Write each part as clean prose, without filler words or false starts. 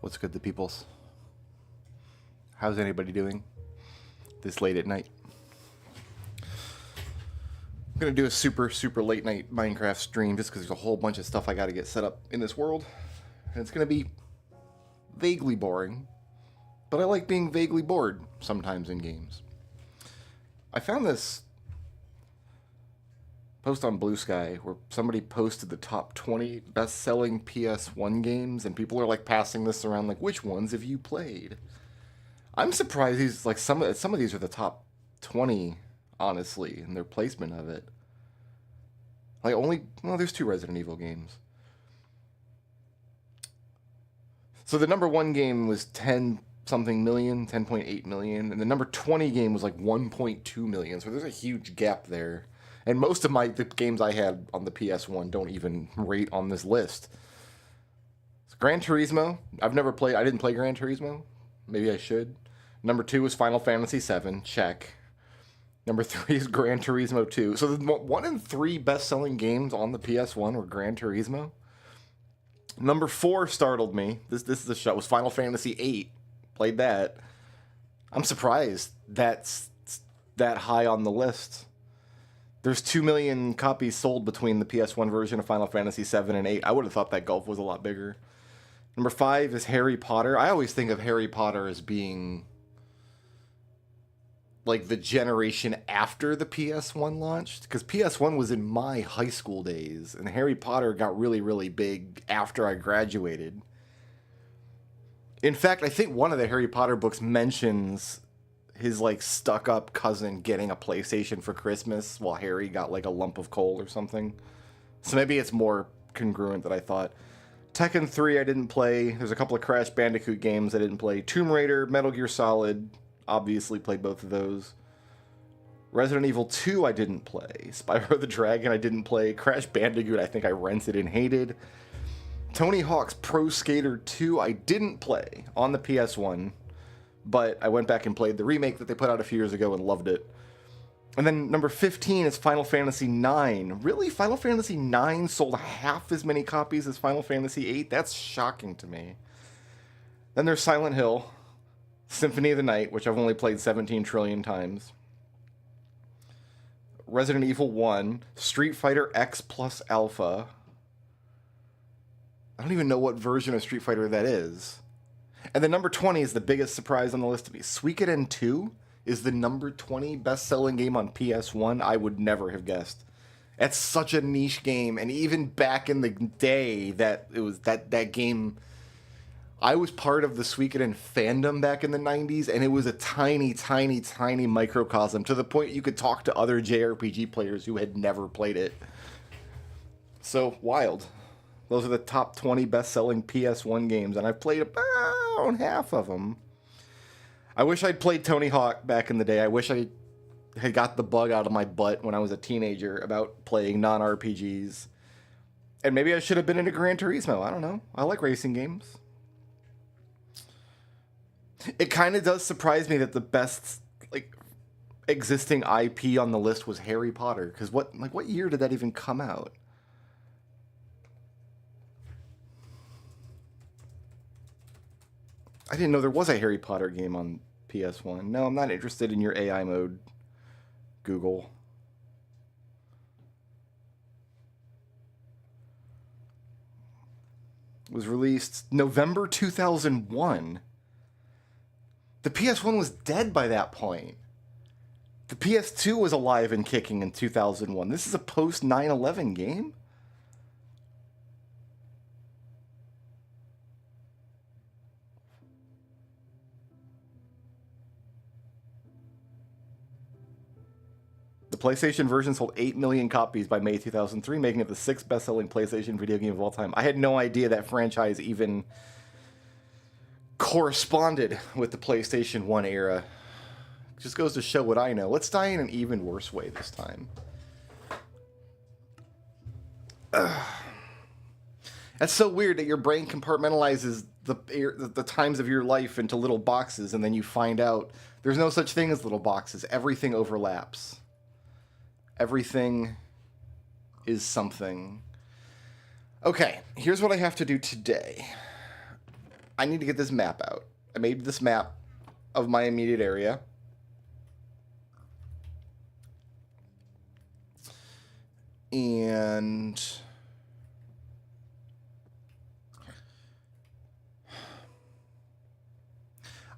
What's good, the peoples? How's anybody doing this late at night? I'm gonna do a super late night Minecraft stream just because there's a whole bunch of stuff I gotta get set up in this world. And it's gonna be vaguely boring, but I like being vaguely bored sometimes in games. I found this post on Bluesky where somebody posted the top 20 best-selling PS1 games, and people are like passing this around like, which ones have you played? I'm surprised these, like, some of these are the top 20, honestly, in their placement of it. Like, there's 2 Resident Evil games. So the number 1 game was 10 something million, 10.8 million, and the number 20 game was like 1.2 million. So there's a huge gap there. And most of the games I had on the PS1 don't even rate on this list. So Gran Turismo, I didn't play Gran Turismo. Maybe I should. Number 2 was Final Fantasy VII, check. Number 3 is Gran Turismo 2. So the 1 in 3 best-selling games on the PS1 were Gran Turismo. Number 4 startled me. This is a show. Was Final Fantasy VIII. Played that. I'm surprised that's that high on the list. There's 2 million copies sold between the PS1 version of Final Fantasy VII and VIII. I would have thought that gulf was a lot bigger. Number 5 is Harry Potter. I always think of Harry Potter as being like the generation after the PS1 launched, because PS1 was in my high school days, and Harry Potter got really big after I graduated. In fact, I think one of the Harry Potter books mentions his like stuck-up cousin getting a PlayStation for Christmas while Harry got like a lump of coal or something. So maybe it's more congruent than I thought. Tekken 3 I didn't play. There's a couple of Crash Bandicoot games I didn't play. Tomb Raider, Metal Gear Solid, obviously played both of those. Resident Evil 2 I didn't play. Spyro the Dragon I didn't play. Crash Bandicoot I think I rented and hated. Tony Hawk's Pro Skater 2 I didn't play on the PS1, but I went back and played the remake that they put out a few years ago and loved it. And then number 15 is Final Fantasy IX. Really? Final Fantasy IX sold half as many copies as Final Fantasy VIII? That's shocking to me. Then there's Silent Hill, Symphony of the Night, which I've only played 17 trillion times. Resident Evil 1, Street Fighter X plus Alpha. I don't even know what version of Street Fighter that is. And then number 20 is the biggest surprise on the list to me. Suikoden 2 is the number 20 best-selling game on PS1. I would never have guessed. That's such a niche game, and even back in the day that it was that game, I was part of the Suikoden fandom back in the 90s, and it was a tiny microcosm, to the point you could talk to other JRPG players who had never played it. So, wild. Those are the top 20 best-selling PS1 games, and I've played about half of them. I wish I'd played Tony Hawk back in the day. I wish I had got the bug out of my butt when I was a teenager about playing non-RPGs. And maybe I should have been into Gran Turismo. I don't know. I like racing games. It kind of does surprise me that the best existing IP on the list was Harry Potter, because what year did that even come out? I didn't know there was a Harry Potter game on PS1. No, I'm not interested in your AI mode, Google. It was released November 2001. The PS1 was dead by that point. The PS2 was alive and kicking in 2001. This is a post 9/11 game? The PlayStation version sold 8 million copies by May 2003, making it the 6th best-selling PlayStation video game of all time. I had no idea that franchise even corresponded with the PlayStation 1 era. It just goes to show what I know. Let's die in an even worse way this time. That's so weird that your brain compartmentalizes the times of your life into little boxes, and then you find out there's no such thing as little boxes. Everything overlaps. Everything is something. Okay, here's what I have to do today. I need to get this map out. I made this map of my immediate area. And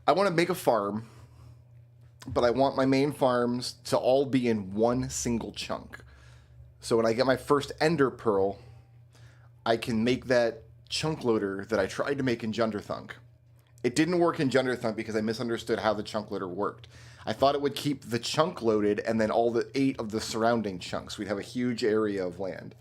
I want to make a farm, but I want my main farms to all be in one single chunk. So when I get my first ender pearl, I can make that chunk loader that I tried to make in Junderthunk. It didn't work in Junderthunk because I misunderstood how the chunk loader worked. I thought it would keep the chunk loaded and then all the 8 of the surrounding chunks. We'd have a huge area of land.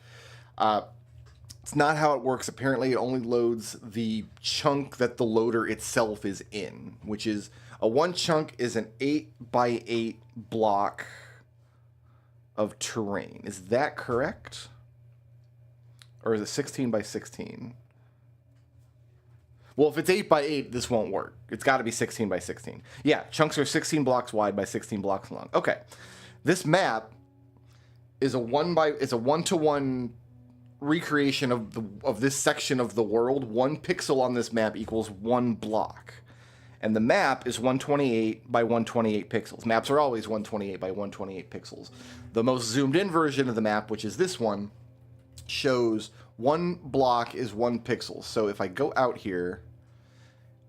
It's not how it works. Apparently, it only loads the chunk that the loader itself is in, which is a 1 chunk is an 8x8 block of terrain. Is that correct? Or is it 16x16? Well, if it's 8x8, this won't work. It's got to be 16x16. Yeah, chunks are 16 blocks wide by 16 blocks long. Okay, this map is a 1-to-1 recreation of this section of the world. 1 pixel on this map equals 1 block, and the map is 128 by 128 pixels. Maps are always 128 by 128 pixels. The most zoomed in version of the map, which is this one, shows 1 block is 1 pixel. So if I go out here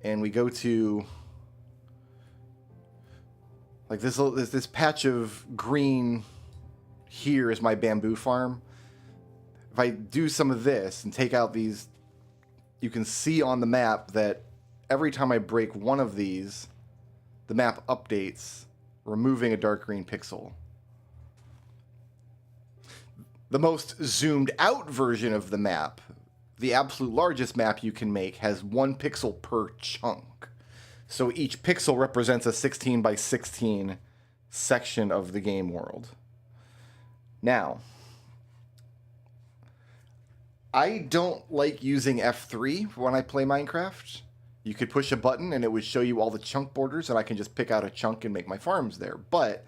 and we go to like this patch of green here is my bamboo farm. If I do some of this and take out these, you can see on the map that every time I break one of these, the map updates, removing a dark green pixel. The most zoomed out version of the map, the absolute largest map you can make, has 1 pixel per chunk. So each pixel represents a 16x16 section of the game world. Now, I don't like using F3 when I play Minecraft. You could push a button and it would show you all the chunk borders, and I can just pick out a chunk and make my farms there. But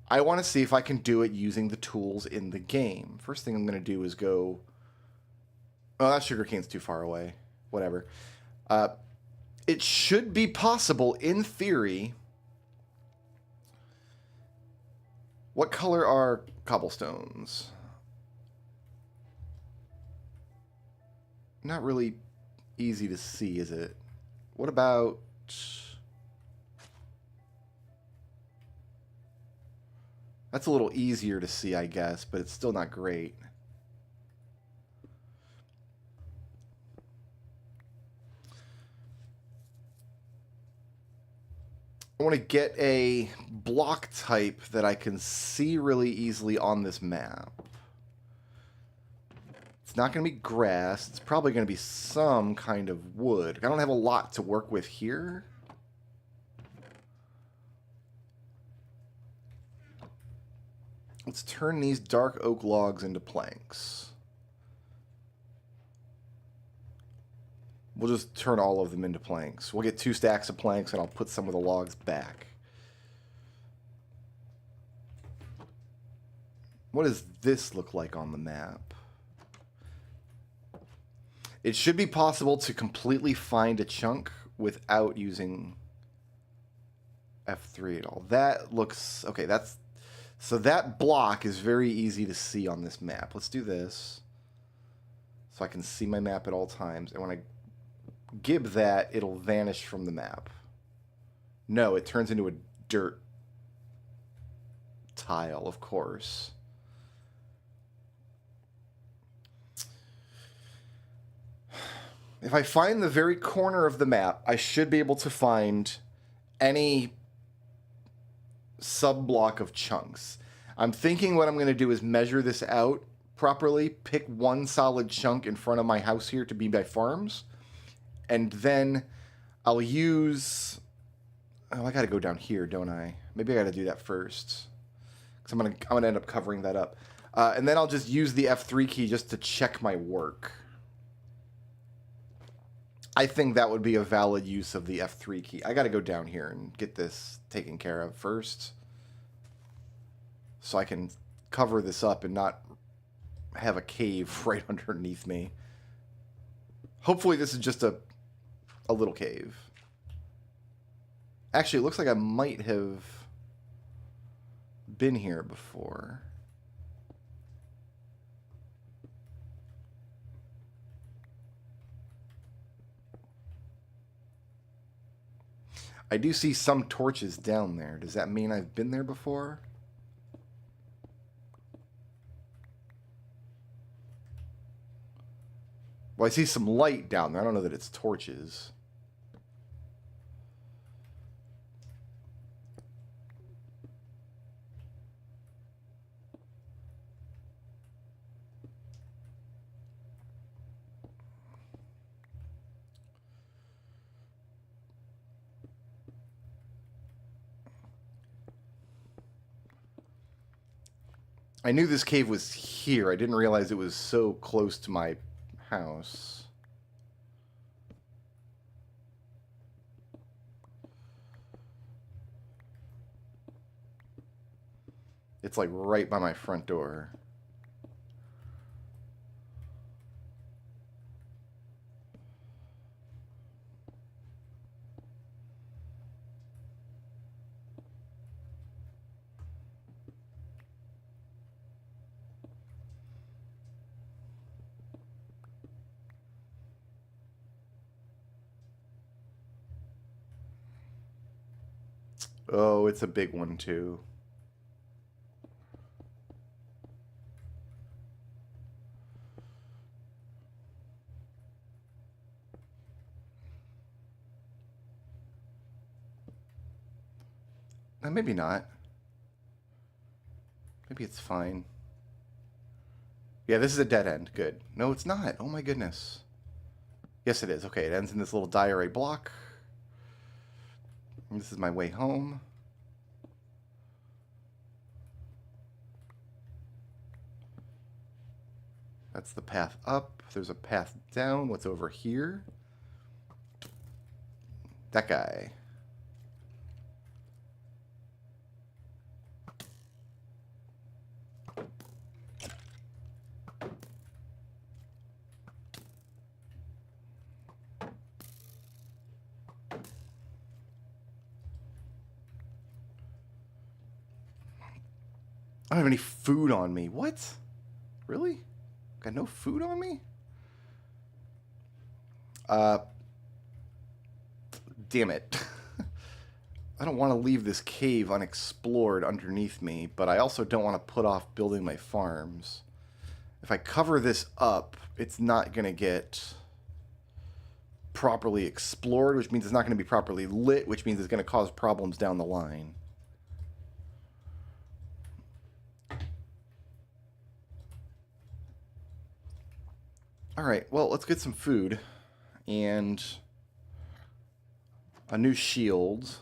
I want to see if I can do it using the tools in the game. First thing I'm going to do is go... Oh, that sugarcane's too far away. Whatever. It should be possible, in theory... What color are cobblestones? Not really easy to see, is it? What about... That's a little easier to see, I guess, but it's still not great. I want to get a block type that I can see really easily on this map. It's not going to be grass. It's probably going to be some kind of wood. I don't have a lot to work with here. Let's turn these dark oak logs into planks. We'll just turn all of them into planks. We'll get 2 stacks of planks and I'll put some of the logs back. What does this look like on the map? It should be possible to completely find a chunk without using F3 at all. That looks... Okay, that's... So that block is very easy to see on this map. Let's do this. So I can see my map at all times. And when I gib that, it'll vanish from the map. No, it turns into a dirt tile, of course. If I find the very corner of the map, I should be able to find any sub-block of chunks. I'm thinking what I'm going to do is measure this out properly, pick 1 solid chunk in front of my house here to be my farms, and then I'll use... Oh, I got to go down here, don't I? Maybe I got to do that first, because I'm gonna end up covering that up. And then I'll just use the F3 key just to check my work. I think that would be a valid use of the F3 key. I got to go down here and get this taken care of first, so I can cover this up and not have a cave right underneath me. Hopefully this is just a a little cave. Actually, it looks like I might have been here before. I do see some torches down there. Does that mean I've been there before? Well, I see some light down there. I don't know that it's torches. I knew this cave was here. I didn't realize it was so close to my house. It's like right by my front door. Oh, it's a big one too. Maybe not. Maybe it's fine. Yeah, this is a dead end. Good. No, it's not. Oh my goodness. Yes, it is. Okay, it ends in this little diorite block. And this is my way home. That's the path up. There's a path down. What's over here? That guy. I don't have any food on me. What? Really? Got no food on me? Damn it. I don't want to leave this cave unexplored underneath me, but I also don't want to put off building my farms. If I cover this up, it's not going to get properly explored, which means it's not going to be properly lit, which means it's going to cause problems down the line. Alright, well, let's get some food. And a new shield.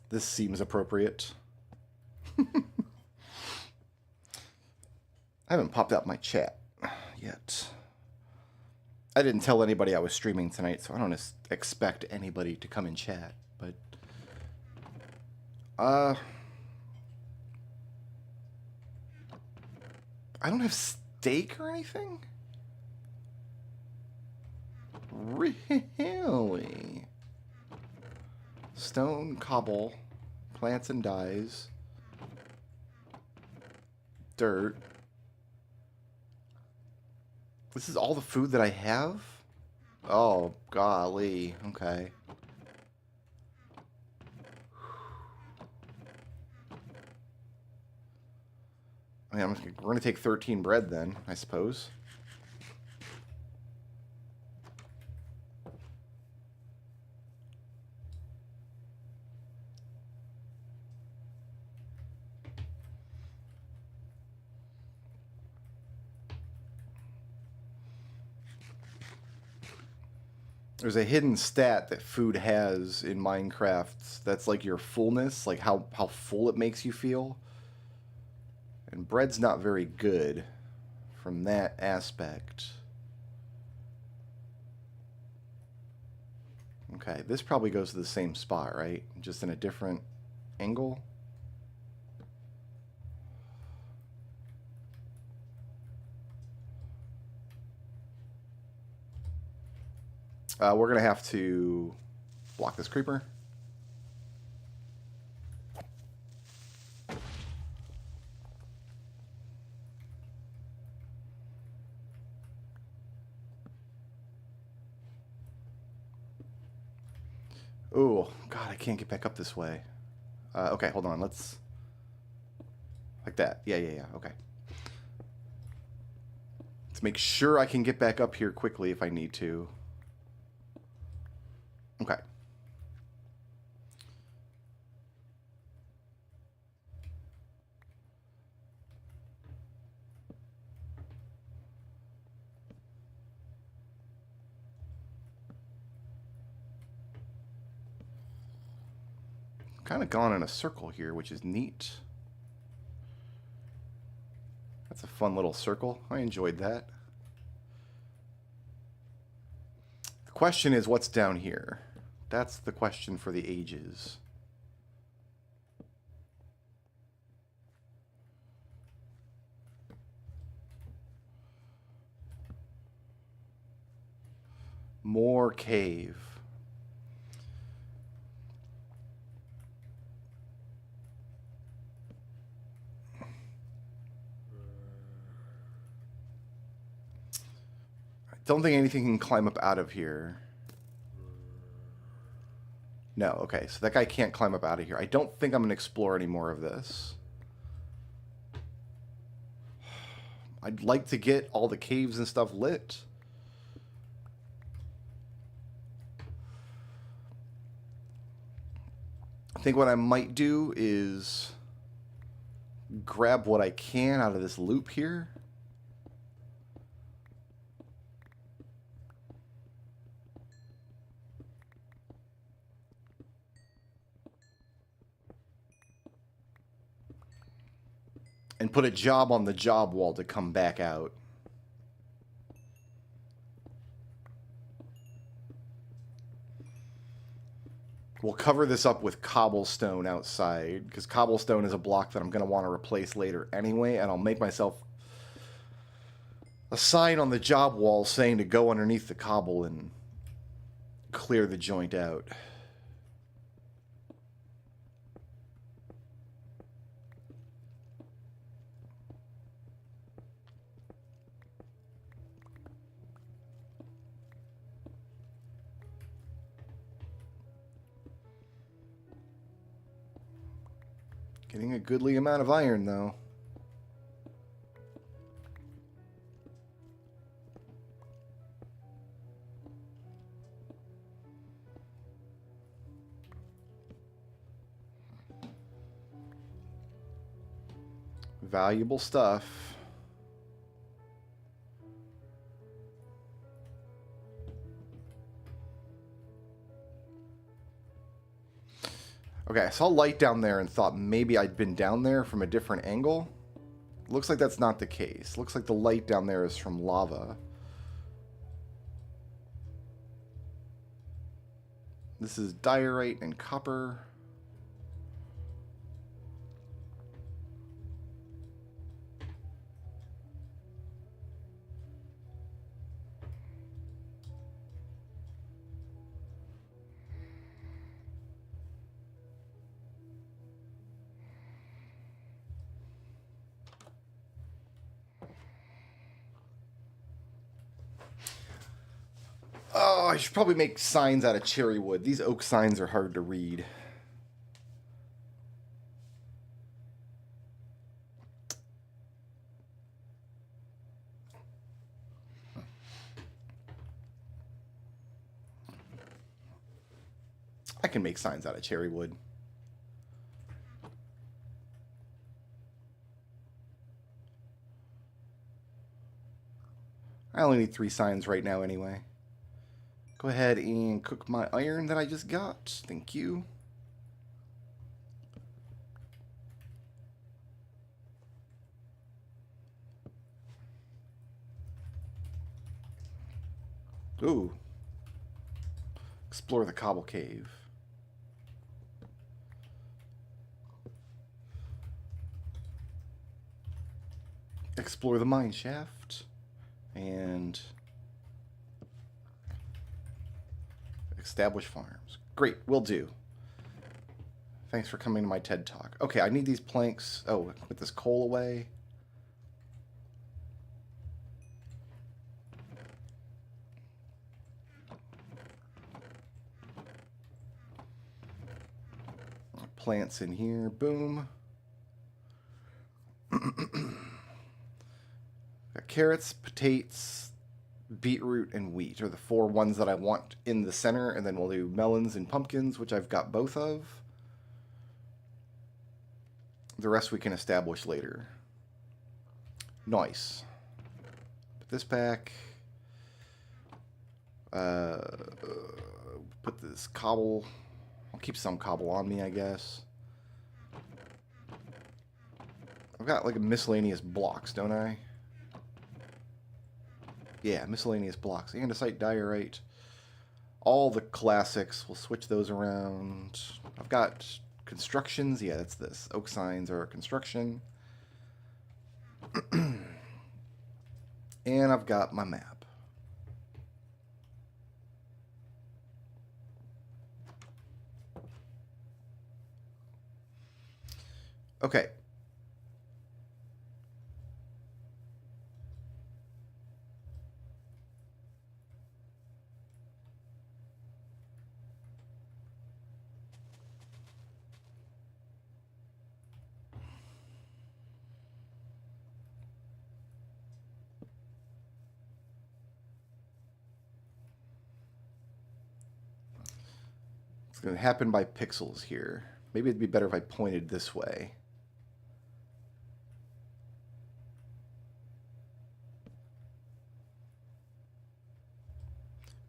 This seems appropriate. I haven't popped out my chat yet. I didn't tell anybody I was streaming tonight, so I don't expect anybody to come and chat, but I don't have steak or anything? Really? Stone, cobble, plants and dyes, dirt. This is all the food that I have? Oh, golly. Okay. I mean, we're going to take 13 bread then, I suppose. There's a hidden stat that food has in Minecraft that's like your fullness, like how full it makes you feel. And bread's not very good from that aspect. Okay, this probably goes to the same spot, right? Just in a different angle. We're going to have to block this creeper. Oh, God, I can't get back up this way. Okay, hold on. Let's... Like that. Yeah. Okay. Let's make sure I can get back up here quickly if I need to. Okay. Kind of gone in a circle here, which is neat. That's a fun little circle. I enjoyed that. The question is, what's down here? That's the question for the ages. More cave. I don't think anything can climb up out of here. No, okay, so that guy can't climb up out of here. I don't think I'm going to explore any more of this. I'd like to get all the caves and stuff lit. I think what I might do is grab what I can out of this loop here. And put a job on the job wall to come back out. We'll cover this up with cobblestone outside, because cobblestone is a block that I'm going to want to replace later anyway, and I'll make myself a sign on the job wall saying to go underneath the cobble and clear the joint out. Getting a goodly amount of iron, though. Valuable stuff. Okay, I saw light down there and thought maybe I'd been down there from a different angle. Looks like that's not the case. Looks like the light down there is from lava. This is diorite and copper. Oh, I should probably make signs out of cherry wood. These oak signs are hard to read. I can make signs out of cherry wood. I only need 3 signs right now anyway. Go ahead and cook my iron that I just got. Thank you. Ooh. Explore the cobble cave. Explore the mine shaft. And establish farms. Great, will do. Thanks for coming to my TED Talk. Okay, I need these planks. Oh, put this coal away. Plants in here. Boom. Got carrots, potatoes, beetroot, and wheat are the 4 ones that I want in the center, and then we'll do melons and pumpkins, which I've got both of. The rest we can establish later. Nice. Put this back. Put this cobble. I'll keep some cobble on me, I guess. I've got like a miscellaneous blocks, don't I? Yeah, miscellaneous blocks. Andesite, diorite. All the classics. We'll switch those around. I've got constructions. Yeah, that's this. Oak signs are a construction. And I've got my map. Okay. It's going to happen by pixels here. Maybe it'd be better if I pointed this way.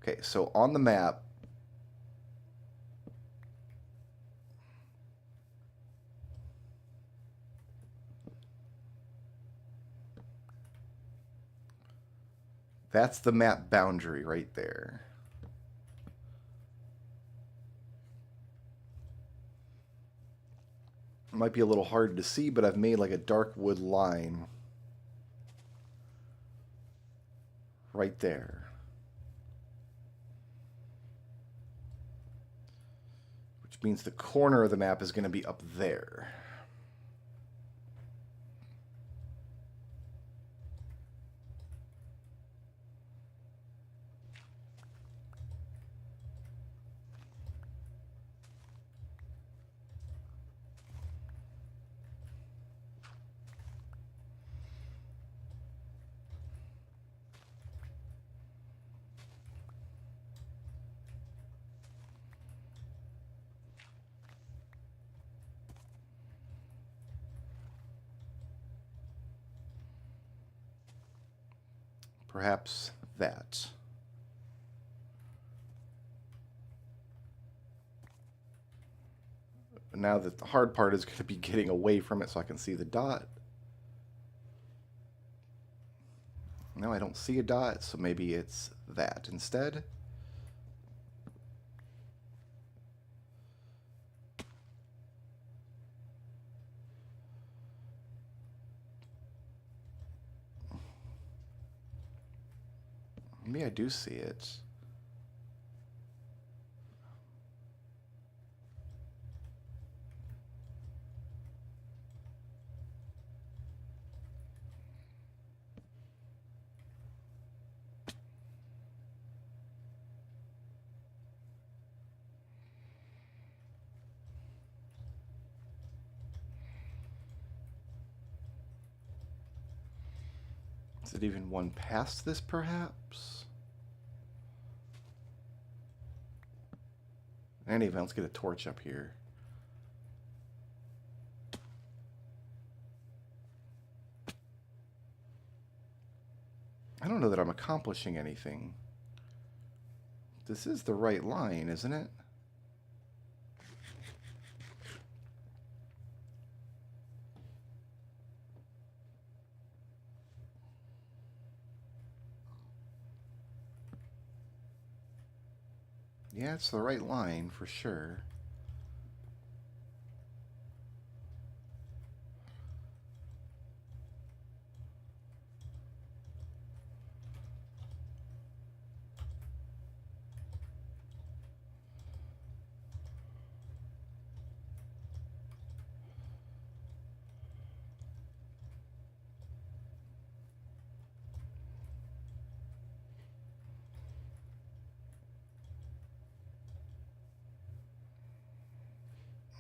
Okay, so on the map, that's the map boundary right there. It might be a little hard to see, but I've made like a dark wood line right there. Which means the corner of the map is going to be up there. Perhaps that. Now that the hard part is going to be getting away from it so I can see the dot. No, I don't see a dot, so maybe it's that instead. Maybe I do see it. Is it even one past this, perhaps? In any event, let's get a torch up here. I don't know that I'm accomplishing anything. This is the right line, isn't it? Yeah, it's the right line for sure.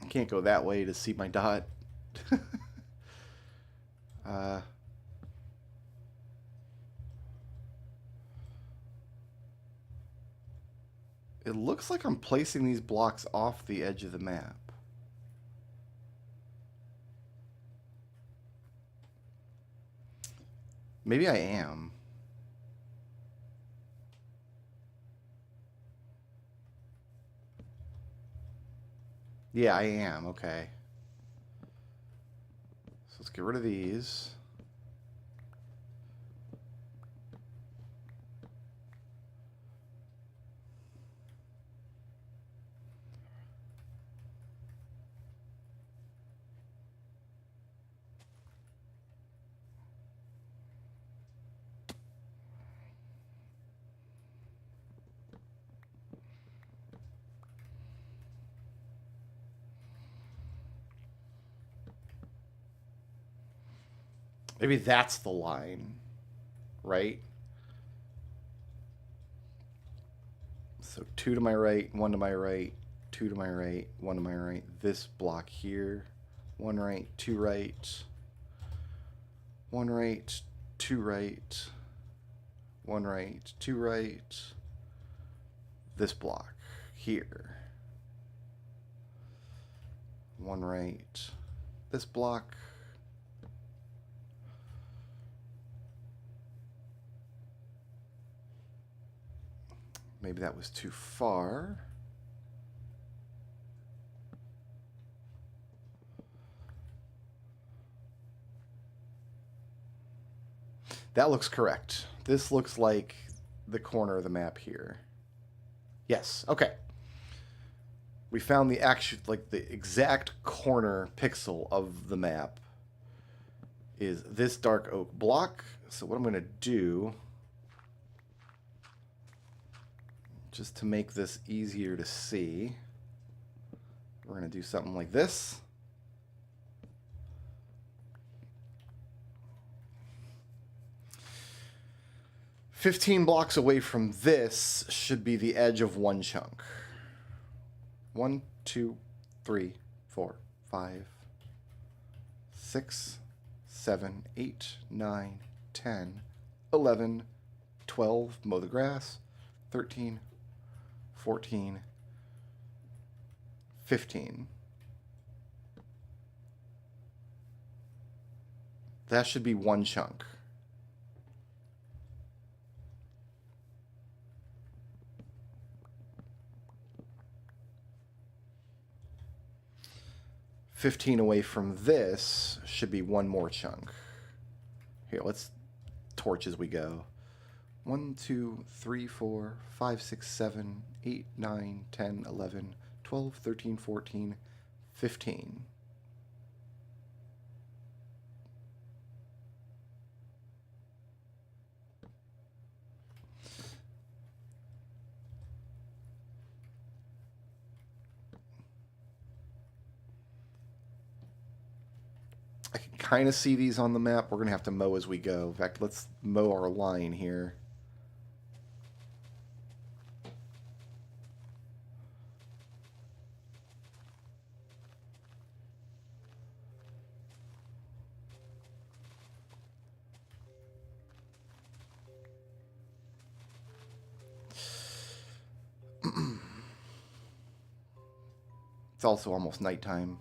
I can't go that way to see my dot. uh, it looks like I'm placing these blocks off the edge of the map. Maybe I am. Yeah, I am. Okay. So let's get rid of these. Maybe that's the line, right? So 2 to my right, 1 to my right, 2 to my right, 1 to my right. This block here, 1 right, 2 right, 1 right, 2 right, 1 right, 2 right. This block here, 1 right. This block. Maybe that was too far. That looks correct. This looks like the corner of the map here. Yes, okay. We found the the exact corner pixel of the map is this dark oak block. So what I'm going to do, just to make this easier to see, we're going to do something like this. "15 blocks away from this should be the edge of one chunk. 1, 2, 3, 4, 5, 6, 7, 8, 9, 10, 11, 12, mow the grass, 13, 14, 15. That should be one chunk. "15 away from this should be one more chunk." Here, let's torch as we go. 1, 2, 3, 4, 5, 6, 7, 8, 9, 10, 11, 12, 13, 14, 15. I can kind of see these on the map. We're going to have to mow as we go. In fact, let's mow our line here. It's also almost nighttime.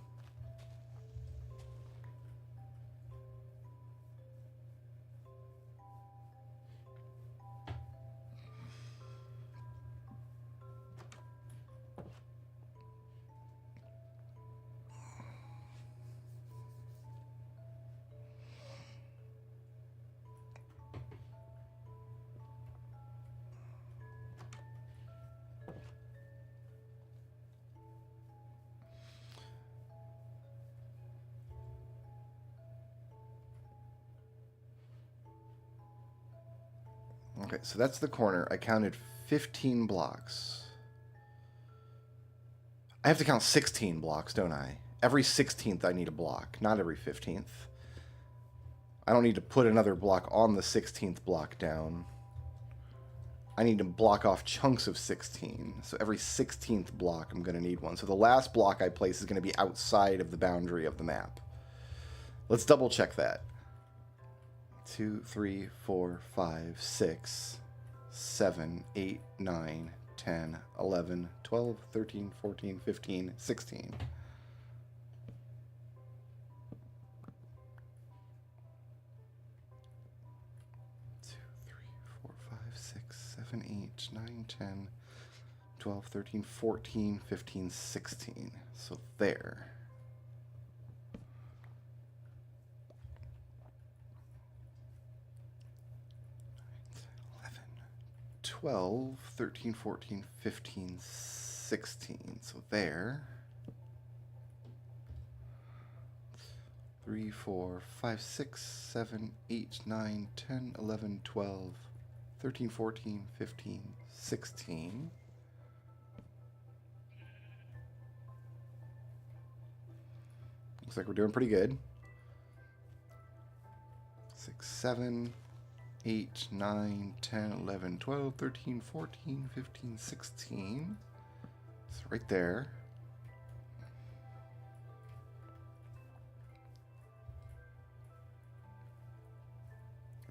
Okay, so that's the corner. I counted 15 blocks. I have to count 16 blocks, don't I? Every 16th I need a block, not every 15th. I don't need to put another block on the 16th block down. I need to block off chunks of 16. So every 16th block I'm going to need one. So the last block I place is going to be outside of the boundary of the map. Let's double check that. 2, 3, 4, 5, 6, 7, 8, 9, 10, 11, 12, 13, 14, 15, 16. Seven, 8, 9, 10, 12, 13, 14, 15, 16. So there. 12, 13, 14, 15, 16. So there. 3, 4, 5, 6, 7, 8, 9, 10, 11, 12, 13, 14, 15, 16. Looks like we're doing pretty good. 6, 7, 8, 9, 10, 11, 12, 13, 14, 15, 16. It's right there.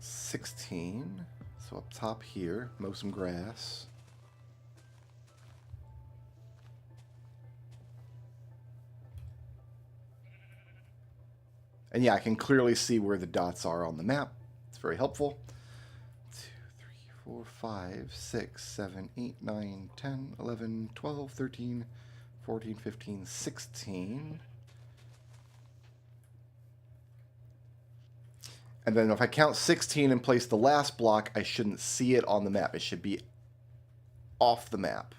$16. So up top here, mow some grass. And yeah, I can clearly see where the dots are on the map. It's very helpful. 2, 3, 4, 5, 6, 7, 8, 9, 10, 11, 12, 13, 14, 15, 16. And then if I count 16 and place the last block, I shouldn't see it on the map. It should be off the map.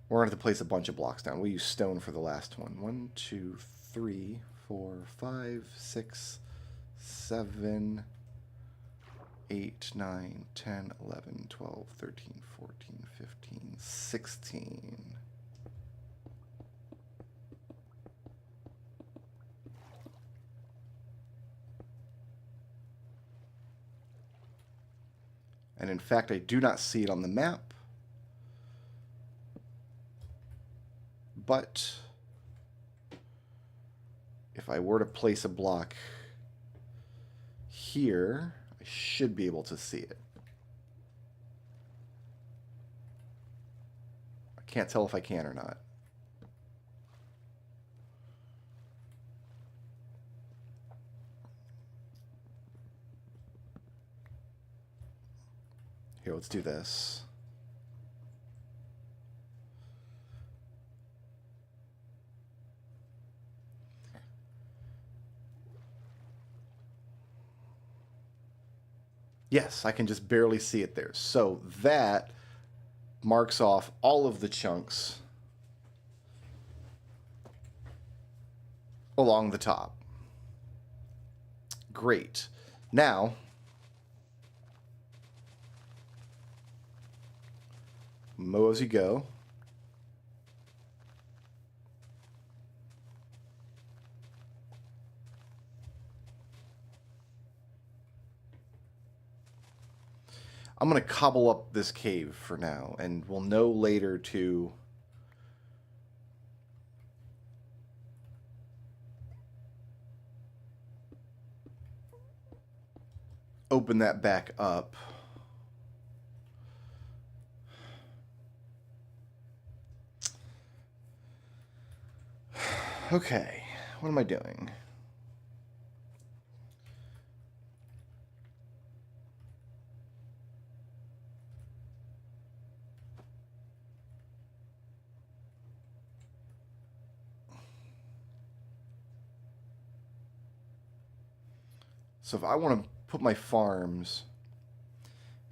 We're going to have to place a bunch of blocks down. We'll use stone for the last one. 1, 2, 3, 4, 5, 6, 7, 8, 9, 10, 11, 12, 13, 14, 15, 16. And in fact, I do not see it on the map. But if I were to place a block here, I should be able to see it. I can't tell if I can or not. Here, let's do this. Yes, I can just barely see it there. So that marks off all of the chunks along the top. Great. Now, mow as you go. I'm going to cobble up this cave for now, and we'll know later to open that back up. Okay, what am I doing? So if I want to put my farms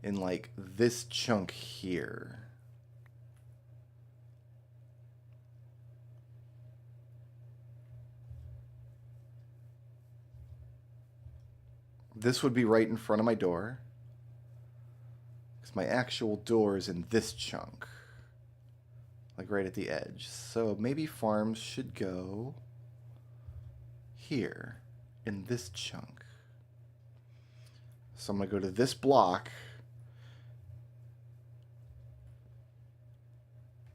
in like this chunk here, this would be right in front of my door. My actual door is in this chunk. Like right at the edge. So maybe farms should go here in this chunk. So I'm going to go to this block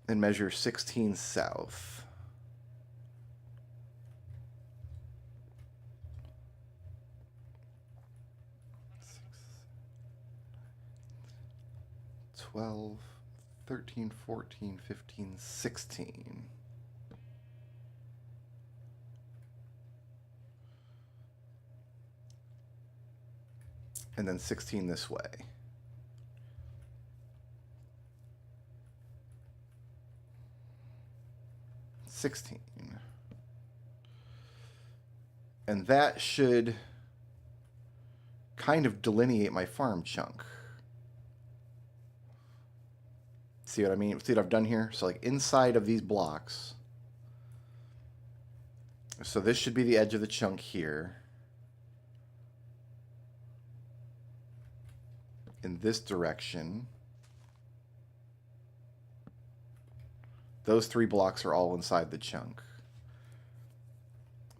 and measure 16 south. 12, 13, 14, 15, 16. And then 16 this way. And that should kind of delineate my farm chunk. See what I mean? See what I've done here? So like inside of these blocks. So this should be the edge of the chunk here. In this direction. Those 3 blocks are all inside the chunk.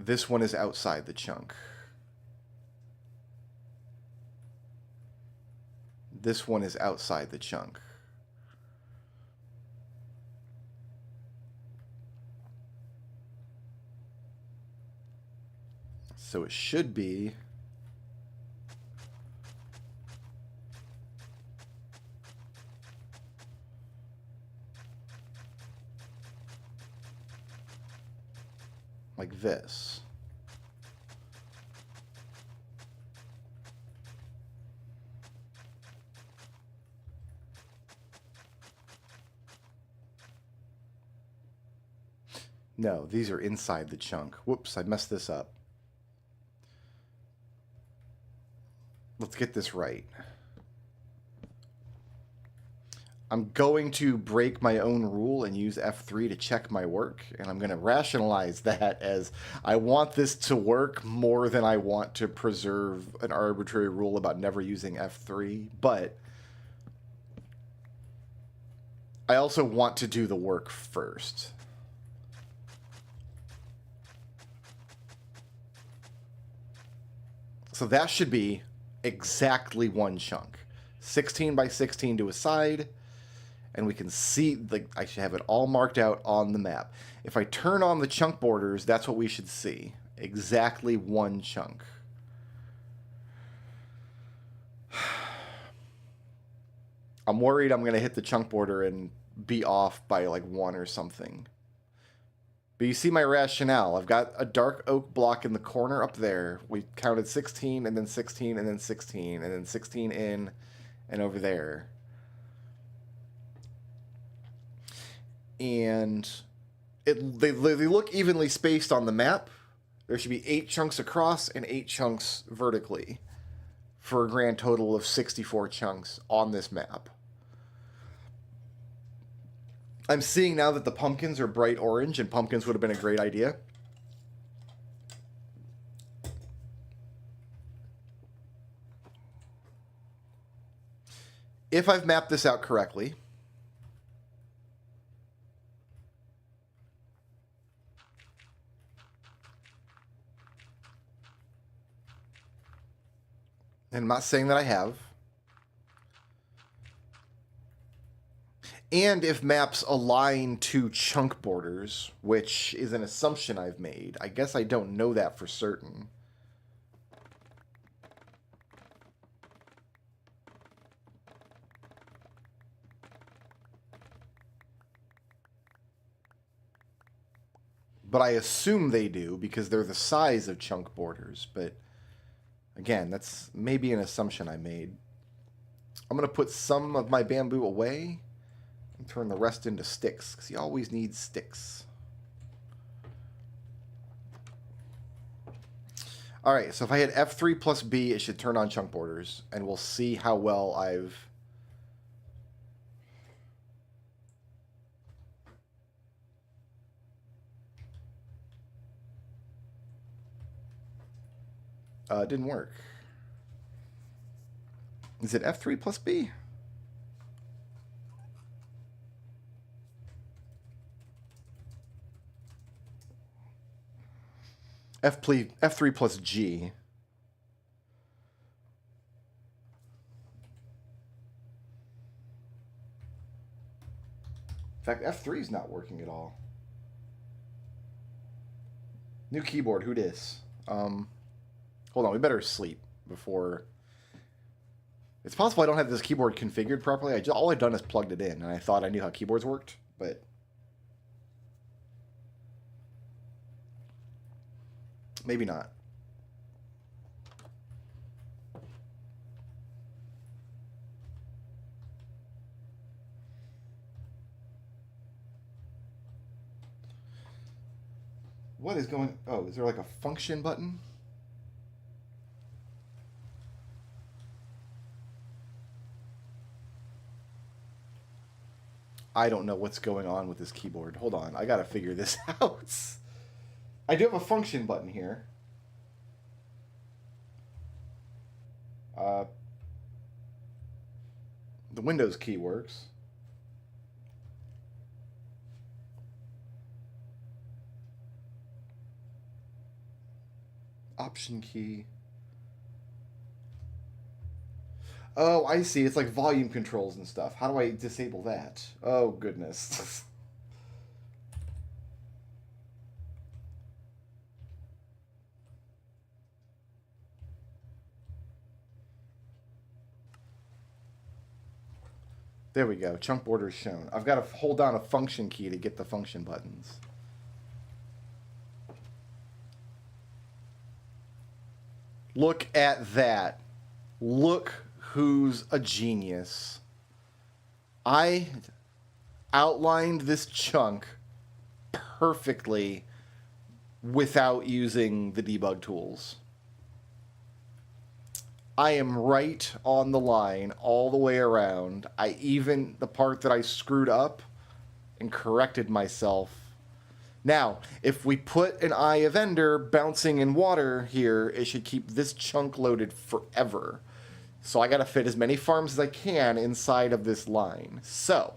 This one is outside the chunk. This one is outside the chunk. So it should be like this. No, these are inside the chunk. Whoops, I messed this up. Let's get this right. I'm going to break my own rule and use F3 to check my work, and I'm going to rationalize that as I want this to work more than I want to preserve an arbitrary rule about never using F3, but I also want to do the work first. So that should be exactly one chunk. 16 by 16 to a side. And we can see, like, I should have it all marked out on the map. If I turn on the chunk borders, that's what we should see. Exactly one chunk. I'm worried I'm going to hit the chunk border and be off by like 1 or something. But you see my rationale. I've got a dark oak block in the corner up there. We counted 16 and then 16 and then 16 and then 16 in and over there. And they look evenly spaced on the map. There should be 8 chunks across and 8 chunks vertically for a grand total of 64 chunks on this map. I'm seeing now that the pumpkins are bright orange, and pumpkins would have been a great idea. If I've mapped this out correctly, and I'm not saying that I have, and if maps align to chunk borders, which is an assumption I've made, I guess I don't know that for certain. But I assume they do because they're the size of chunk borders. But again, that's maybe an assumption I made. I'm going to put some of my bamboo away and turn the rest into sticks because you always need sticks. All right, so if I hit F3 plus B, it should turn on chunk borders, and we'll see how well I've... It didn't work. Is it F3 plus B? F3 plus G. In fact, F3 is not working at all. New keyboard, who dis? Hold on, we better sleep before... It's possible I don't have this keyboard configured properly. All I've done is plugged it in, and I thought I knew how keyboards worked, but... maybe not. What is going... oh, is there like a function button? I don't know what's going on with this keyboard. Hold on, I gotta figure this out. I do have a function button here. The Windows key works. Option key. Oh, I see. It's like volume controls and stuff. How do I disable that? Oh, goodness. There we go. Chunk borders shown. I've got to hold down a function key to get the function buttons. Look at that. Look who's a genius. I outlined this chunk perfectly without using the debug tools. I am right on the line all the way around. The part that I screwed up and corrected myself. Now, if we put an Eye of Ender bouncing in water here, it should keep this chunk loaded forever. So I gotta fit as many farms as I can inside of this line. So,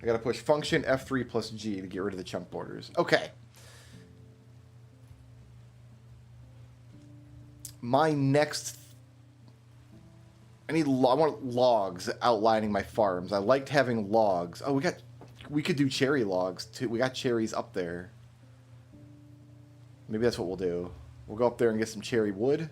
I gotta push function F3 plus G to get rid of the chunk borders. Okay. My next... I want logs outlining my farms. I liked having logs. Oh, we could do cherry logs too. We got cherries up there. Maybe that's what we'll do. We'll go up there and get some cherry wood.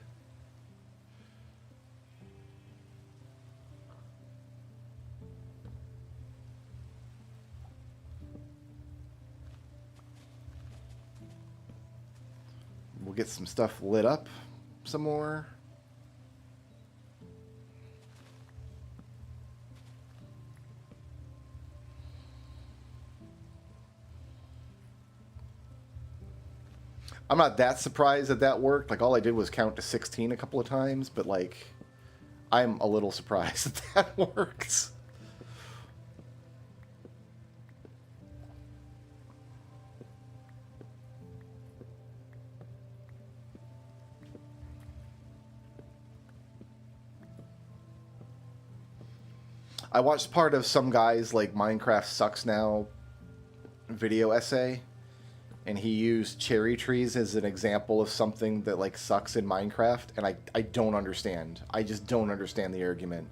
We'll get some stuff lit up some more. I'm not that surprised that that worked. Like, all I did was count to 16 a couple of times, but, like, I'm a little surprised that that works. I watched part of some guy's, like, Minecraft Sucks Now video essay, and he used cherry trees as an example of something that, like, sucks in Minecraft, and I don't understand. I just don't understand the argument.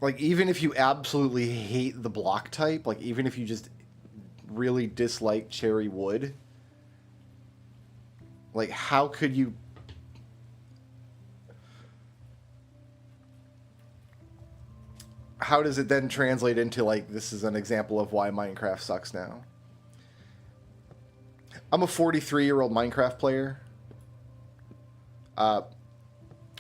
Like, even if you absolutely hate the block type, like, even if you just really dislike cherry wood, like, how could you... How does it then translate into, like, this is an example of why Minecraft sucks now? I'm a 43-year-old Minecraft player,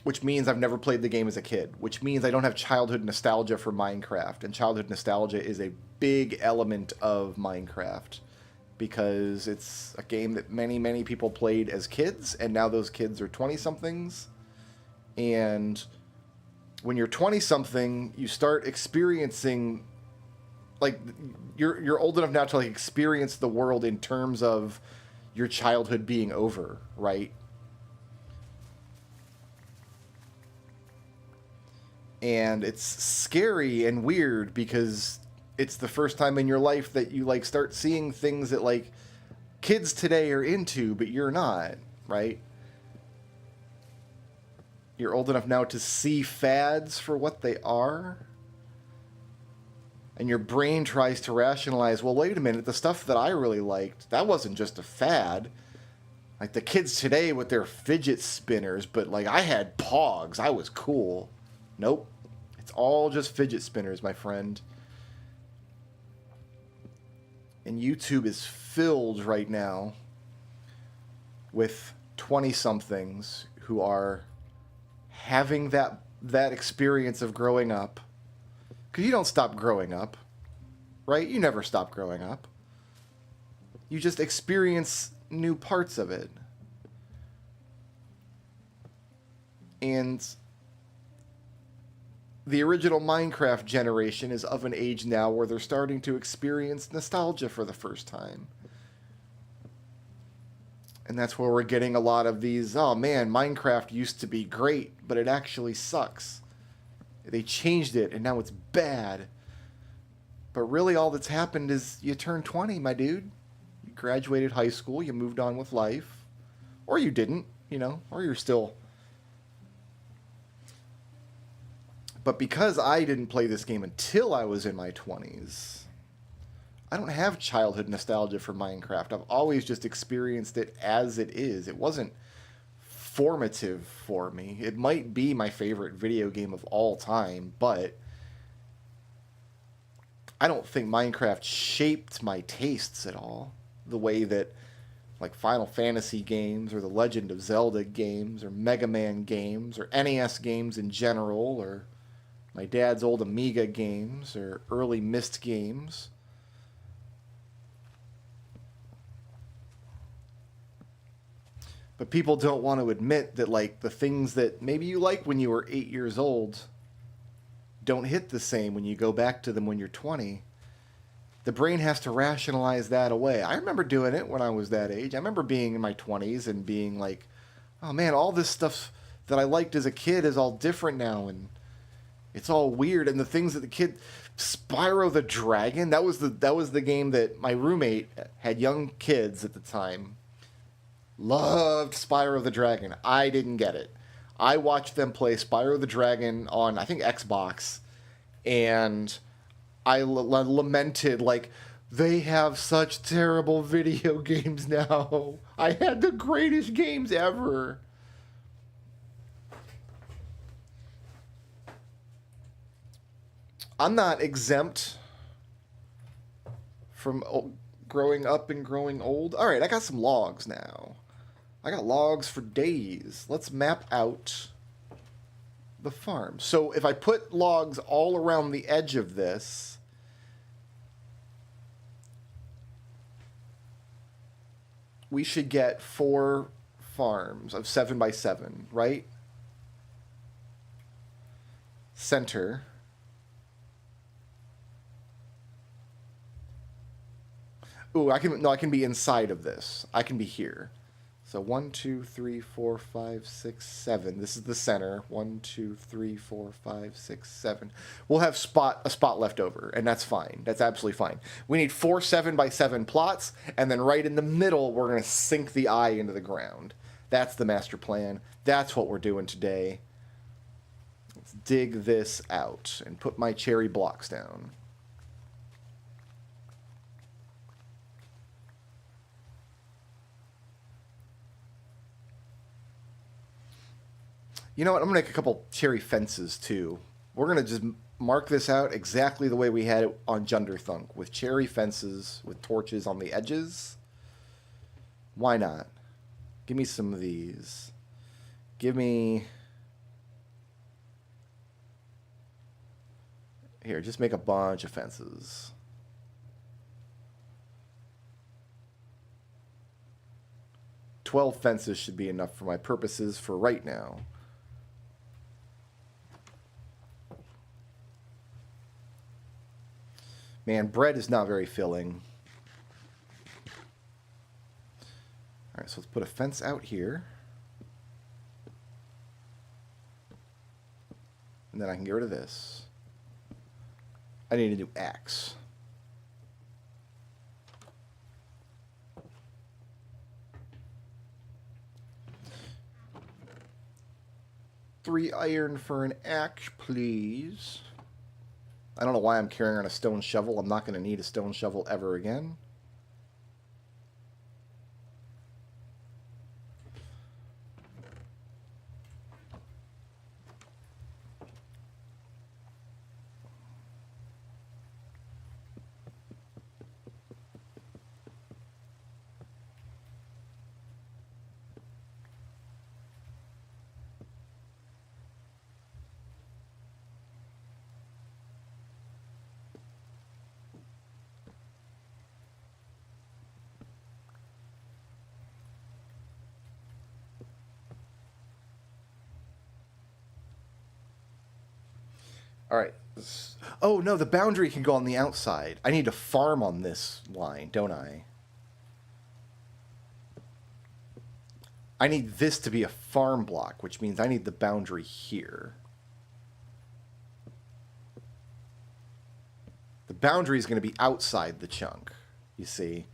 which means I've never played the game as a kid, which means I don't have childhood nostalgia for Minecraft, and childhood nostalgia is a big element of Minecraft, because it's a game that many, many people played as kids, and now those kids are 20-somethings, and... when you're 20-something, you start experiencing, like, you're old enough now to, like, experience the world in terms of your childhood being over, right? And it's scary and weird because it's the first time in your life that you like start seeing things that like kids today are into, but you're not, right? You're old enough now to see fads for what they are. And your brain tries to rationalize, well, wait a minute, the stuff that I really liked, that wasn't just a fad. Like the kids today with their fidget spinners, but like I had Pogs, I was cool. Nope. It's all just fidget spinners, my friend. And YouTube is filled right now with 20-somethings who are having that experience of growing up. Because you don't stop growing up, right? You never stop growing up. You just experience new parts of it. And the original Minecraft generation is of an age now where they're starting to experience nostalgia for the first time. And that's where we're getting a lot of these, oh man, Minecraft used to be great, but it actually sucks. They changed it, and now it's bad. But really all that's happened is you turned 20, my dude. You graduated high school, you moved on with life. Or you didn't, you know, or you're still... But because I didn't play this game until I was in my 20s, I don't have childhood nostalgia for Minecraft. I've always just experienced it as it is. It wasn't formative for me. It might be my favorite video game of all time, but I don't think Minecraft shaped my tastes at all. The way that like Final Fantasy games or the Legend of Zelda games or Mega Man games or NES games in general or my dad's old Amiga games or early Myst games. But people don't want to admit that like the things that maybe you like when you were 8 years old don't hit the same when you go back to them when you're 20. The brain has to rationalize that away. I remember doing it when I was that age. I remember being in my 20s and being like, oh man, all this stuff that I liked as a kid is all different now, and it's all weird. And the things that the kid... Spyro the Dragon, that was the game that my roommate had young kids at the time. Loved Spyro the Dragon. I didn't get it. I watched them play Spyro the Dragon on, I think, Xbox, and I lamented, like, they have such terrible video games now. I had the greatest games ever. I'm not exempt from growing up and growing old. All right, I got some logs now. I got logs for days. Let's map out the farm. So if I put logs all around the edge of this, we should get 4 farms of 7 by 7, right? Center. Ooh, I can be inside of this. I can be here. So 1, 2, 3, 4, 5, 6, 7. This is the center. 1, 2, 3, 4, 5, 6, 7. We'll have a spot left over, and that's fine. That's absolutely fine. We need 4 7 by 7 plots, and then right in the middle, we're going to sink the eye into the ground. That's the master plan. That's what we're doing today. Let's dig this out and put my cherry blocks down. You know what? I'm going to make a couple cherry fences, too. We're going to just mark this out exactly the way we had it on Junderthunk, with cherry fences with torches on the edges. Why not? Give me some of these. Give me... Here, just make a bunch of fences. "12 fences should be enough for my purposes for right now. Man, bread is not very filling. All right, so let's put a fence out here. And And then I can get rid of this. I need a new axe. Three iron for an axe, please. I don't know why I'm carrying on a stone shovel. I'm not going to need a stone shovel ever again. All right. Oh, no, the boundary can go on the outside. I need to farm on this line, don't I? I need this to be a farm block, which means I need the boundary here. The boundary is going to be outside the chunk, you see.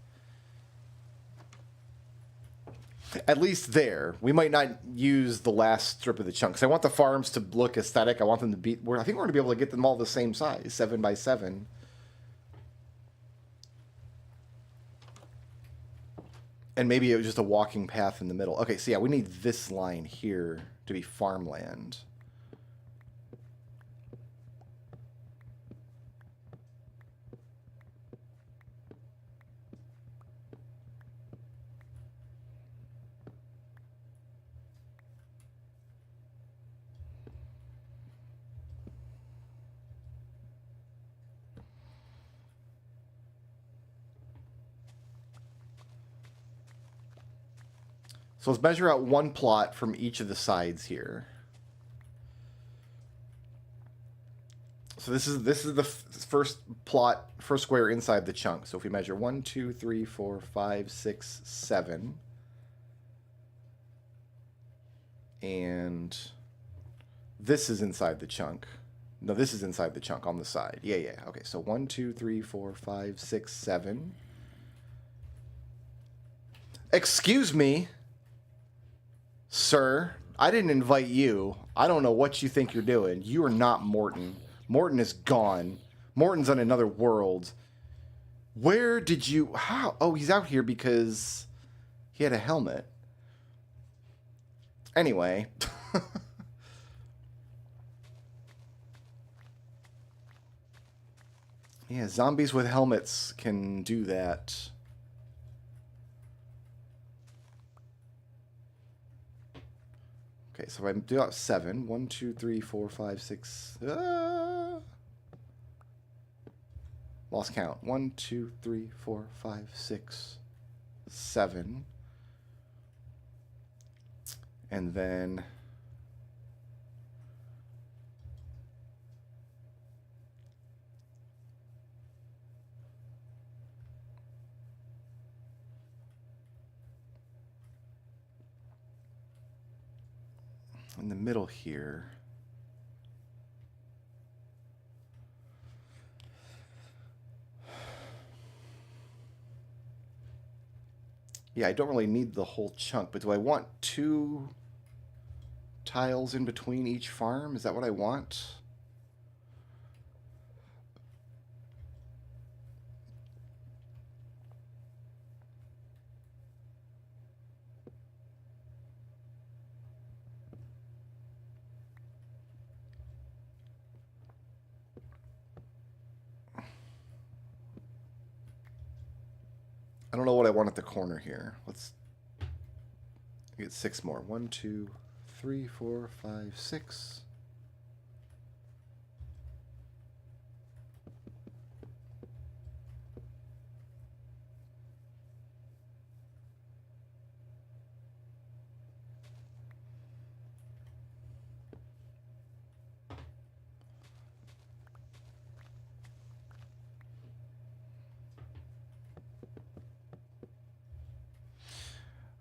At least there. We might not use the last strip of the chunk. Because I want the farms to look aesthetic. I want them to be... I think we're going to be able to get them all the same size. 7 by 7. And maybe it was just a walking path in the middle. Okay, so yeah, we need this line here to be farmland. So let's measure out one plot from each of the sides here. So this is the first plot, first square inside the chunk. So if we measure 1, 2, 3, 4, 5, 6, 7. And this is inside the chunk. No, this is inside the chunk on the side. Yeah, yeah. Okay, so 1, 2, 3, 4, 5, 6, 7. Excuse me, sir. I didn't invite you. I don't know what you think you're doing. You are not Morton. Morton is gone. Morton's on another world. Where did you... How? Oh, he's out here because he had a helmet. Anyway. Yeah, zombies with helmets can do that. Okay, so if I do out 7. 1, 2, 3, 4, 5, 6... Lost count. 1, 2, 3, 4, 5, 6, 7. And then... in the middle here... Yeah, I don't really need the whole chunk, but do I want 2 tiles in between each farm? Is that what I want? I don't know what I want at the corner here. Let's get 6 more. 1, 2, 3, 4, 5, 6.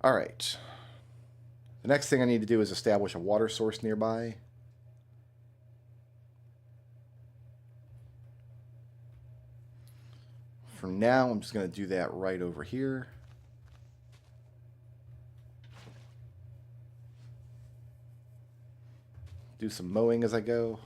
All right. The next thing I need to do is establish a water source nearby. For now, I'm just going to do that right over here. Do some mowing as I go.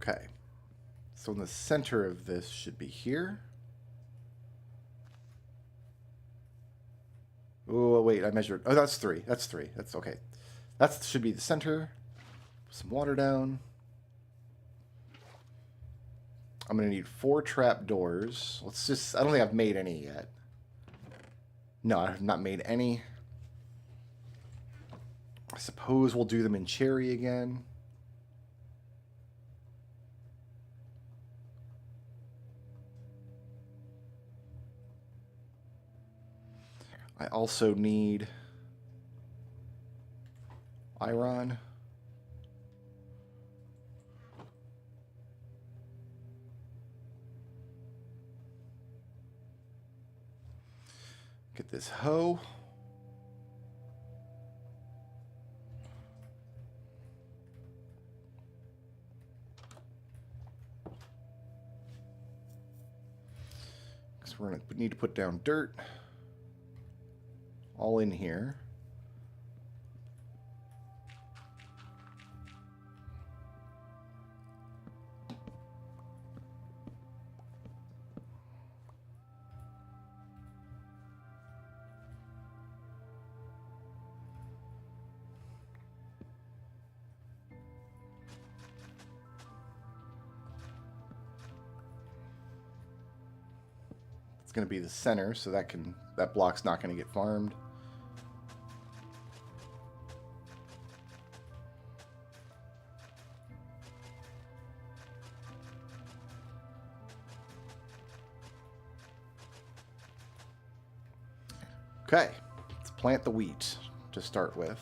Okay, so in the center of this should be here. Oh, wait, I measured. Oh, that's 3. That's 3. That's okay. That should be the center. Some water down. I'm going to need 4 trap doors. Let's just... I don't think I've made any yet. No, I have not made any. I suppose we'll do them in cherry again. I also need iron. Get this hoe. Because we're going to need to put down dirt. All in here. It's going to be the center, so that block's not going to get farmed. Okay, let's plant the wheat to start with.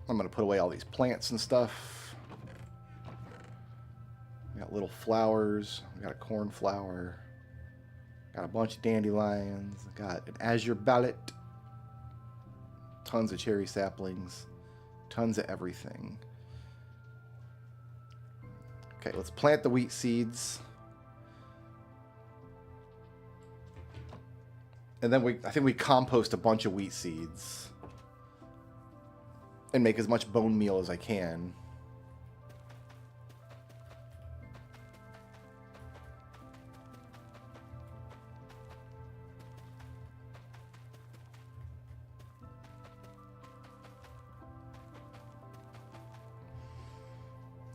I'm going to put away all these plants and stuff. We got little flowers. We got a cornflower. Got a bunch of dandelions. Got an azure ballot. Tons of cherry saplings. Tons of everything. Okay, let's plant the wheat seeds. And then I think we compost a bunch of wheat seeds. And make as much bone meal as I can.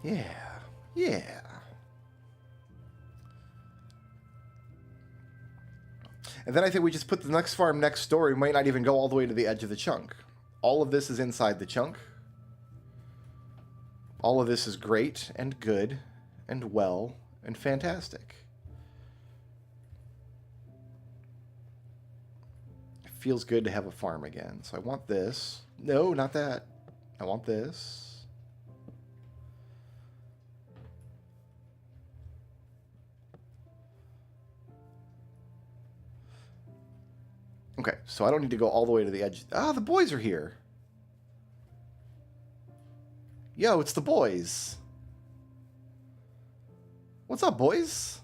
Yeah. Yeah. And then I think we just put the next farm next door. We might not even go all the way to the edge of the chunk. All of this is inside the chunk. All of this is great and good and well and fantastic. It feels good to have a farm again. So I want this. No, not that. I want this. Okay, so I don't need to go all the way to the edge. Ah, the boys are here. Yo, it's the boys. What's up, boys?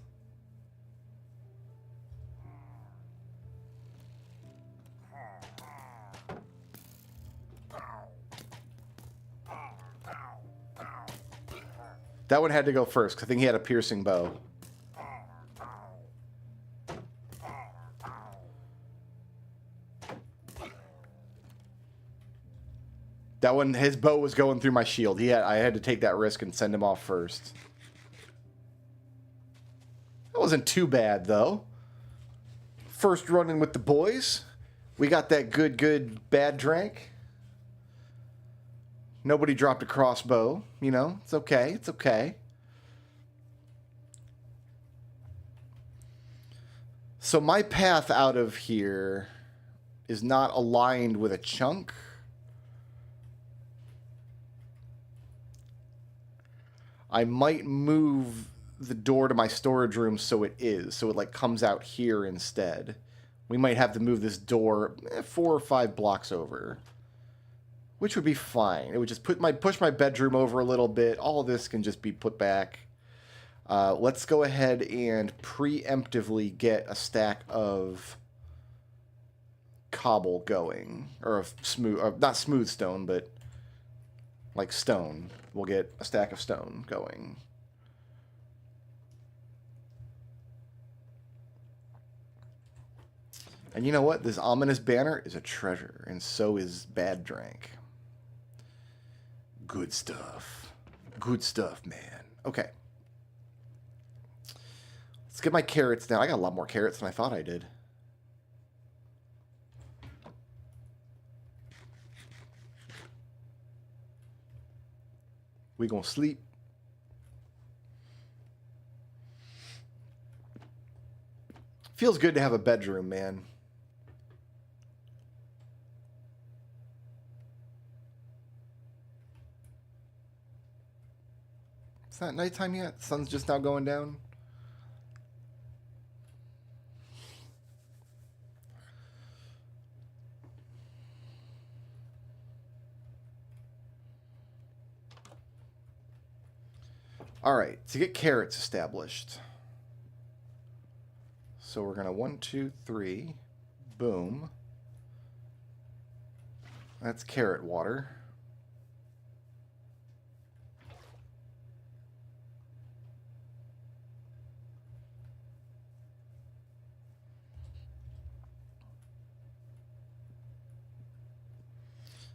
That one had to go first, because I think he had a piercing bow. That one, his bow was going through my shield. I had to take that risk and send him off first. That wasn't too bad, though. First run-in with the boys. We got that good, bad drank. Nobody dropped a crossbow. You know, it's okay. It's okay. So my path out of here is not aligned with a chunk. I might move the door to my storage room so it is. So it like comes out here instead. We might have to move this door 4 or 5 blocks over. Which would be fine. It would just push my bedroom over a little bit. All of this can just be put back. Let's go ahead and preemptively get a stack of cobble going. Or a smooth, not smooth stone, but like stone. We'll get a stack of stone going. And you know what? This ominous banner is a treasure, and so is bad drank. Good stuff. Good stuff, man. Okay. Let's get my carrots now. I got a lot more carrots than I thought I did. We gonna sleep. Feels good to have a bedroom, man. It's not nighttime yet. The sun's just now going down. All right, to get carrots established. So we're gonna 1, 2, 3, boom. That's carrot water.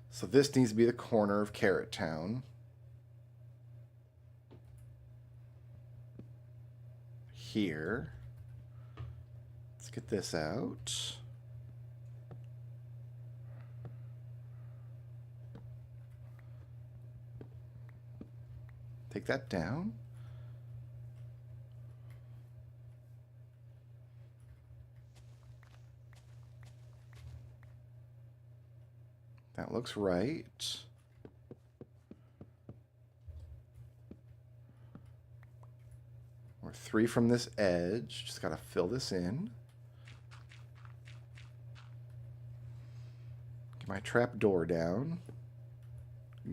So this needs to be the corner of Carrot Town. Here. Let's get this out. Take that down. That looks right. We're 3 from this edge. Just gotta fill this in. Get my trap door down.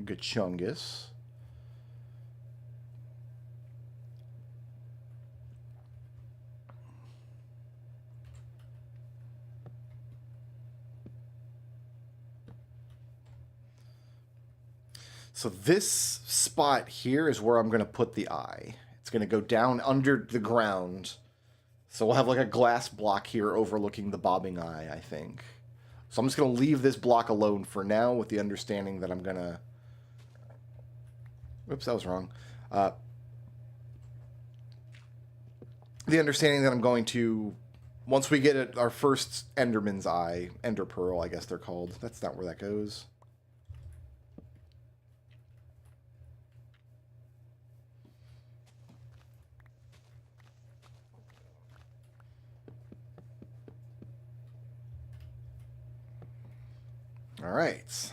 Gachungus. So this spot here is where I'm going to put the eye. It's going to go down under the ground. So we'll have like a glass block here overlooking the bobbing eye, I think. So I'm just going to leave this block alone for now with the understanding that I'm going to... Oops, that was wrong. The understanding that I'm going to... Once we get our first Enderman's Eye, Ender Pearl, I guess they're called. That's not where that goes. All right.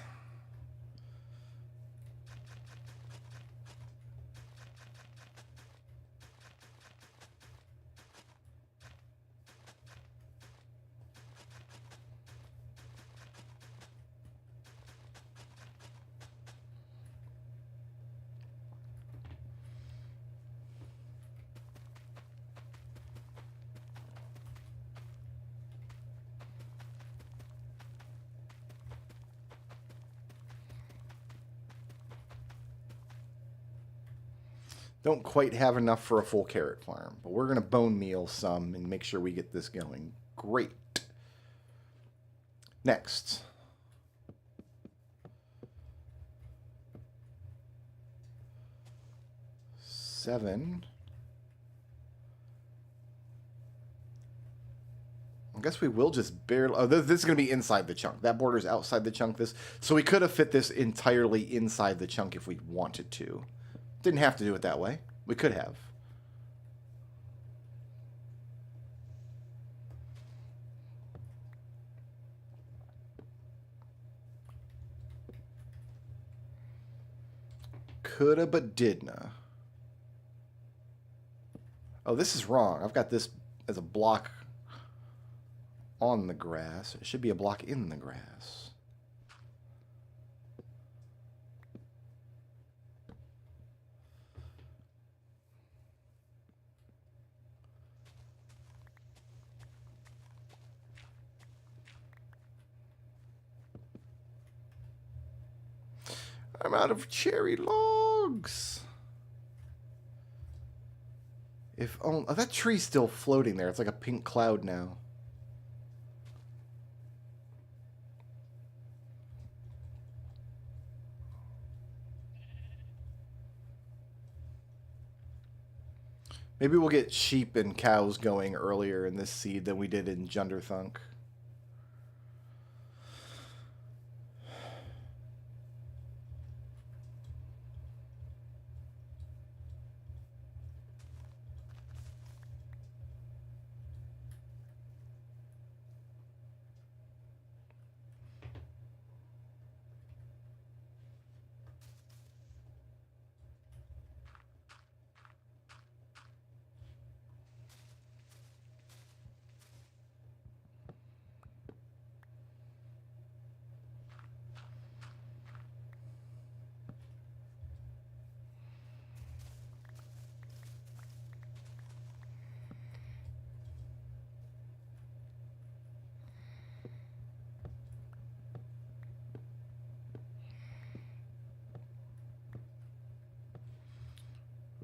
Don't quite have enough for a full carrot farm, but we're going to bone meal some and make sure we get this going. Great. Next. 7. I guess we will just barely... Oh, this is going to be inside the chunk. That border's outside the chunk. So we could have fit this entirely inside the chunk if we wanted to. Didn't have to do it that way. We could have. Coulda, but didna. Oh, this is wrong. I've got this as a block on the grass. It should be a block in the grass. I'm out of cherry logs. If only... Oh, that tree's still floating there. It's like a pink cloud now. Maybe we'll get sheep and cows going earlier in this seed than we did in Junderthunk.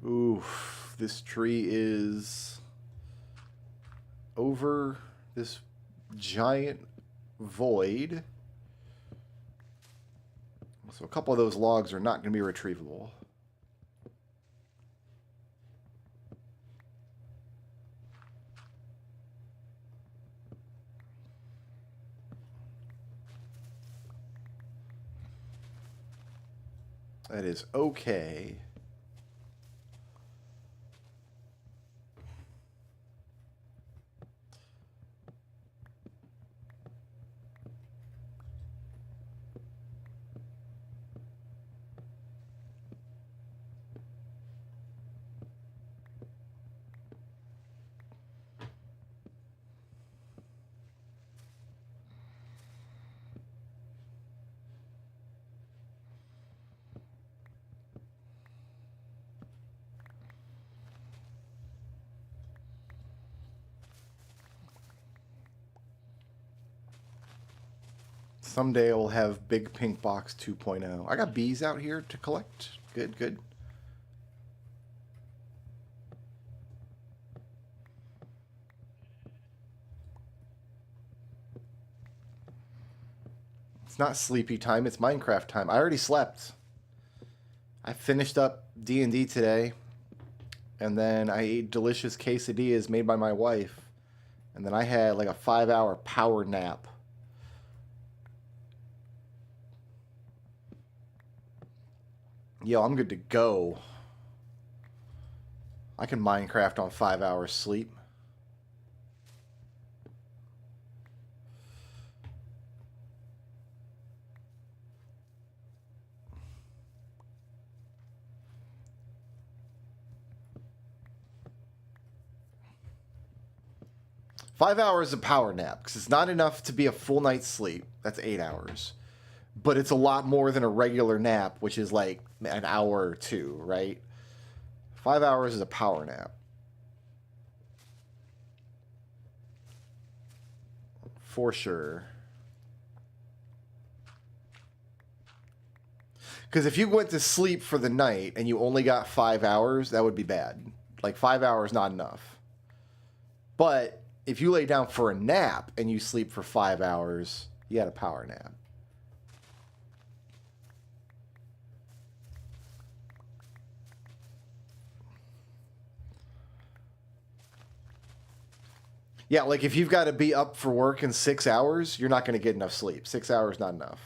Oof, this tree is over this giant void. So a couple of those logs are not going to be retrievable. That is okay. Someday we'll have Big Pink Box 2.0. I got bees out here to collect. Good, good. It's not sleepy time, it's Minecraft time. I already slept. I finished up D&D today, and then I ate delicious quesadillas made by my wife, and then I had like a 5-hour power nap. Yo, I'm good to go. I can Minecraft on 5 hours sleep. Five hours of power nap, because it's not enough to be a full night's sleep. That's 8 hours. But it's a lot more than a regular nap, which is like an hour or two, right? 5 hours is a power nap. For sure. Because if you went to sleep for the night and you only got 5 hours, that would be bad. Like 5 hours, not enough. But if you lay down for a nap and you sleep for 5 hours, you had a power nap. Yeah, like if you've got to be up for work in 6 hours, you're not going to get enough sleep. 6 hours, not enough.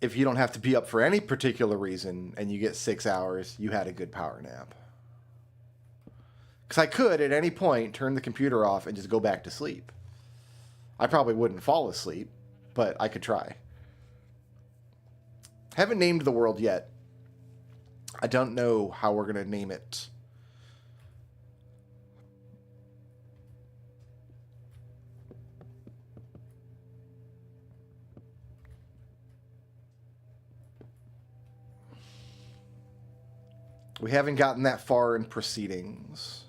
If you don't have to be up for any particular reason and you get 6 hours, you had a good power nap. Because I could, at any point, turn the computer off and just go back to sleep. I probably wouldn't fall asleep, but I could try. Haven't named the world yet. I don't know how we're going to name it. We haven't gotten that far in proceedings.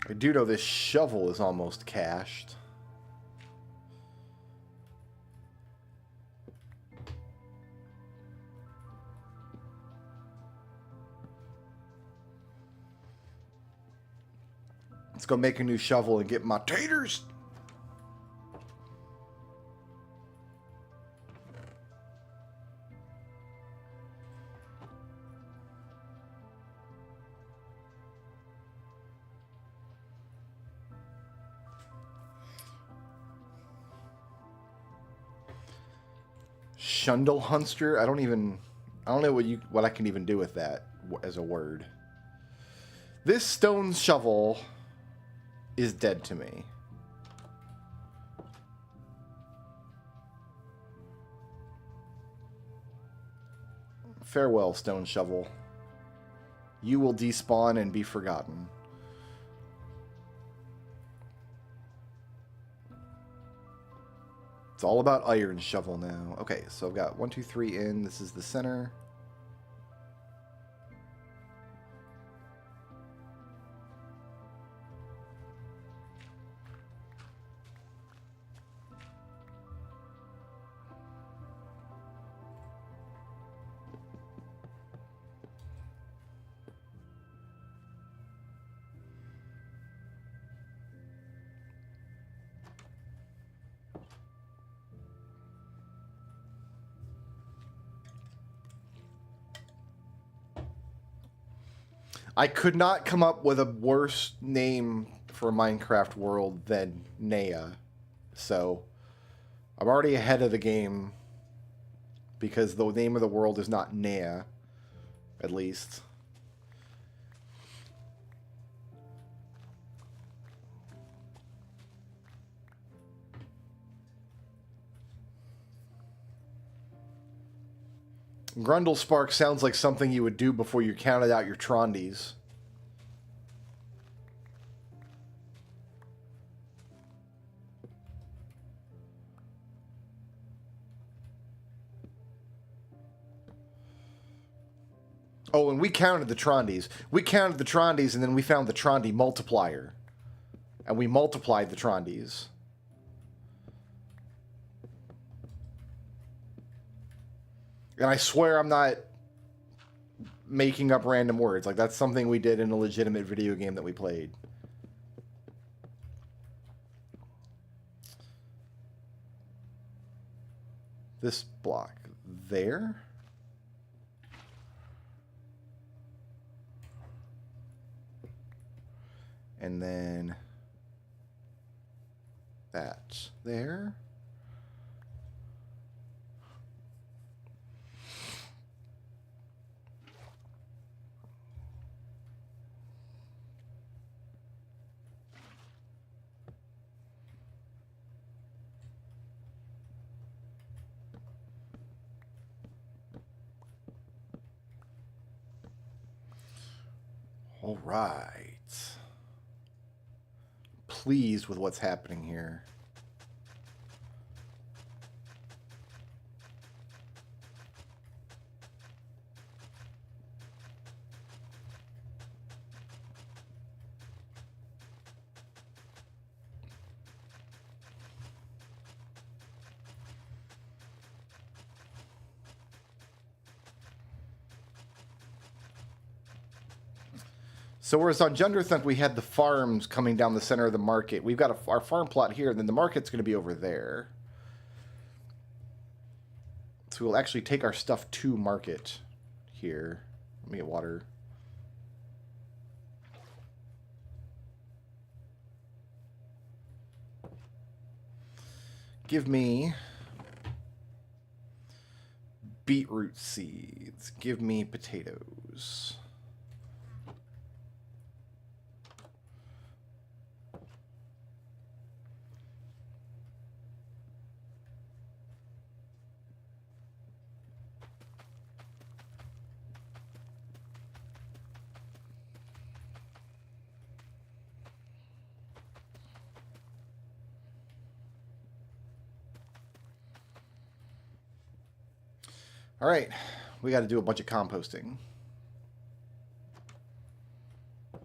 I do know this shovel is almost cached. Let's go make a new shovel and get my taters. Shundlehunster? I don't know what I can even do with that as a word. This stone shovel is dead to me. Farewell, stone shovel. You will despawn and be forgotten. It's all about iron shovel now. Okay, so I've got 1, 2, 3 in. This is the center. I could not come up with a worse name for a Minecraft world than Nea. So I'm already ahead of the game because the name of the world is not Nea, at least. Grundlespark sounds like something you would do before you counted out your Trondies. Oh, and we counted the Trondies. We counted the Trondies, and then we found the Trondi multiplier. And we multiplied the Trondies. And I swear I'm not making up random words. Like, that's something we did in a legitimate video game that we played. This block there. And then that there. All right. Pleased with what's happening here. So whereas on Junderthunk we had the farms coming down the center of the market, we've got our farm plot here, and then the market's going to be over there. So we'll actually take our stuff to market here. Let me get water. Give me beetroot seeds. Give me potatoes. All right, we got to do a bunch of composting. I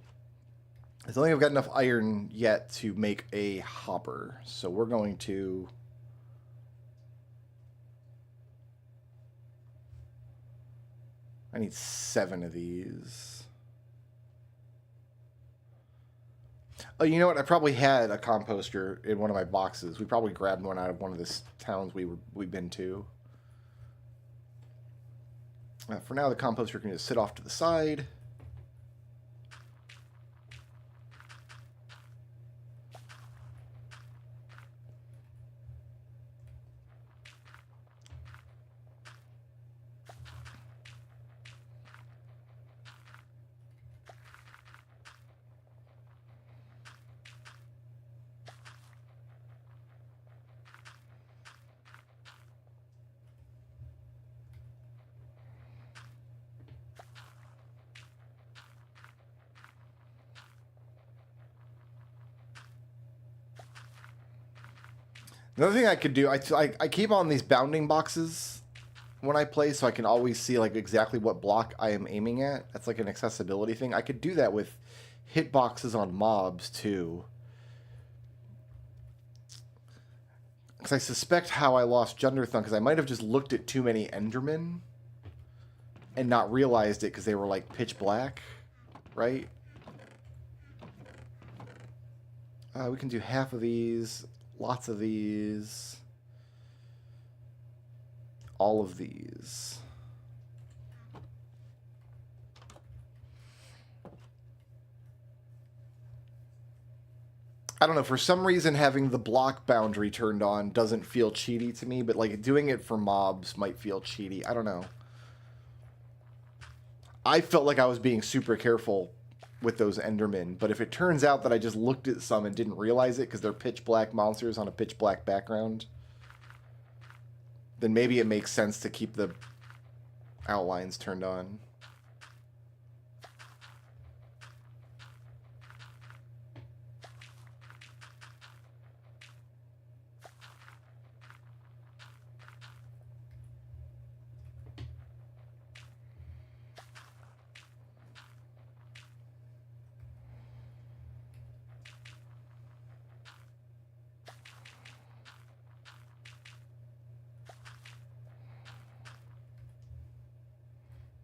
don't think I've got enough iron yet to make a hopper, so we're going to... I need 7 of these. Oh, you know what? I probably had a composter in one of my boxes. We probably grabbed one out of one of the towns we've been to. For now, the composter can just sit off to the side. Another thing I could do, I keep on these bounding boxes when I play, so I can always see like exactly what block I am aiming at. That's like an accessibility thing. I could do that with hitboxes on mobs too. Because I suspect how I lost Junderthunk, because I might have just looked at too many Endermen and not realized it because they were like pitch black, right? We can do half of these. Lots of these. All of these. I don't know, for some reason having the block boundary turned on doesn't feel cheaty to me, but like doing it for mobs might feel cheaty. I don't know. I felt like I was being super careful with those Endermen, but if it turns out that I just looked at some and didn't realize it because they're pitch black monsters on a pitch black background, then maybe it makes sense to keep the outlines turned on.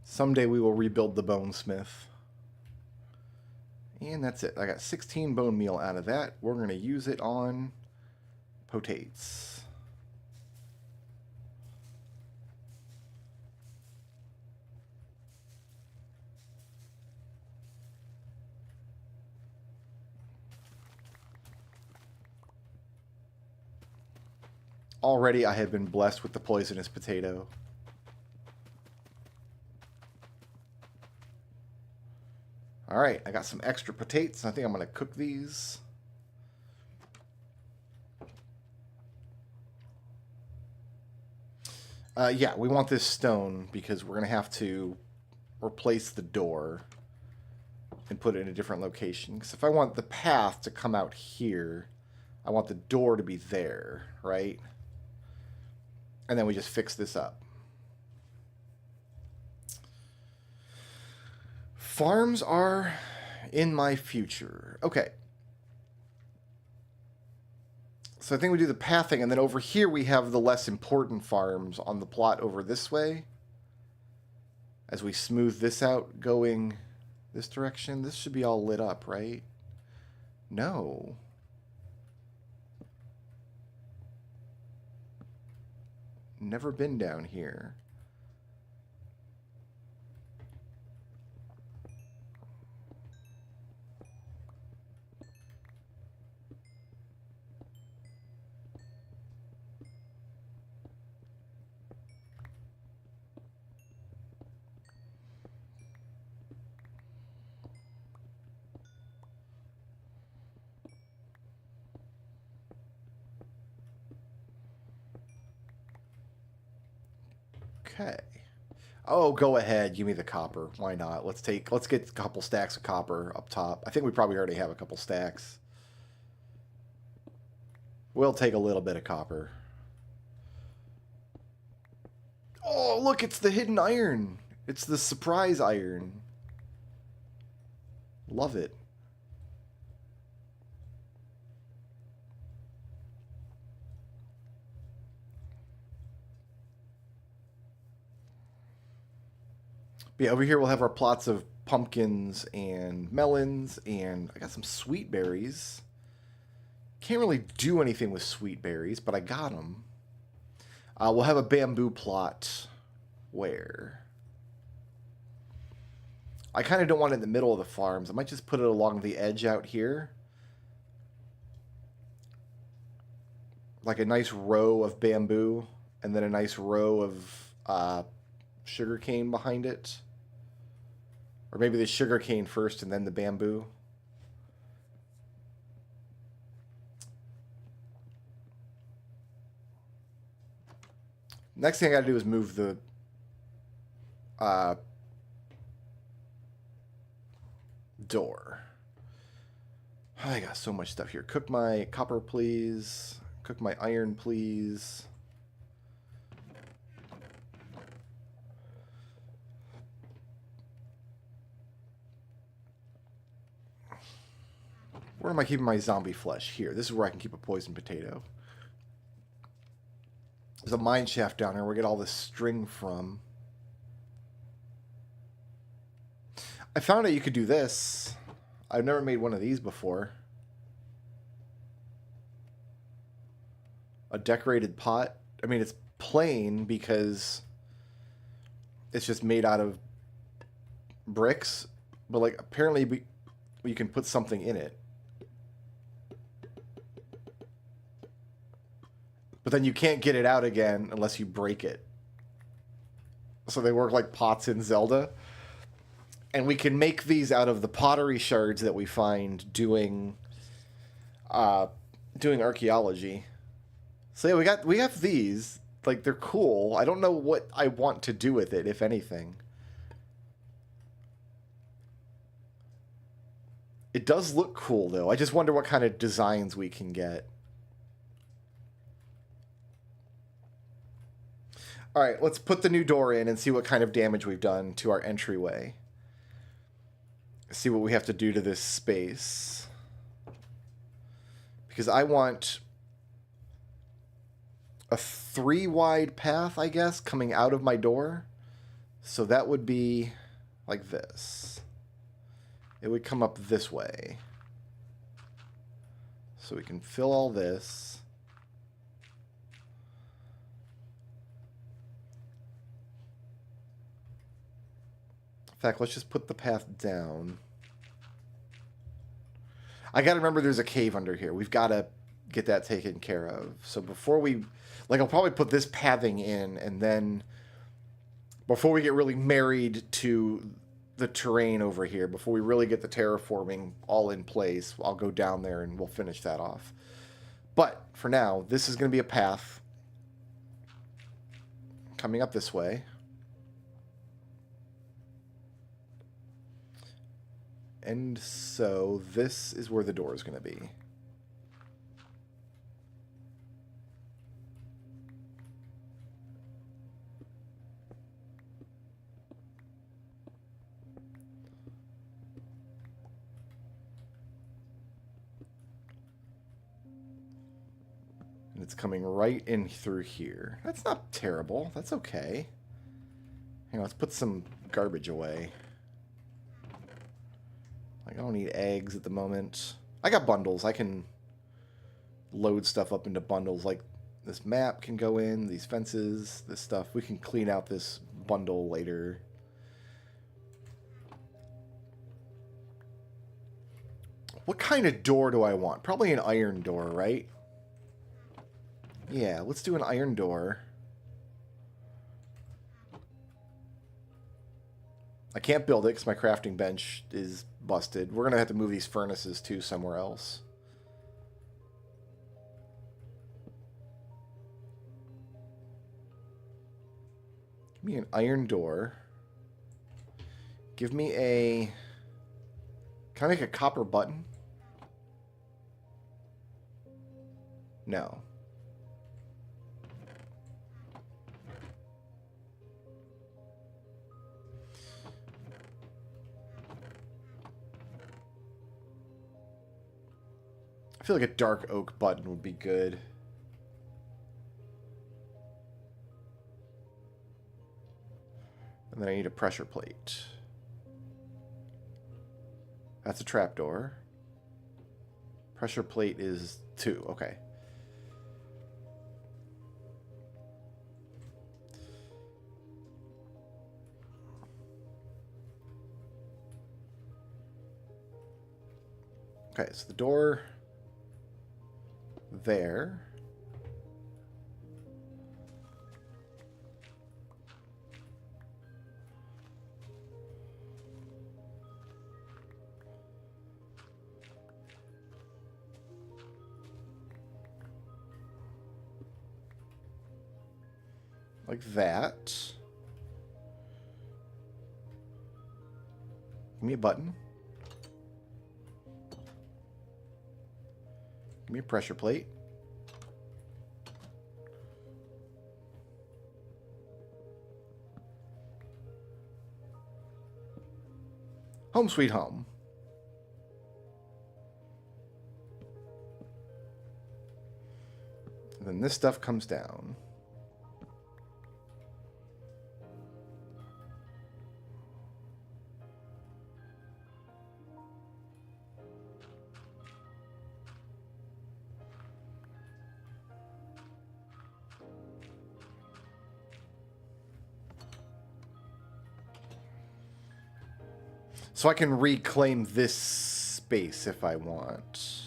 Someday we will rebuild the bonesmith. And that's it. I got 16 bone meal out of that. We're going to use it on potates. Already I have been blessed with the poisonous potato. All right, I got some extra potatoes. I think I'm going to cook these. Yeah, we want this stone because we're going to have to replace the door and put it in a different location. Because if I want the path to come out here, I want the door to be there, right? And then we just fix this up. Farms are in my future. Okay. So I think we do the pathing, and then over here we have the less important farms on the plot over this way. As we smooth this out, going This direction? This should be all lit up, right? No. Never been down here. Okay. Oh, go ahead. Give me the copper. Why not? Let's get a couple stacks of copper up top. I think we probably already have a couple stacks. We'll take a little bit of copper. Oh, look, it's the hidden iron. It's the surprise iron. Love it. But yeah, over here we'll have our plots of pumpkins and melons, and I got some sweet berries. Can't really do anything with sweet berries, but I got them. We'll have a bamboo plot. Where? I kind of don't want it in the middle of the farms. I might just put it along the edge out here. Like a nice row of bamboo, and then a nice row of sugarcane behind it. Or maybe the sugarcane first and then the bamboo. Next thing I gotta do is move the door. I got so much stuff here. Cook my copper, please. Cook my iron, please. Where am I keeping my zombie flesh? Here. This is where I can keep a poison potato. There's a mine shaft down here where we get all this string from. I found out you could do this. I've never made one of these before. A decorated pot. I mean, it's plain because it's just made out of bricks. But, like, apparently you can put something in it. But then you can't get it out again unless you break it. So they work like pots in Zelda. And we can make these out of the pottery shards that we find doing archaeology. So yeah, we have these. Like, they're cool. I don't know what I want to do with it, if anything. It does look cool, though. I just wonder what kind of designs we can get. All right, let's put the new door in and see what kind of damage we've done to our entryway. See what we have to do to this space. Because I want a 3-wide path, I guess, coming out of my door. So that would be like this. It would come up this way. So we can fill all this. In fact, let's just put the path down. I gotta remember there's a cave under here. We've got to get that taken care of. So before we... Like, I'll probably put this pathing in, and then... Before we get really married to the terrain over here, before we really get the terraforming all in place, I'll go down there and we'll finish that off. But, for now, this is going to be a path coming up this way. And so this is where the door is going to be. And it's coming right in through here. That's not terrible. That's okay. Hang on, let's put some garbage away. Like, I don't need eggs at the moment. I got bundles. I can load stuff up into bundles. Like, this map can go in, these fences, this stuff. We can clean out this bundle later. What kind of door do I want? Probably an iron door, right? Yeah, let's do an iron door. I can't build it because my crafting bench is busted. We're going to have to move these furnaces, too, somewhere else. Give me an iron door. Give me a... Can I make a copper button? No. I feel like a dark oak button would be good. And then I need a pressure plate. That's a trapdoor. Pressure plate is 2. Okay. Okay, so the door there. Like that. Give me a button. Give me a pressure plate. Home sweet home. And then this stuff comes down. So I can reclaim this space if I want.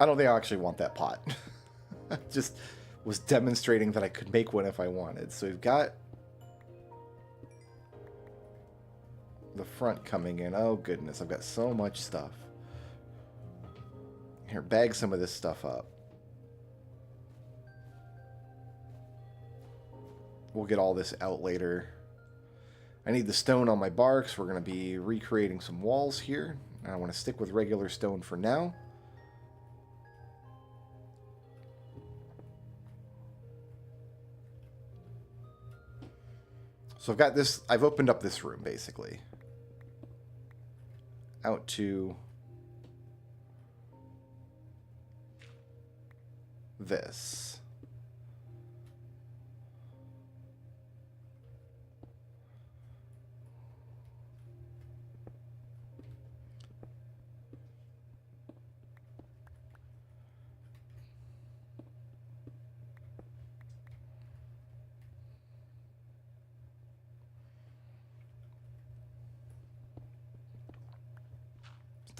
I don't think I actually want that pot. I just was demonstrating that I could make one if I wanted. So we've got the front coming in. Oh goodness, I've got so much stuff. Here, bag some of this stuff up. We'll get all this out later. I need the stone on my barks. We're going to be recreating some walls here. I want to stick with regular stone for now. So I've got this, I've opened up this room basically. Out to this.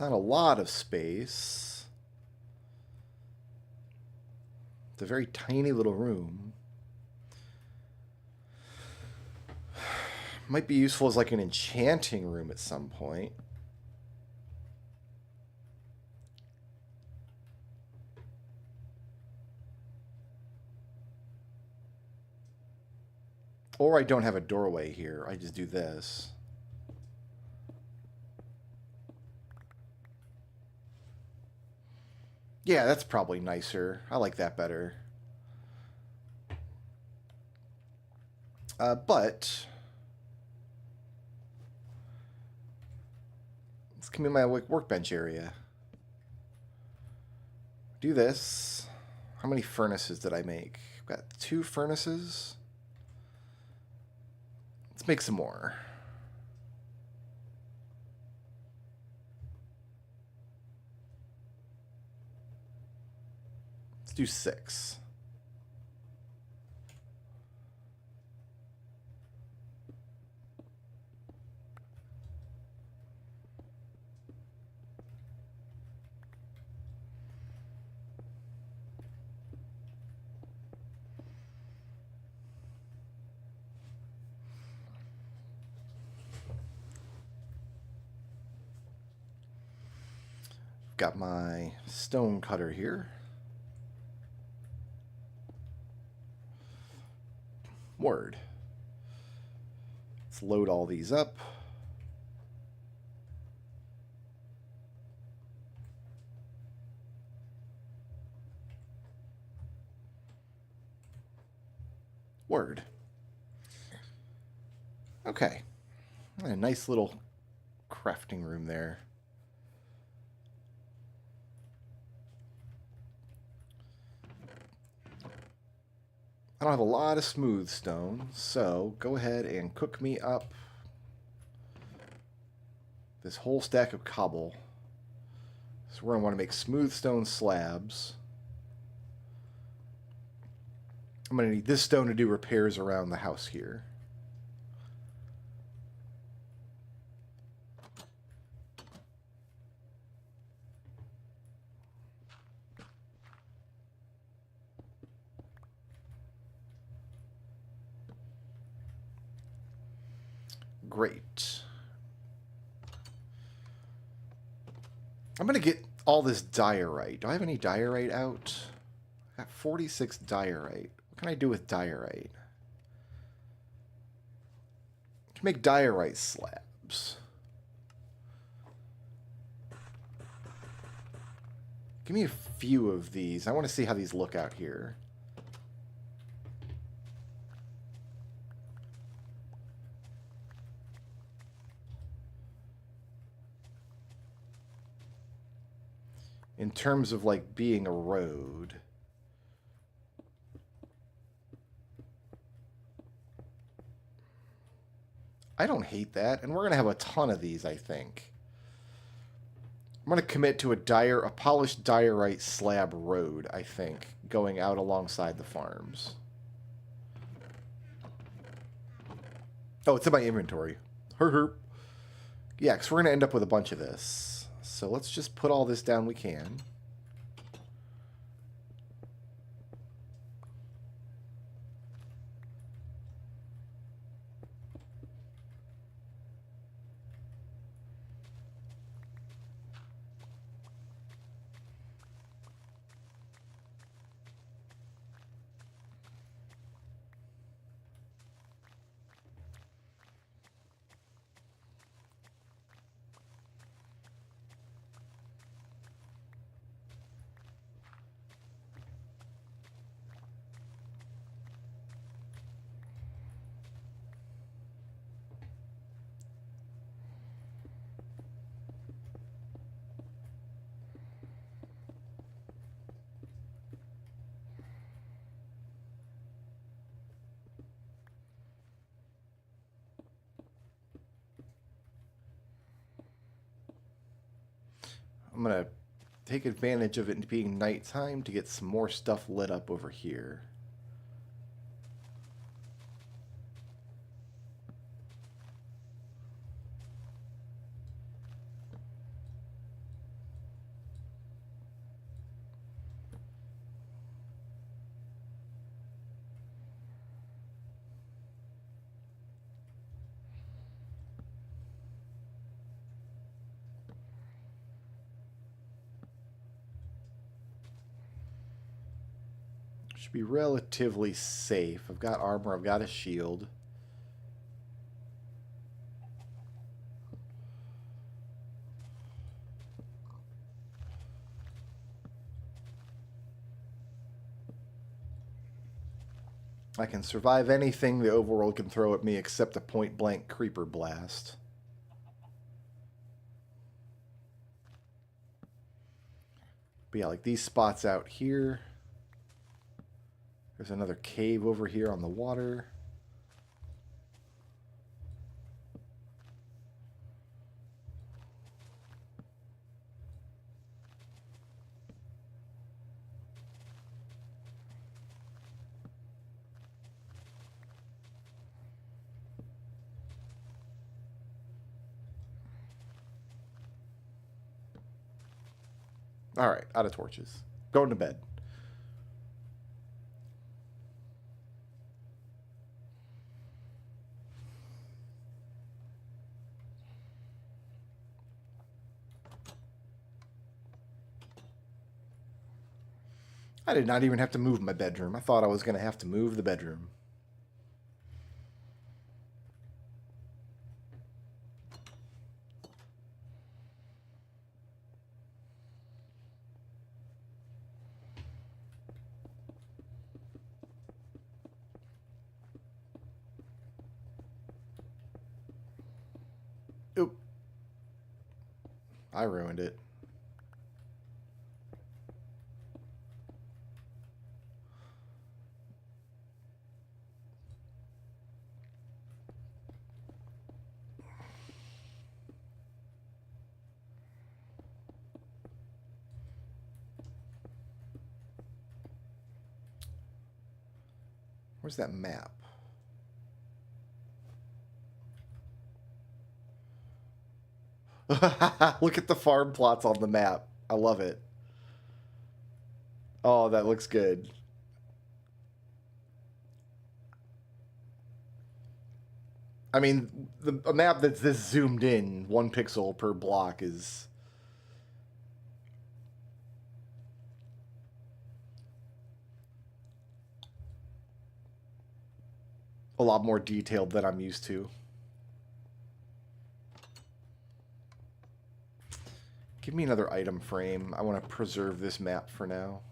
Not a lot of space. It's a very tiny little room. Might be useful as like an enchanting room at some point. Or I don't have a doorway here. I just do this. Yeah, that's probably nicer. I like that better. But let's come in my workbench area. Do this. How many furnaces did I make? I've got 2 furnaces. Let's make some more. Let's do 6. Got my stone cutter here. Word. Let's load all these up. Word. Okay. A nice little crafting room there. I don't have a lot of smooth stone, so go ahead and cook me up this whole stack of cobble. So we're going to want to make smooth stone slabs. I'm going to need this stone to do repairs around the house here. Great. I'm going to get all this diorite. Do I have any diorite out? I got 46 diorite. What can I do with diorite? I can make diorite slabs. Give me a few of these. I want to see how these look out here. In terms of like being a road. I don't hate that, and we're going to have a ton of these, I think. I'm going to commit to a polished diorite slab road, I think, going out alongside the farms. Oh, it's in my inventory. Herp. Yeah, because we're going to end up with a bunch of this. So let's just put all this down we can. I'm going to take advantage of it being nighttime to get some more stuff lit up over here. Should be relatively safe. I've got armor, I've got a shield. I can survive anything the overworld can throw at me except a point-blank creeper blast. But yeah, like these spots out here. There's another cave over here on the water. All right, out of torches. Going to bed. I did not even have to move my bedroom. I thought I was going to have to move the bedroom. Oop. I ruined it. Where's that map? Look at the farm plots on the map. I love it. Oh, that looks good. I mean, a map that's this zoomed in, 1 pixel per block, is a lot more detailed than I'm used to. Give me another item frame. I want to preserve this map for now.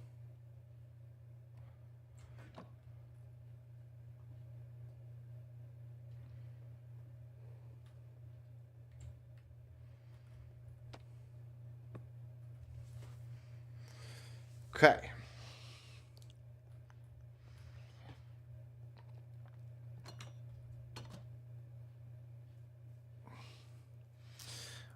Okay.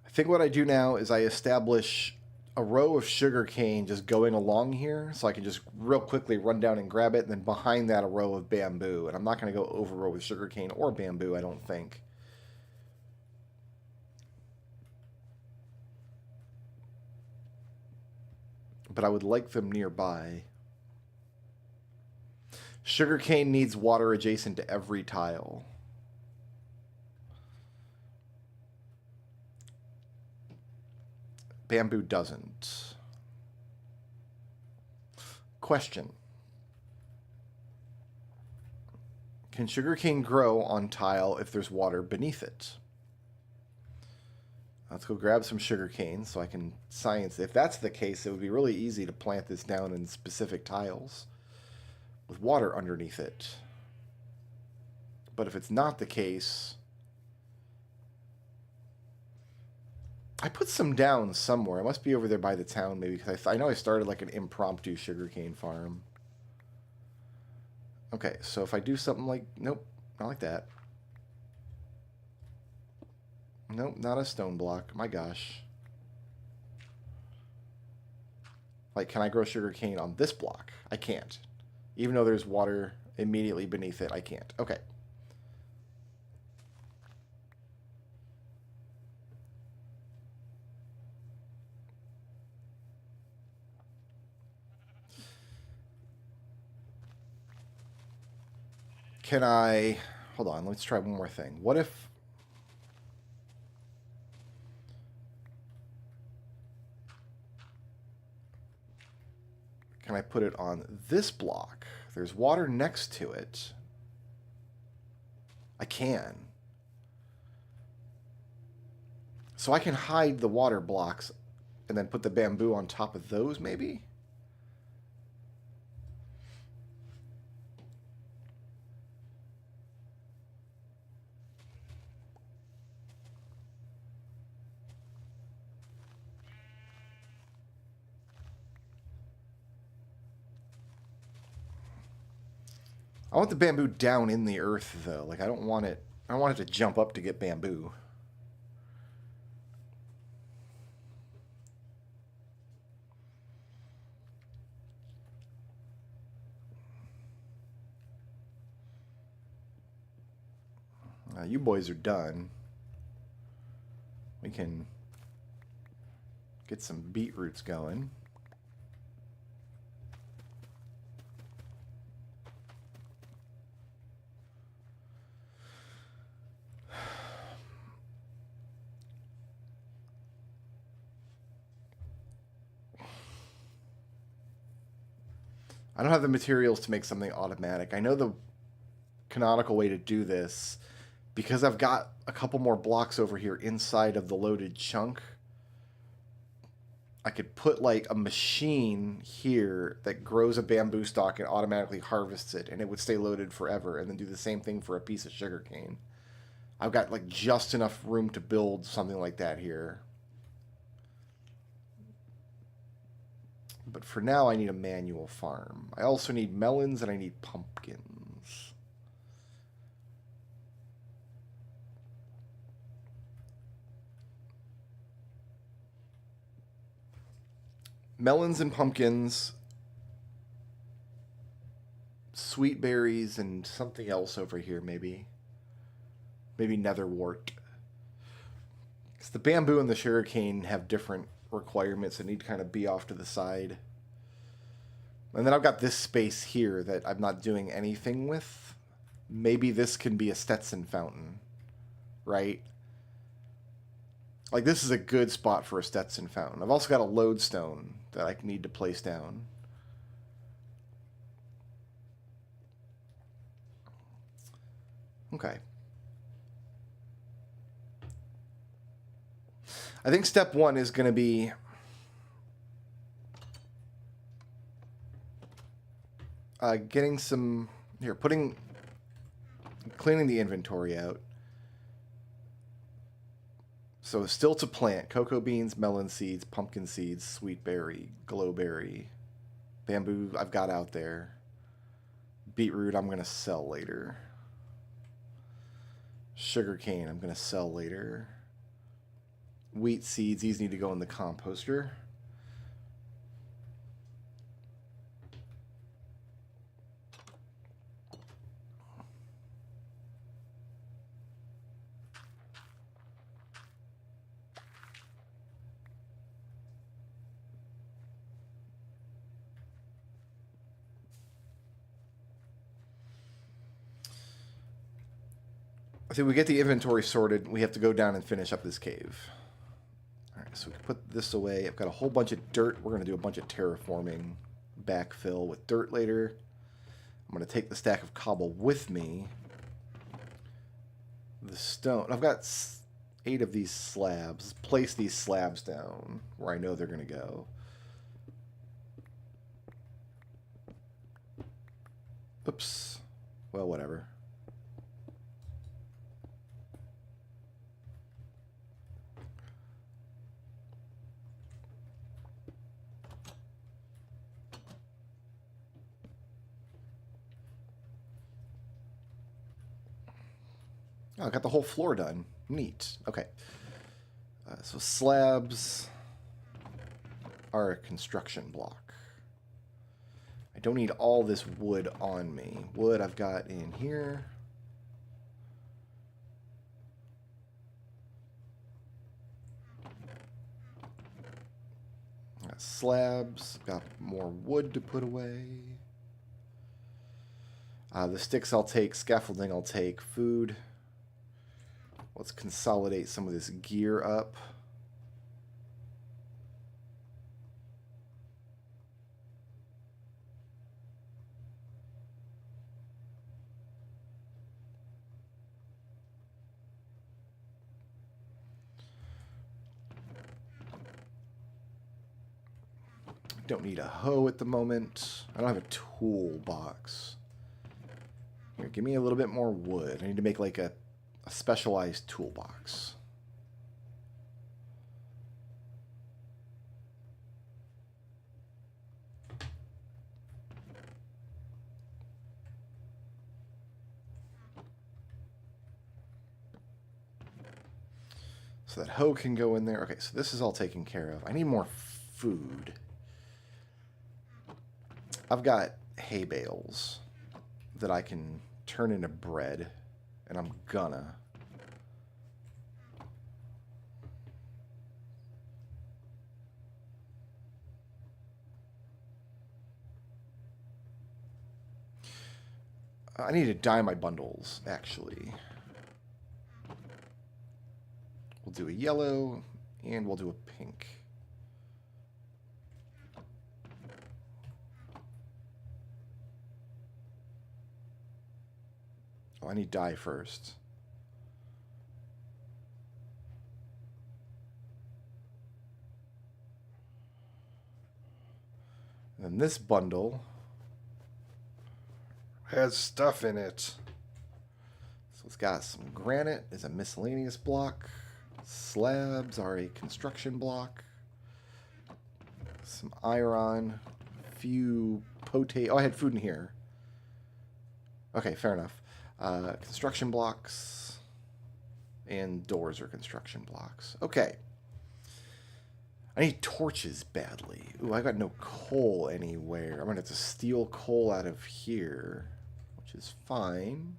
I think what I do now is I establish a row of sugarcane just going along here, so I can just real quickly run down and grab it, and then behind that a row of bamboo. And I'm not going to go over row with sugarcane or bamboo, I don't think. But I would like them nearby. Sugarcane needs water adjacent to every tile. Bamboo doesn't. Question. Can sugarcane grow on tile if there's water beneath it? Let's go grab some sugarcane so I can science it. If that's the case, it would be really easy to plant this down in specific tiles with water underneath it. But if it's not the case, I put some down somewhere. It must be over there by the town, maybe, because I know I started like an impromptu sugarcane farm. Okay, so if I do something like... Nope, not like that. Nope, not a stone block. My gosh. Like, can I grow sugarcane on this block? I can't. Even though there's water immediately beneath it, I can't. Okay. Can I... Hold on, let's try one more thing. What if... Can I put it on this block? There's water next to it. I can. So I can hide the water blocks and then put the bamboo on top of those, maybe? I want the bamboo down in the earth, though. Like, I don't want it to jump up to get bamboo. You boys are done. We can get some beetroots going. I don't have the materials to make something automatic. I know the canonical way to do this, because I've got a couple more blocks over here inside of the loaded chunk. I could put like a machine here that grows a bamboo stalk and automatically harvests it, and it would stay loaded forever, and then do the same thing for a piece of sugarcane. I've got like just enough room to build something like that here. But for now, I need a manual farm. I also need melons and I need pumpkins. Melons and pumpkins, sweet berries, and something else over here, maybe. Maybe netherwort. Because the bamboo and the sugarcane have different requirements that need to kind of be off to the side. And then I've got this space here that I'm not doing anything with. Maybe this can be a Stetson fountain, right? Like, this is a good spot for a Stetson fountain. I've also got a lodestone that I need to place down. Okay. I think step one is going to be getting some, here, cleaning the inventory out. So still to plant: cocoa beans, melon seeds, pumpkin seeds, sweet berry, glowberry, bamboo I've got out there. Beetroot I'm going to sell later. Sugarcane I'm going to sell later. Wheat seeds, these need to go in the composter. I think we get the inventory sorted. We have to go down and finish up this cave. All right, so we can put this away. I've got a whole bunch of dirt. We're going to do a bunch of terraforming, backfill with dirt later. I'm going to take the stack of cobble with me. The stone. I've got 8 of these slabs. Place these slabs down where I know they're going to go. Oops. Well, whatever. Oh, I got the whole floor done. Neat. Okay. So slabs are a construction block. I don't need all this wood on me. Wood I've got in here. Got slabs. Got more wood to put away. The sticks I'll take. Scaffolding I'll take. Food. Let's consolidate some of this gear up. Don't need a hoe at the moment. I don't have a toolbox. Here, give me a little bit more wood. I need to make like a specialized toolbox. So that hoe can go in there. Okay, so this is all taken care of. I need more food. I've got hay bales that I can turn into bread, and I'm gonna. I need to dye my bundles, actually. We'll do a yellow, and we'll do a pink. Oh, I need dye first. And then this bundle has stuff in it. So it's got some granite is a miscellaneous block. Slabs are a construction block. Some iron. Few potato. Oh, I had food in here. Okay, fair enough. Construction blocks. And doors are construction blocks. Okay. I need torches badly. Ooh, I got no coal anywhere. I'm going to have to steal coal out of here, which is fine.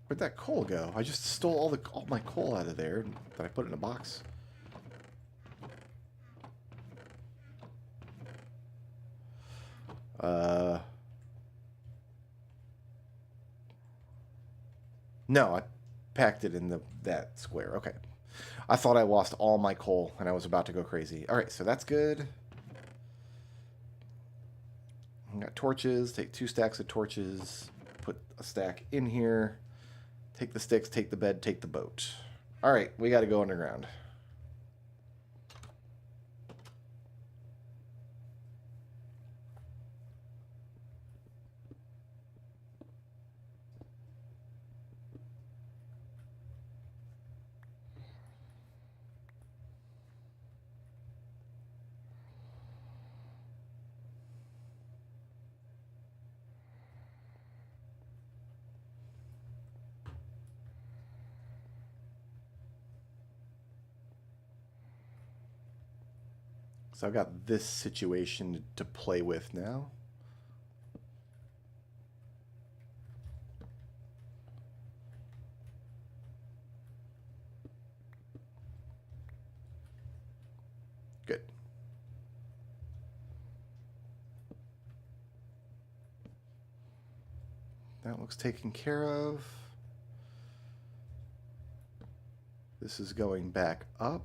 Where'd that coal go? I just stole all my coal out of there that I put in a box. No, I packed it in that square. Okay. I thought I lost all my coal and I was about to go crazy. All right, so that's good. I got torches. Take 2 stacks of torches. Put a stack in here. Take the sticks, take the bed, take the boat. All right, we got to go underground. So I've got this situation to play with now. Good. That looks taken care of. This is going back up.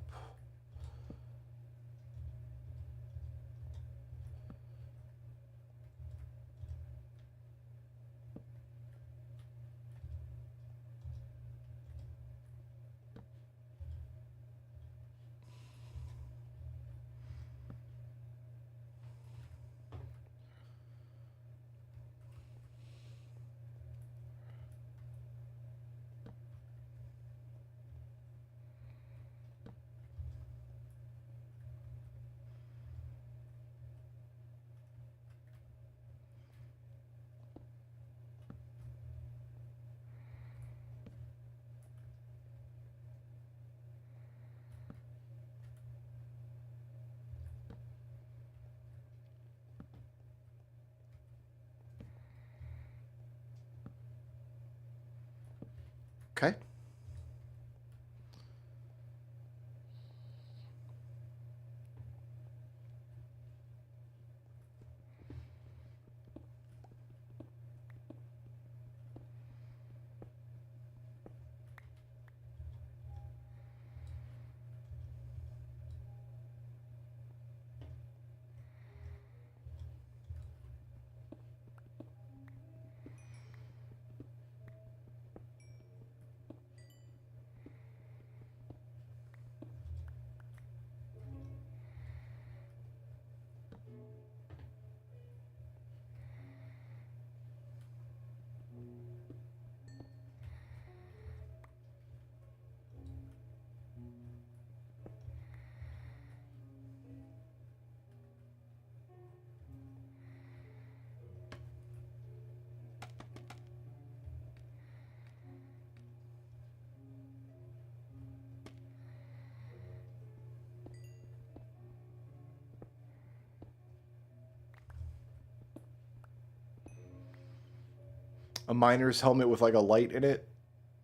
A miner's helmet with like a light in it.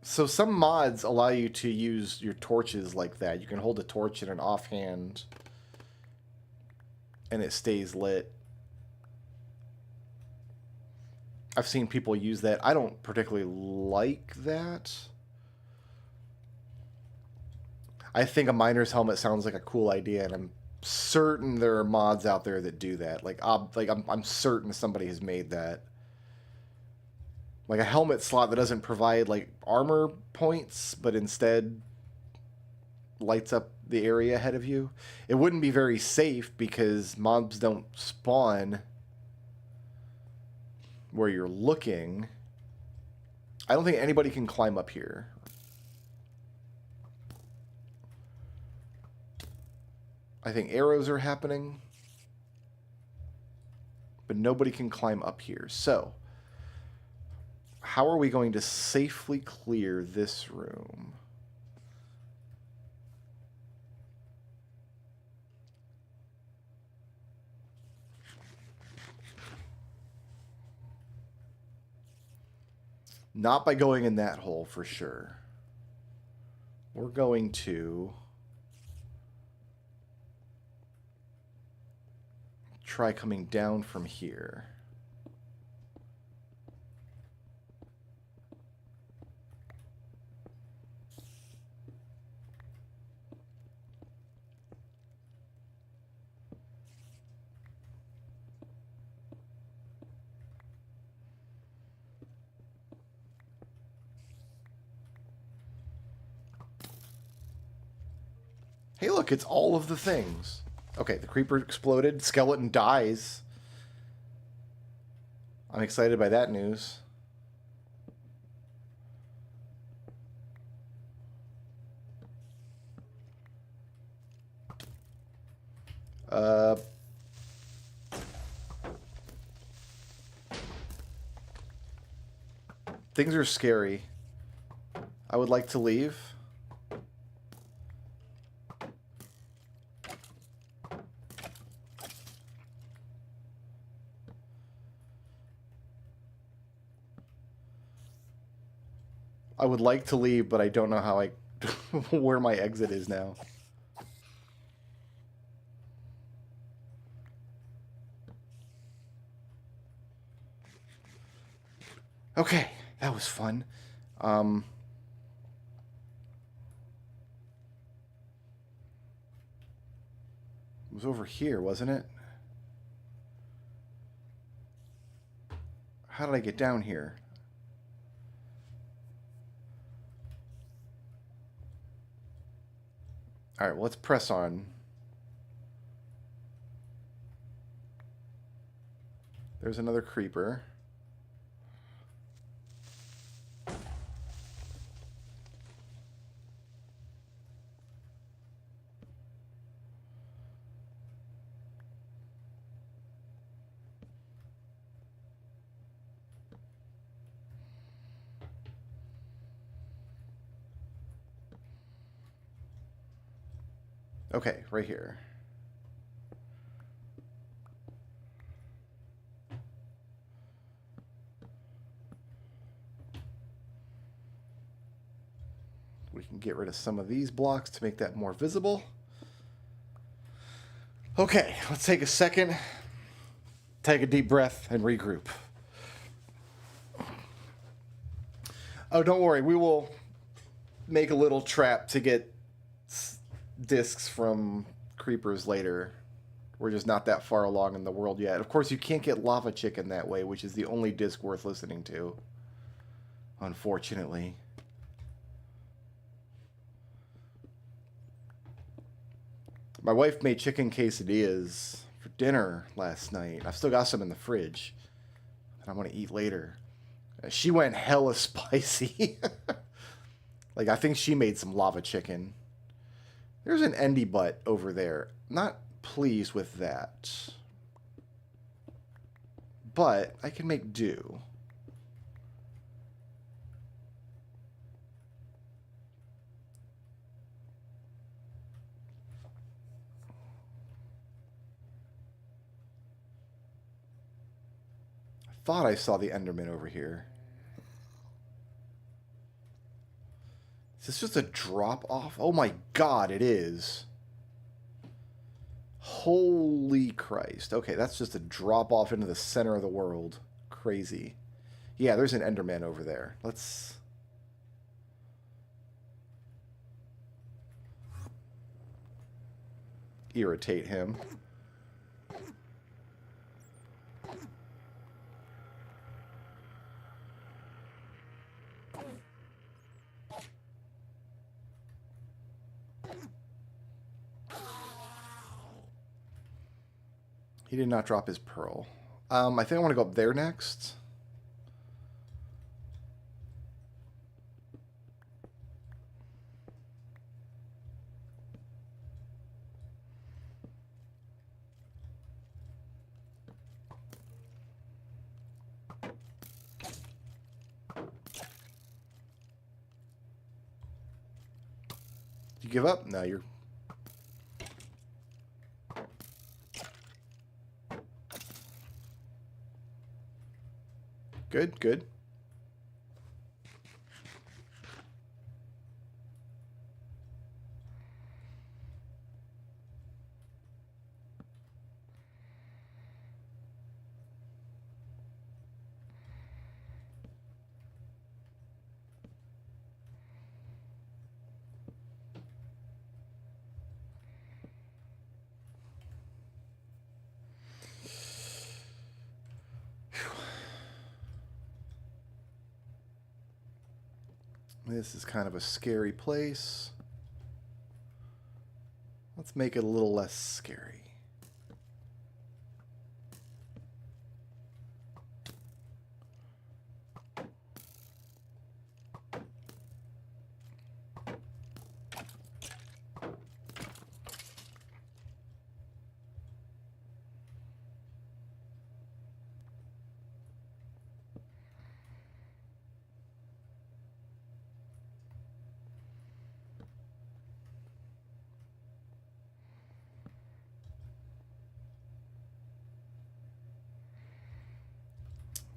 So some mods allow you to use your torches like that. You can hold a torch in an offhand and it stays lit. I've seen people use that. I don't particularly like that. I think a miner's helmet sounds like a cool idea, and I'm certain there are mods out there that do that. Like I'm certain somebody has made that. Like a helmet slot that doesn't provide like armor points, but instead lights up the area ahead of you. It wouldn't be very safe because mobs don't spawn where you're looking. I don't think anybody can climb up here. I think arrows are happening, but nobody can climb up here. So, how are we going to safely clear this room? Not by going in that hole, for sure. We're going to try coming down from here. Hey, look, it's all of the things. Okay, the creeper exploded. Skeleton dies. I'm excited by that news. Things are scary. I would like to leave. I would like to leave, but I don't know how I... where my exit is now. Okay, that was fun. It was over here, wasn't it? How did I get down here? Alright, well, let's press on. There's another creeper. Okay, right here. We can get rid of some of these blocks to make that more visible. Okay, let's take a second, take a deep breath, and regroup. Oh, don't worry, we will make a little trap to get discs from creepers later. We're just not that far along in the world yet. Of course, you can't get lava chicken that way, which is the only disc worth listening to, unfortunately. My wife made chicken quesadillas for dinner last night. I've still got some in the fridge that I want to eat later. She went hella spicy. Like, I think she made some lava chicken. There's an endy butt over there. Not pleased with that. But I can make do. I thought I saw the Enderman over here. this just a drop off? Oh my god, it is. Holy Christ. Okay, that's just a drop off into the center of the world. Crazy. Yeah, there's an Enderman over there. Let's... irritate him. He did not drop his pearl. I think I want to go up there next. You give up? No, you're... Good, good. This is kind of a scary place. Let's make it a little less scary.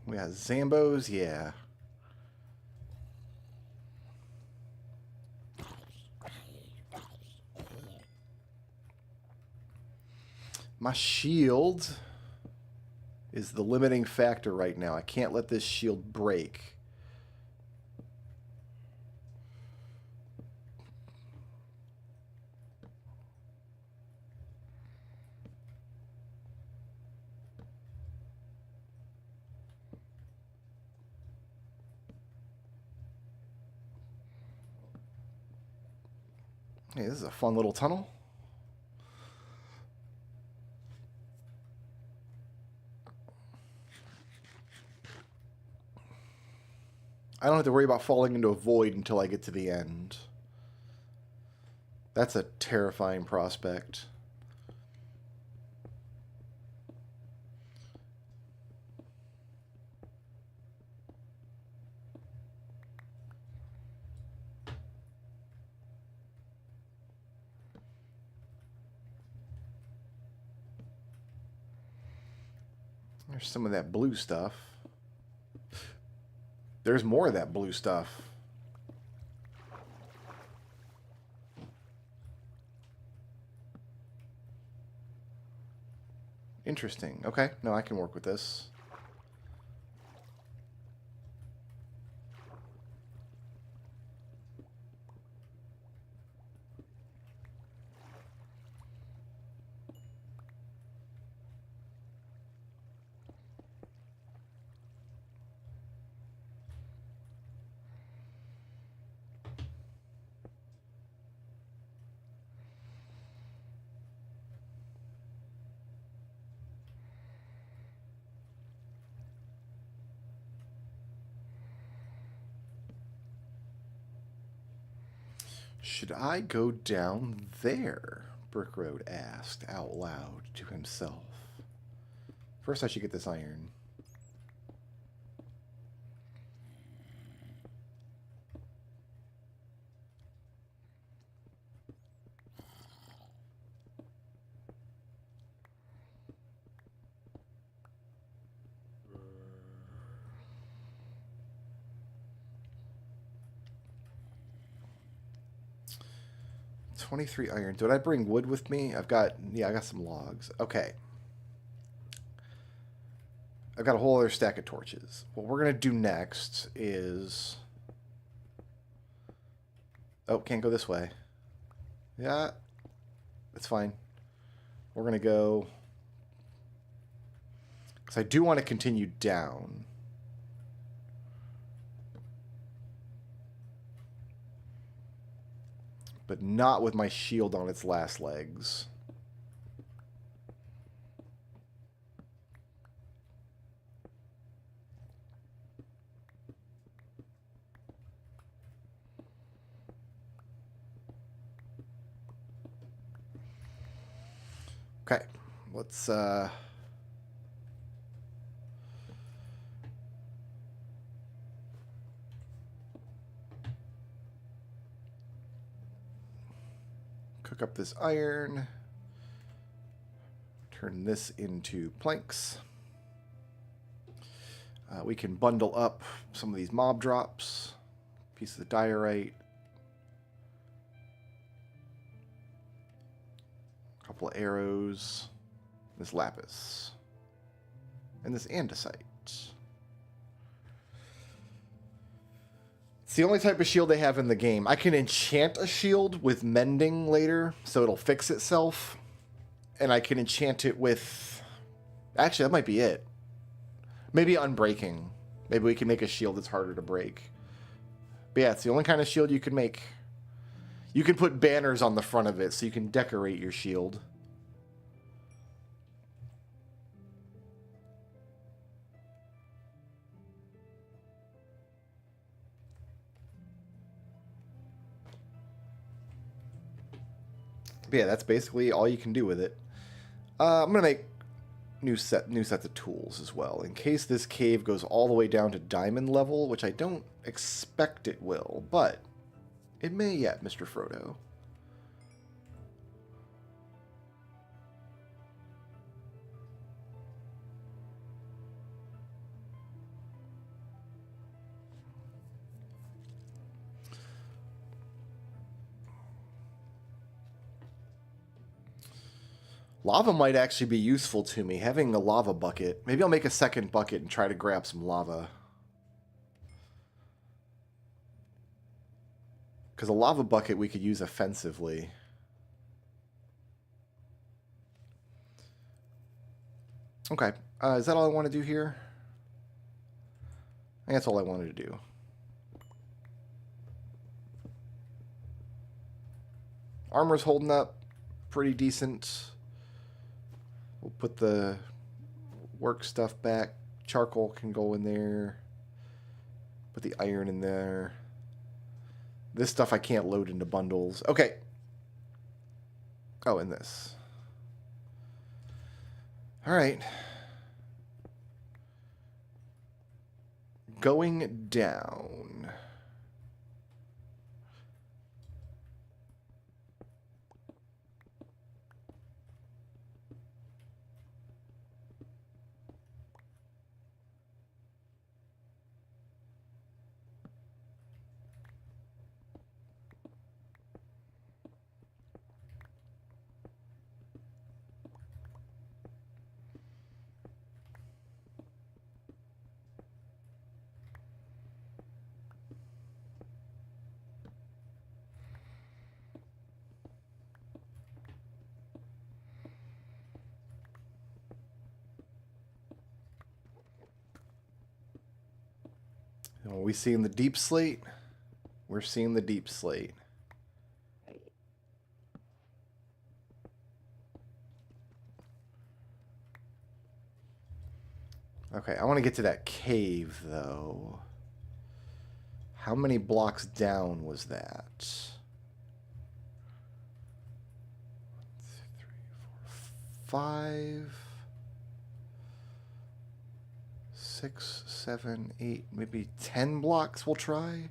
We got Zambos, yeah. My shield is the limiting factor right now. I can't let this shield break. Hey, this is a fun little tunnel. I don't have to worry about falling into a void until I get to the end. That's a terrifying prospect. There's some of that blue stuff. There's more of that blue stuff. Interesting. Okay, no, I can work with this. Should I go down there? Brickroad asked out loud to himself. First I should get this iron. 23 iron. Did I bring wood with me? I've got, yeah, I got some logs. Okay. I've got a whole other stack of torches. What we're going to do next is... Oh, can't go this way. Yeah, that's fine. We're going to go... Because I do want to continue down. But not with my shield on its last legs. Okay, let's cook up this iron, turn this into planks. We can bundle up some of these mob drops, piece of the diorite, a couple of arrows, this lapis, and this andesite. It's the only type of shield they have in the game. I can enchant a shield with mending later, so it'll fix itself. And I can enchant it with... Actually, that might be it. Maybe unbreaking. Maybe we can make a shield that's harder to break. But yeah, it's the only kind of shield you can make. You can put banners on the front of it, so you can decorate your shield. But yeah, that's basically all you can do with it. I'm going to make new sets of tools as well, in case this cave goes all the way down to diamond level, which I don't expect it will, but it may yet, Mr. Frodo. Lava might actually be useful to me, having a lava bucket. Maybe I'll make a second bucket and try to grab some lava. Because a lava bucket we could use offensively. Okay, is that all I want to do here? I think that's all I wanted to do. Armor's holding up pretty decent. We'll put the work stuff back. Charcoal can go in there. Put the iron in there. This stuff I can't load into bundles. Okay. Oh, and this. All right. Going down. Are we seeing the deep slate? We're seeing the deep slate. Okay, I want to get to that cave, though. How many blocks down was that? 1, 2, 3, 4, 5... 6, 7, 8, maybe 10 blocks we'll try.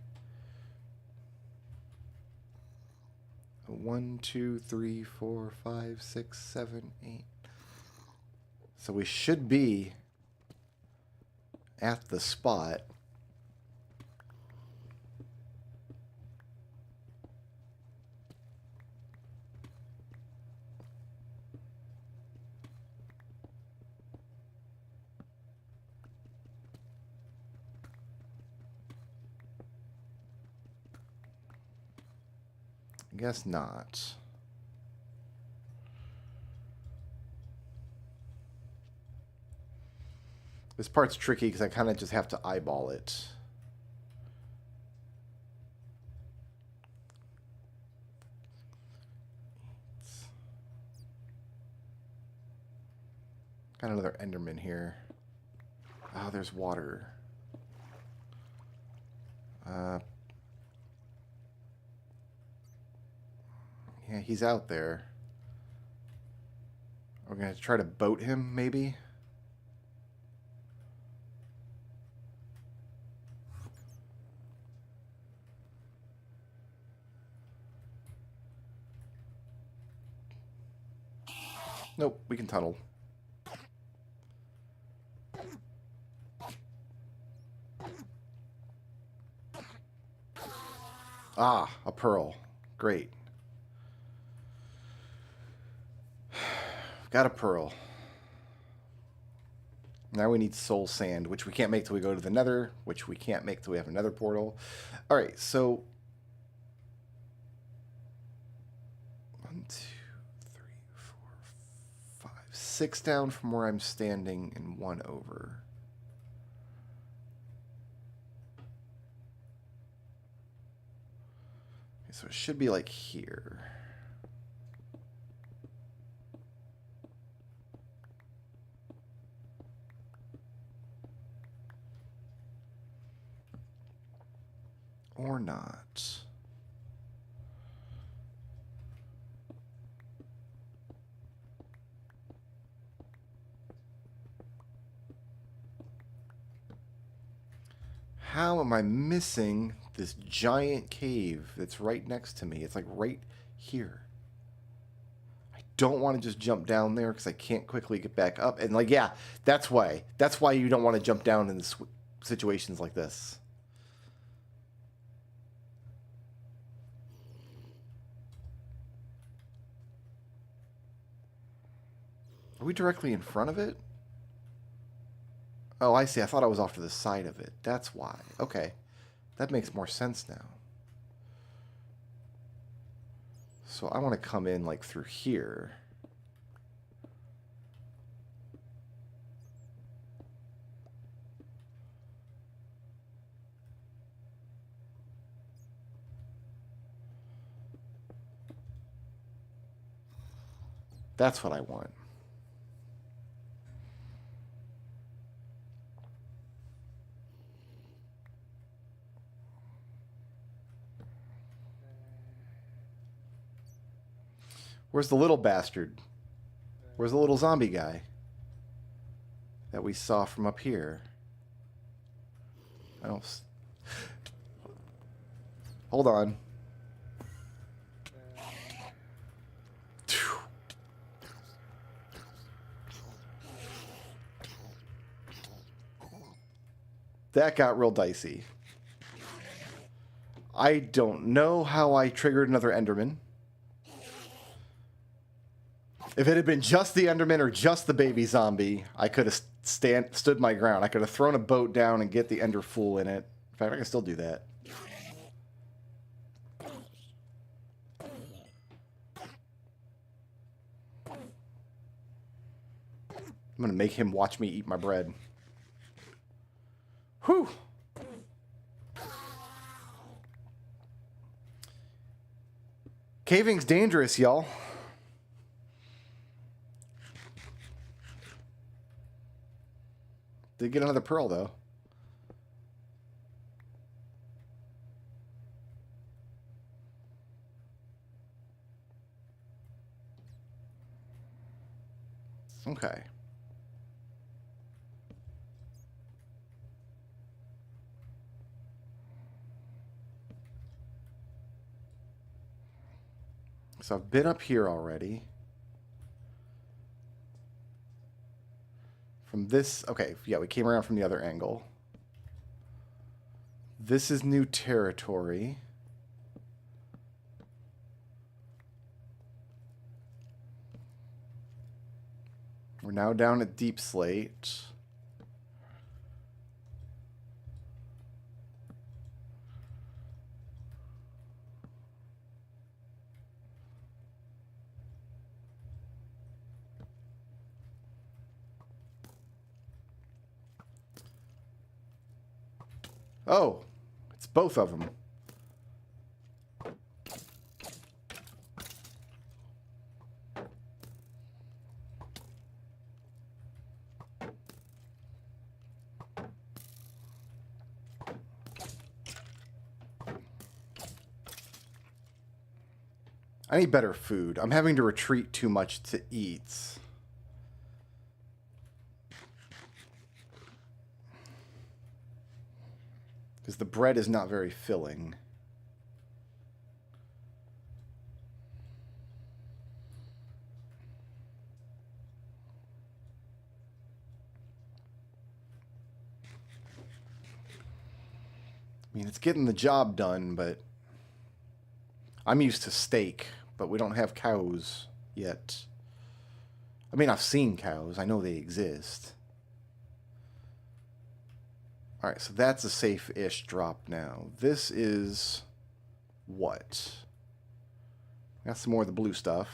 1, 2, 3, 4, 5, 6, 7, 8. So we should be at the spot. I guess not. This part's tricky because I kind of just have to eyeball it. Got another Enderman here. Oh, there's water. Yeah, he's out there. We're going to try to boat him, maybe? Nope, we can tunnel. Ah, a pearl. Great. Got a pearl. Now we need soul sand, which we can't make till we go to the nether, which we can't make till we have another portal. All right, so 1, 2, 3, 4, 5, 6 down from where I'm standing and 1 over. Okay, so it should be like here. Or not. How am I missing this giant cave that's right next to me? It's like right here. I don't want to just jump down there because I can't quickly get back up. And like, yeah, that's why. That's why you don't want to jump down in situations like this. Are we directly in front of it? Oh, I see. I thought I was off to the side of it. That's why. Okay. That makes more sense now. So I want to come in like through here. That's what I want. Where's the little bastard? Where's the little zombie guy that we saw from up here? I don't... Hold on. That got real dicey. I don't know how I triggered another Enderman. If it had been just the Enderman or just the baby zombie, I could have stood my ground. I could have thrown a boat down and get the Ender Fool in it. In fact, I can still do that. I'm going to make him watch me eat my bread. Whew. Caving's dangerous, y'all. Did get another pearl, though. Okay. So I've been up here already. From this, okay, yeah, we came around from the other angle. This is new territory. We're now down at Deep Slate. Oh, it's both of them. I need better food. I'm having to retreat too much to eat. Because the bread is not very filling. I mean, it's getting the job done, but I'm used to steak, but we don't have cows yet. I mean, I've seen cows. I know they exist. Alright, so that's a safe-ish drop now. This is... what? Got some more of the blue stuff.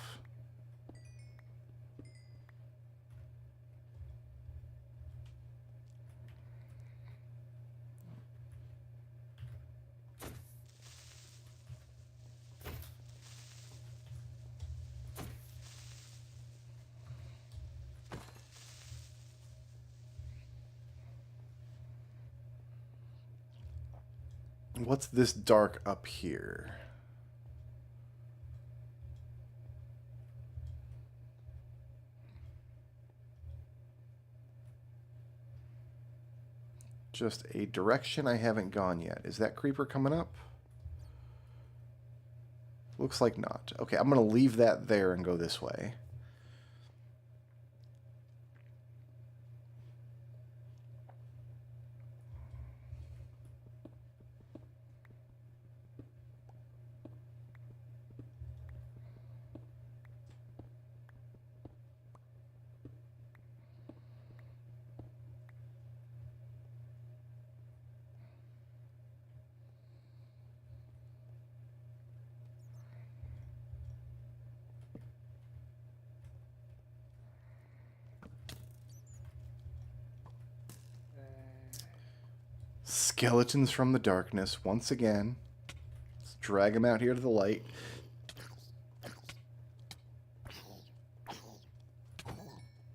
What's this dark up here? Just a direction I haven't gone yet. Is that creeper coming up? Looks like not. Okay, I'm going to leave that there and go this way. Skeletons from the darkness, once again. Let's drag them out here to the light.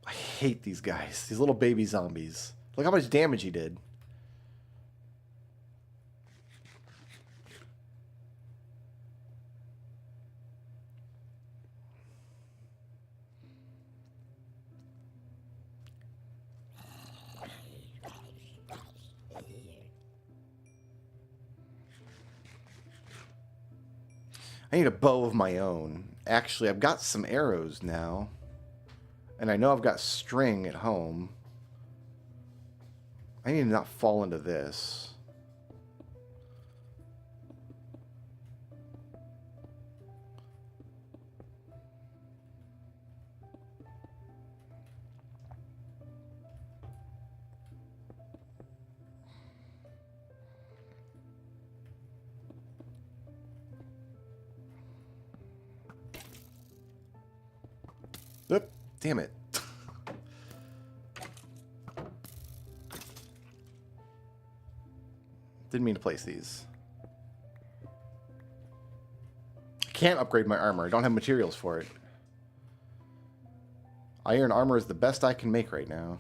I hate these guys. These little baby zombies. Look how much damage he did. I need a bow of my own. Actually, I've got some arrows now. And I know I've got string at home. I need to not fall into this. Oop, damn it. Didn't mean to place these. I can't upgrade my armor. I don't have materials for it. Iron armor is the best I can make right now.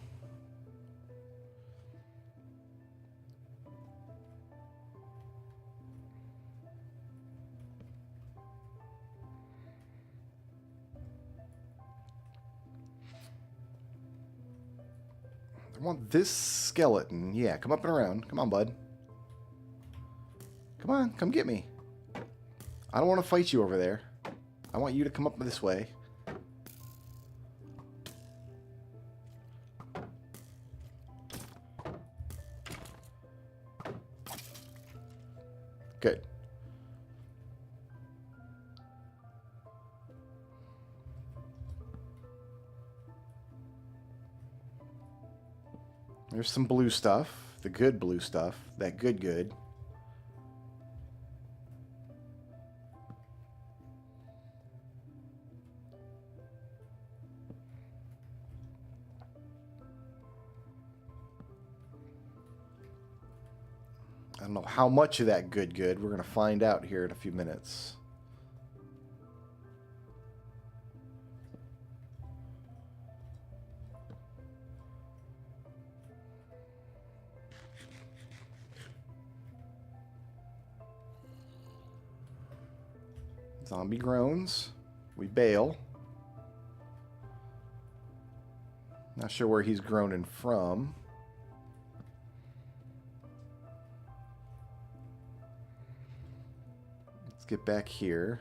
I want this skeleton. Yeah, come up and around. Come on, bud. Come on, come get me. I don't want to fight you over there. I want you to come up this way. Good. There's some blue stuff. The good blue stuff. That good. I don't know how much of that good. We're going to find out here in a few minutes. Zombie groans. We bail. Not sure where he's groaning from. Let's get back here.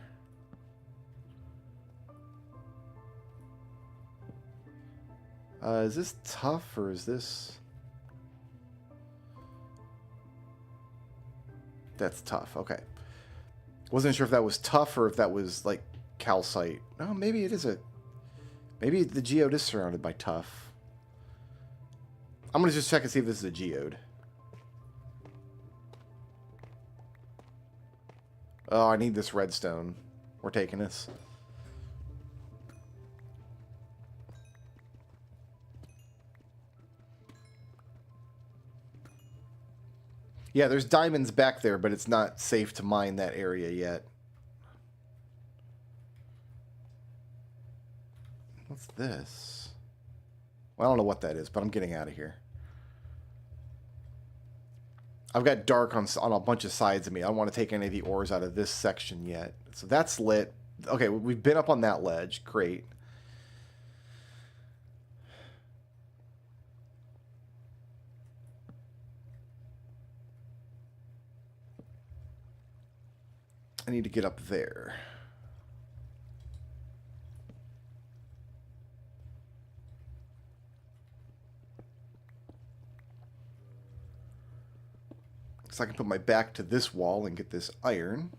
Is this tough or is this... That's tough. Okay. Wasn't sure if that was tough or if that was like calcite. No, maybe it is a... Maybe the geode is surrounded by tough. I'm going to just check and see if this is a geode. Oh, I need this redstone. We're taking this. Yeah, there's diamonds back there, but it's not safe to mine that area yet. What's this? Well, I don't know what that is, but I'm getting out of here. I've got dark on a bunch of sides of me. I don't want to take any of the ores out of this section yet. So that's lit. Okay, we've been up on that ledge. Great. I need to get up there. So I can put my back to this wall and get this iron.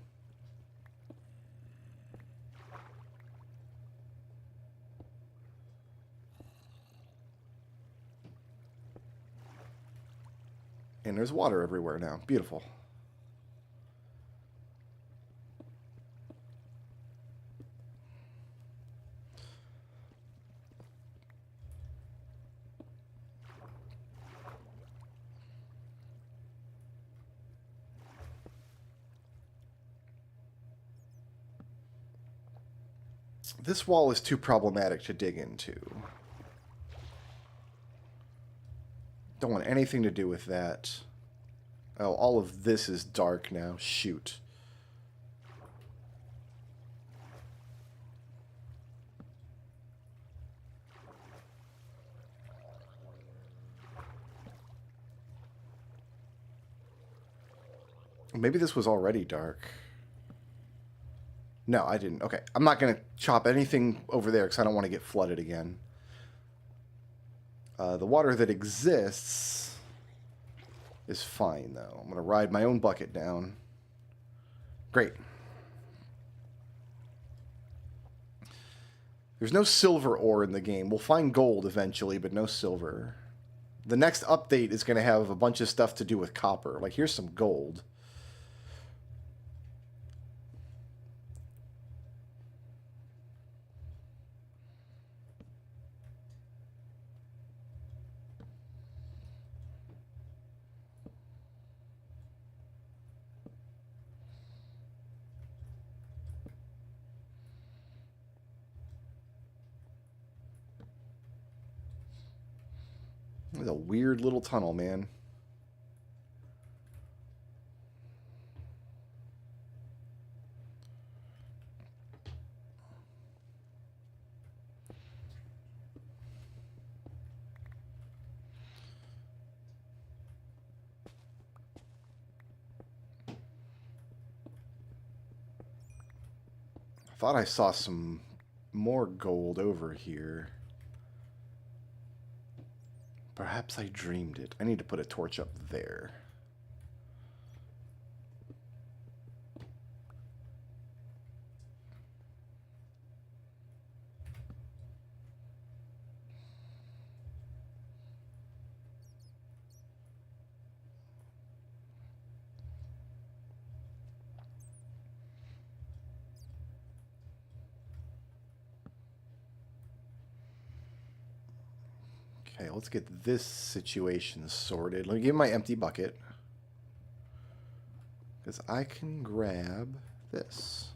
And there's water everywhere now. Beautiful. This wall is too problematic to dig into. Don't want anything to do with that. Oh, all of this is dark now. Shoot. Maybe this was already dark. No, I didn't. Okay, I'm not going to chop anything over there because I don't want to get flooded again. The water that exists is fine, though. I'm going to ride my own bucket down. Great. There's no silver ore in the game. We'll find gold eventually, but no silver. The next update is going to have a bunch of stuff to do with copper. Like, here's some gold. It's a weird little tunnel, man. I thought I saw some more gold over here. Perhaps I dreamed it. I need to put a torch up there. Okay, let's get this situation sorted. Let me give my empty bucket. Because I can grab this.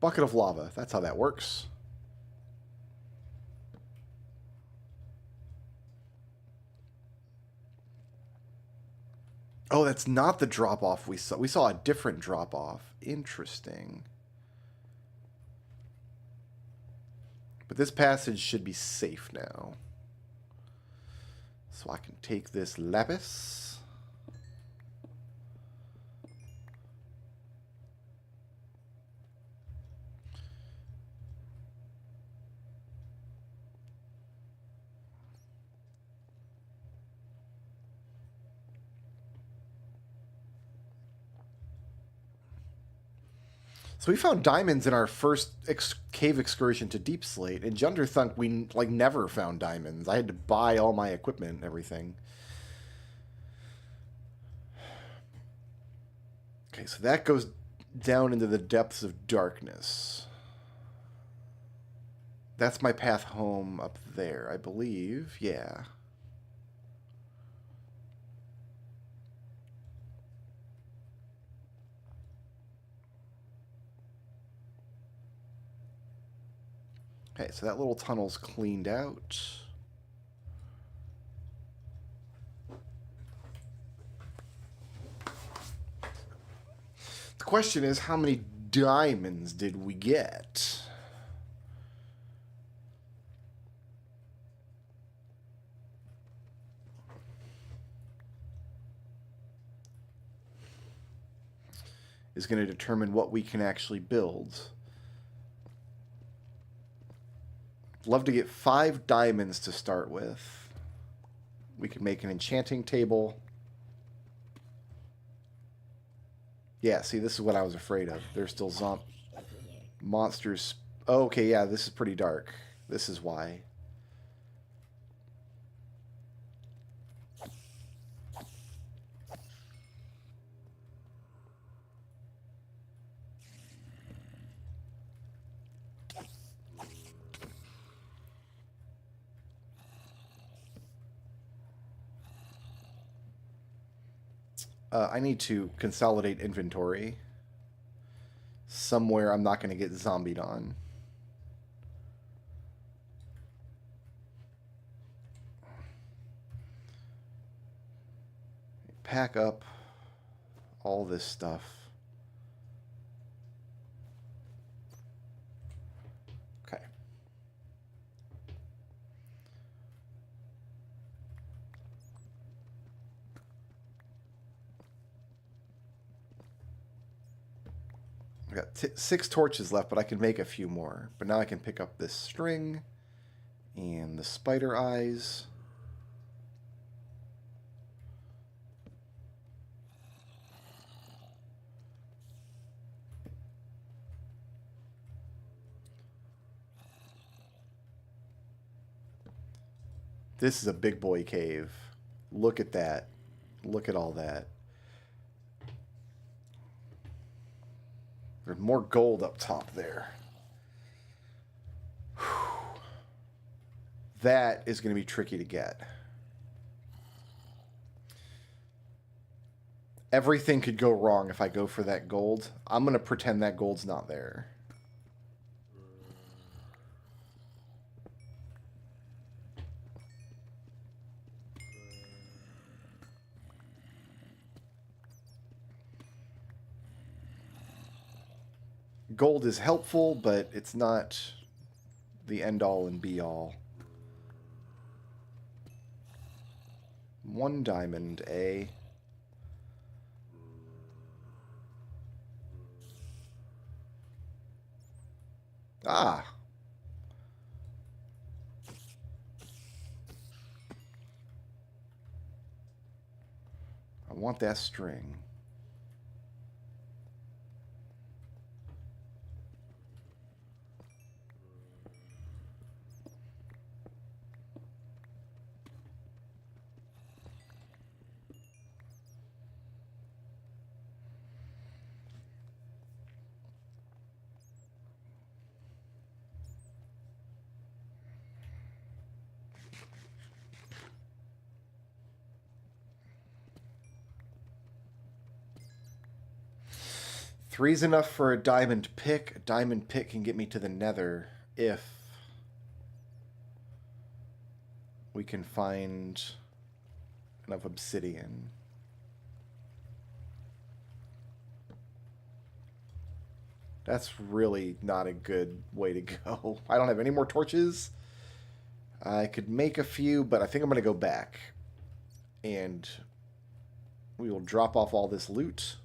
Bucket of lava. That's how that works. Oh, that's not the drop-off we saw. We saw a different drop-off. Interesting. But this passage should be safe now. So I can take this lapis. So we found diamonds in our first cave excursion to Deep Slate. In Junderthunk, we like never found diamonds. I had to buy all my equipment and everything. Okay, so that goes down into the depths of darkness. That's my path home up there, I believe. Yeah. Okay, so that little tunnel's cleaned out. The question is, how many diamonds did we get? Is going to determine what we can actually build. Love to get 5 diamonds to start with. We can make an enchanting table. Yeah, see, this is what I was afraid of. There's still monsters. Oh, okay, yeah, this is pretty dark. This is why. I need to consolidate inventory. Somewhere I'm not going to get zombied on. Pack up all this stuff. Okay. I got 6 torches left, but I can make a few more. But now I can pick up this string and the spider eyes. This is a big boy cave. Look at that. Look at all that. There's more gold up top there. Whew. That is going to be tricky to get. Everything could go wrong if I go for that gold. I'm going to pretend that gold's not there. Gold is helpful, but it's not the end-all and be-all. 1 diamond, eh? Ah! I want that string. Three's enough for a diamond pick. A diamond pick can get me to the nether if we can find enough obsidian. That's really not a good way to go. I don't have any more torches. I could make a few, but I think I'm going to go back. And we will drop off all this loot.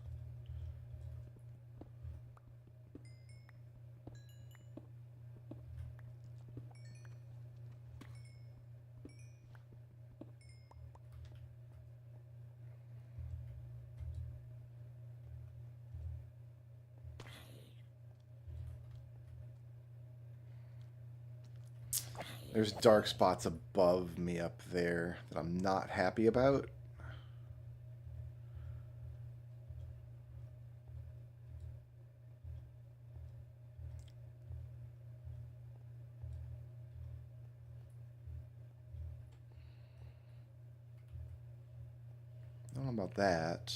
There's dark spots above me up there that I'm not happy about. I don't know about that.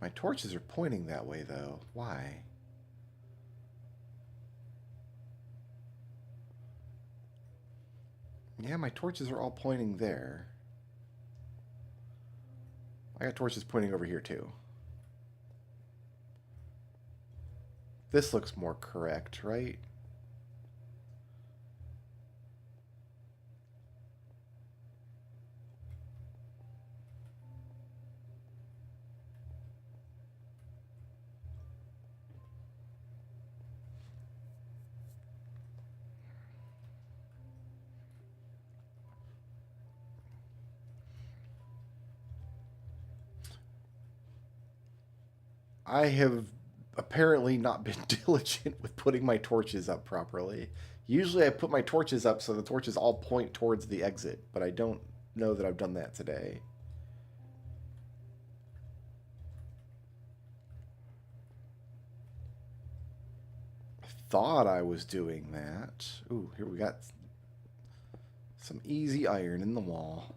My torches are pointing that way, though. Why? Yeah, my torches are all pointing there. I got torches pointing over here, too. This looks more correct, right? I have apparently not been diligent with putting my torches up properly. Usually I put my torches up so the torches all point towards the exit, but I don't know that I've done that today. I thought I was doing that. Ooh, here we got some easy iron in the wall.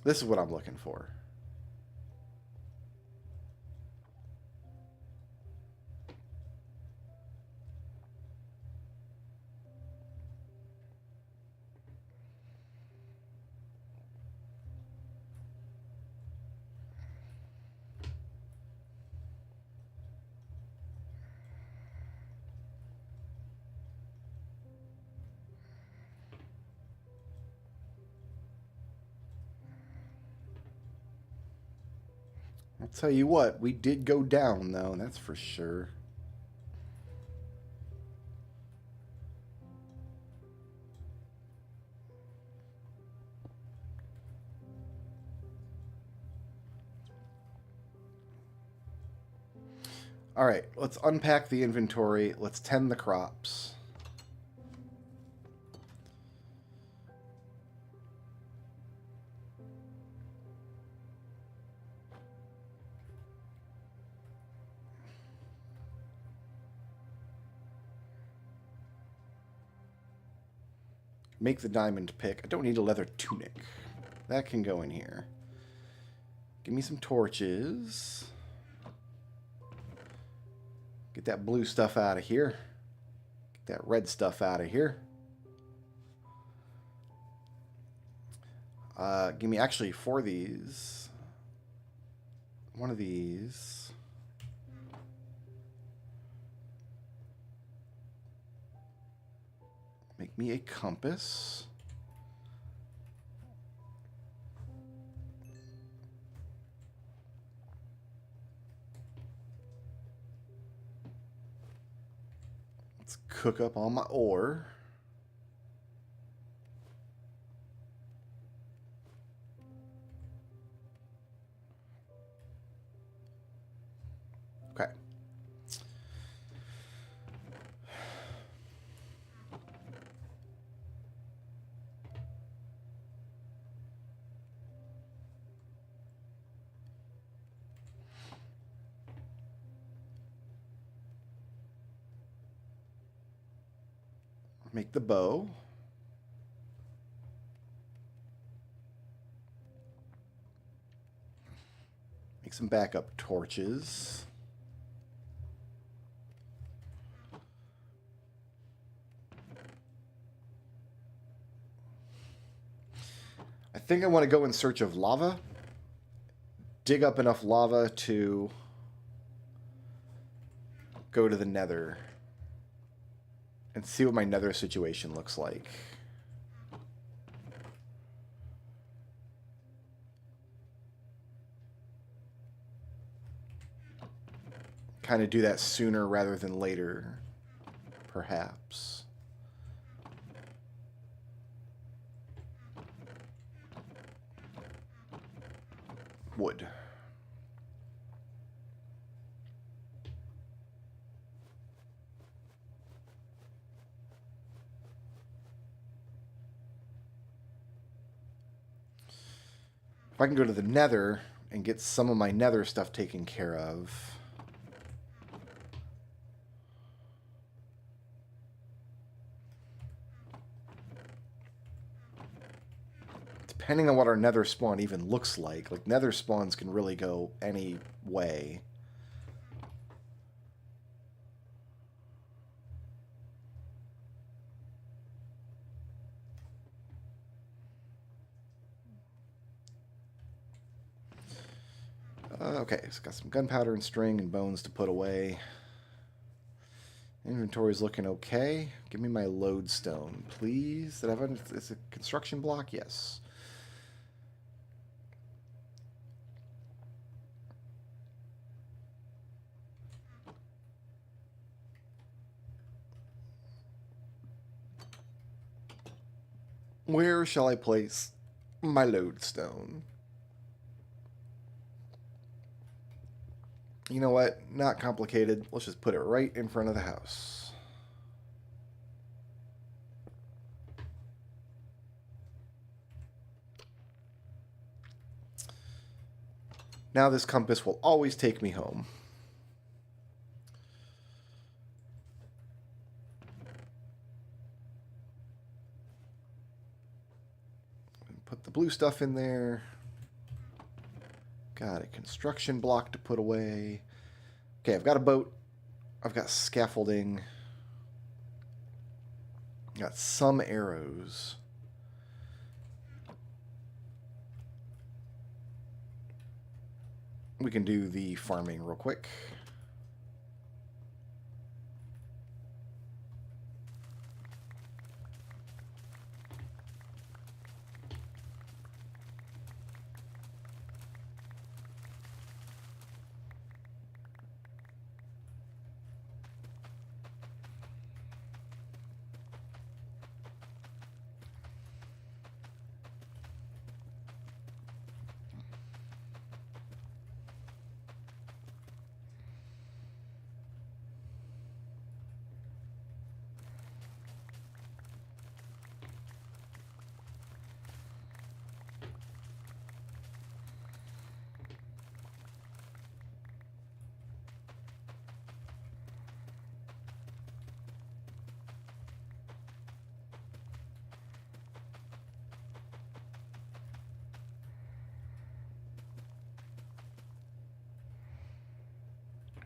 This is what I'm looking for. I'll tell you what, we did go down, though, that's for sure. All right, let's unpack the inventory. Let's tend the crops. Make the diamond pick. I don't need a leather tunic. That can go in here. Give me some torches. Get that blue stuff out of here. Get that red stuff out of here. Give me actually 4 of these. 1 of these. Make me a compass. Let's cook up all my ore. Okay. Make the bow. Make some backup torches. I think I want to go in search of lava. Dig up enough lava to go to the nether and see what my nether situation looks like. Kind of do that sooner rather than later, perhaps. Wood. If I can go to the nether and get some of my nether stuff taken care of. Depending on what our nether spawn even looks like nether spawns can really go any way. Okay, so got some gunpowder and string and bones to put away. Inventory's looking okay. Give me my lodestone, please. Did I have it's a construction block? Yes. Where shall I place my lodestone? You know what? Not complicated. Let's just put it right in front of the house. Now this compass will always take me home. Put the blue stuff in there. Got a construction block to put away. Okay, I've got a boat. I've got scaffolding. Got some arrows. We can do the farming real quick.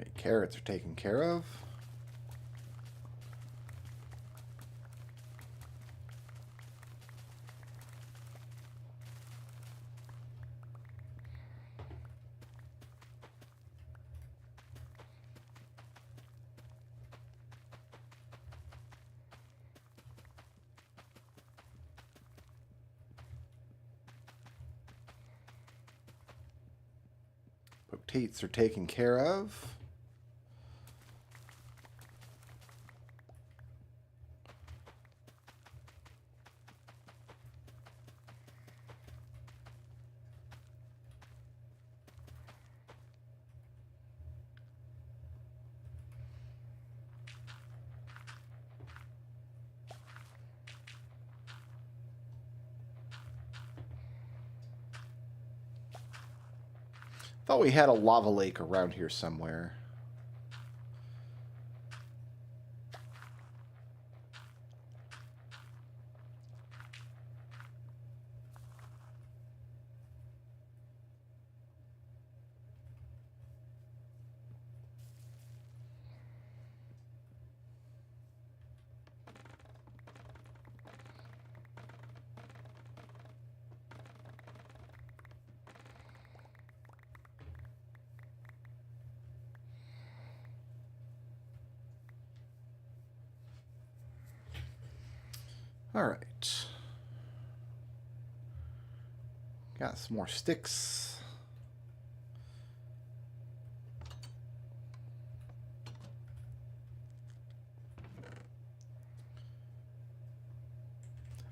Okay, carrots are taken care of. Potates are taken care of. Thought we had a lava lake around here somewhere. All right. Got some more sticks.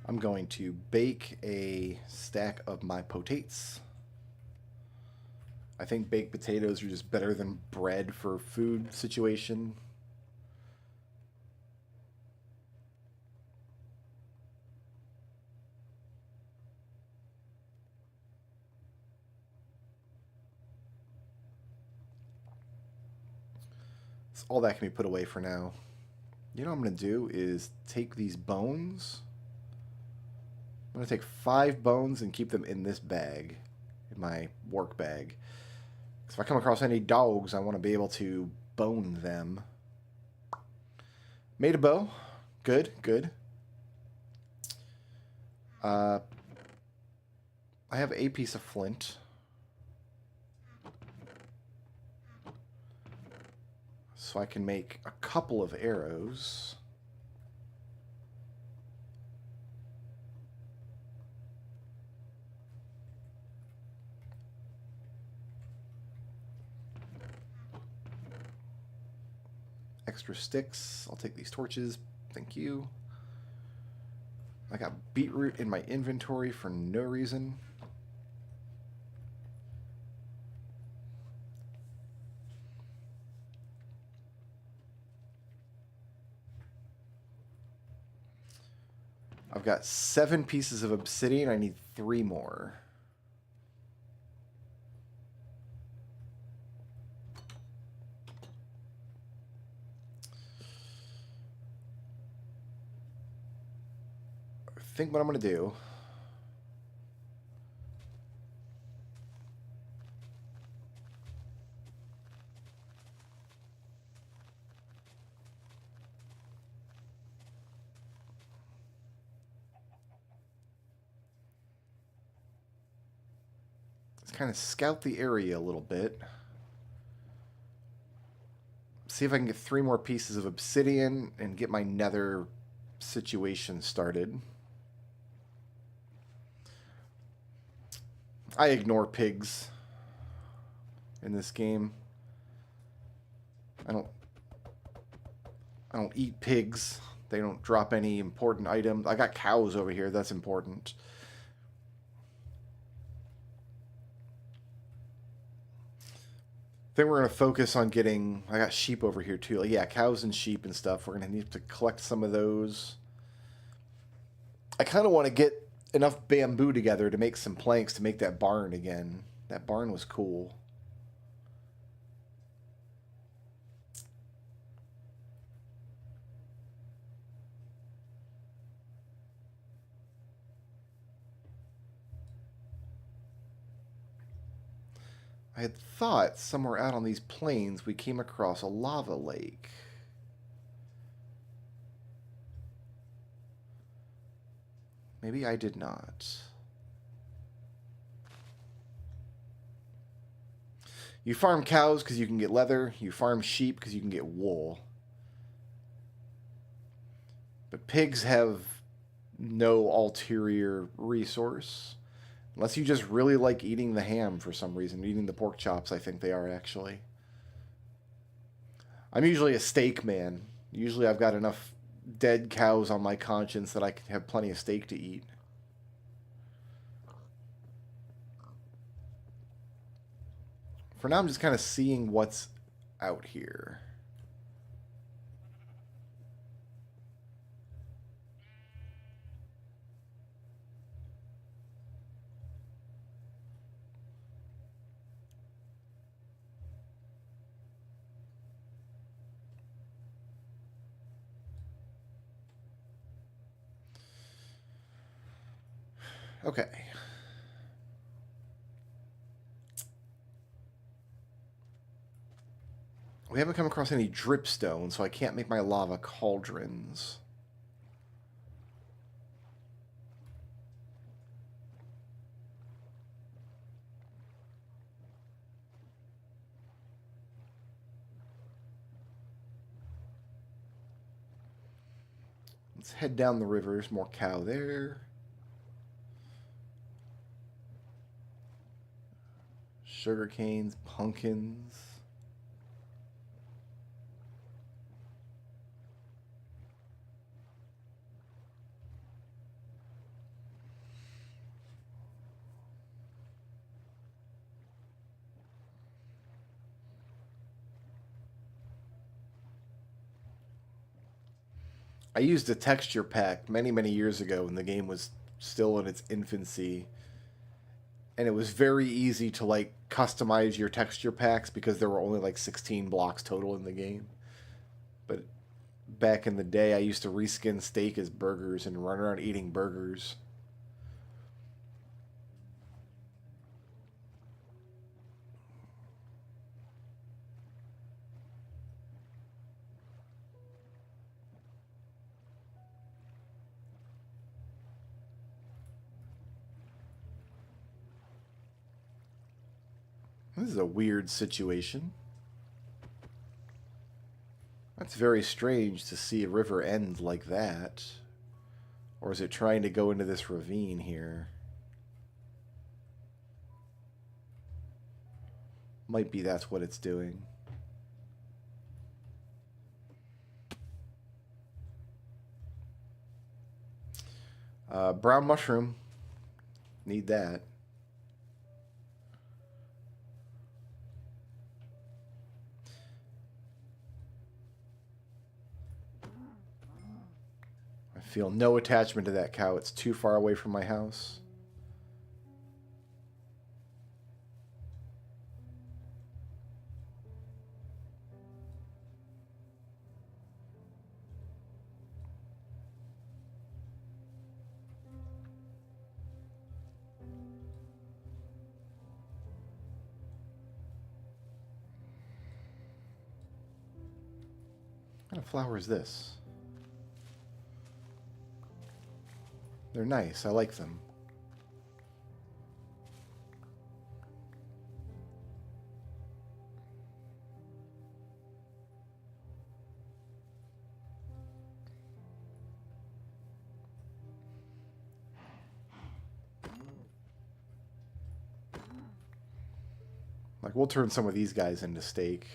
I'm going to bake a stack of my potates. I think baked potatoes are just better than bread for food situation. So all that can be put away for now. You know what I'm going to do is take these bones. I'm going to take 5 bones and keep them in this bag, in my work bag. So if I come across any dogs, I want to be able to bone them. Made a bow. Good, good. I have a piece of flint. So I can make a couple of arrows. Extra sticks. I'll take these torches. Thank you. I got beetroot in my inventory for no reason. I've got 7 pieces of obsidian. I need 3 more. I think what I'm going to do is kind of scout the area a little bit. See if I can get 3 more pieces of obsidian and get my nether situation started. I ignore pigs in this game. I don't eat pigs. They don't drop any important items. I got cows over here. That's important. I think we're going to focus on getting... I got sheep over here too. Like, yeah, cows and sheep and stuff. We're going to need to collect some of those. I kind of want to get enough bamboo together to make some planks to make that barn again. That barn was cool. I had thought somewhere out on these plains we came across a lava lake. Maybe I did not. You farm cows because you can get leather. You farm sheep because you can get wool. But pigs have no ulterior resource. Unless you just really like eating the ham for some reason. Eating the pork chops, I think they are actually. I'm usually a steak man. Usually I've got enough dead cows on my conscience that I can have plenty of steak to eat. For now, I'm just kind of seeing what's out here. Okay. We haven't come across any dripstone, so I can't make my lava cauldrons. Let's head down the river. There's more cow there. Sugar canes, pumpkins. I used a texture pack many, many years ago when the game was still in its infancy. And it was very easy to like customize your texture packs because there were only like 16 blocks total in the game. But back in the day, I used to reskin steak as burgers and run around eating burgers. This is a weird situation. That's very strange to see a river end like that. Or is it trying to go into this ravine here? Might be that's what it's doing. Brown mushroom. Need that. I feel no attachment to that cow. It's too far away from my house. What kind of flower is this? They're nice. I like them. Like, we'll turn some of these guys into steak.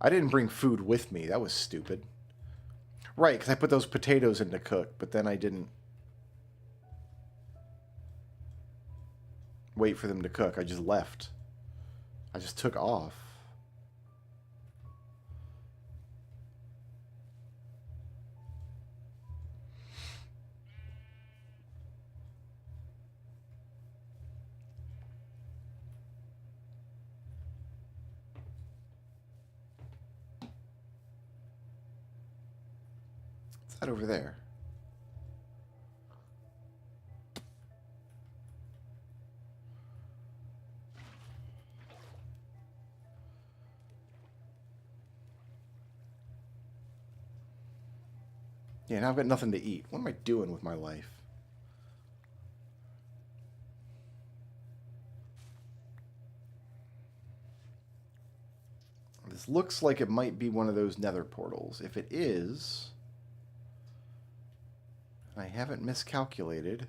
I didn't bring food with me. That was stupid. Right, because I put those potatoes in to cook, but then I didn't wait for them to cook. I just left. I just took off. What's that over there? Yeah, now I've got nothing to eat. What am I doing with my life? This looks like it might be one of those nether portals. If it is, I haven't miscalculated.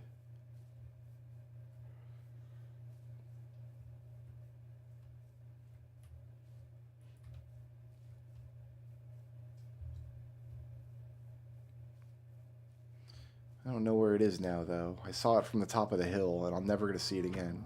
I don't know where it is now, though. I saw it from the top of the hill, and I'm never going to see it again.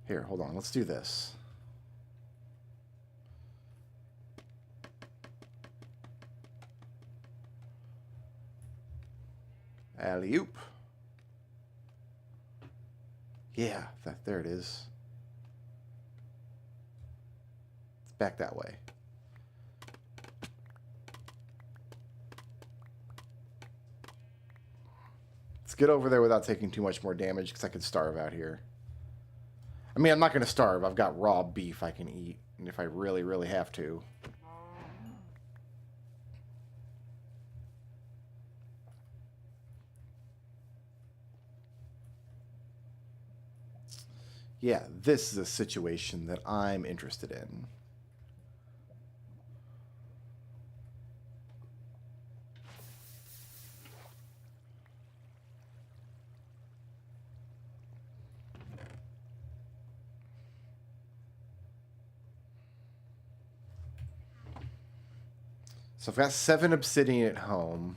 Here, hold on. Let's do this. Alley-oop. Yeah, there it is. It's back that way. Let's get over there without taking too much more damage, because I could starve out here. I mean, I'm not going to starve. I've got raw beef I can eat, and if I really, really have to. Yeah, this is a situation that I'm interested in. So I've got 7 obsidian at home.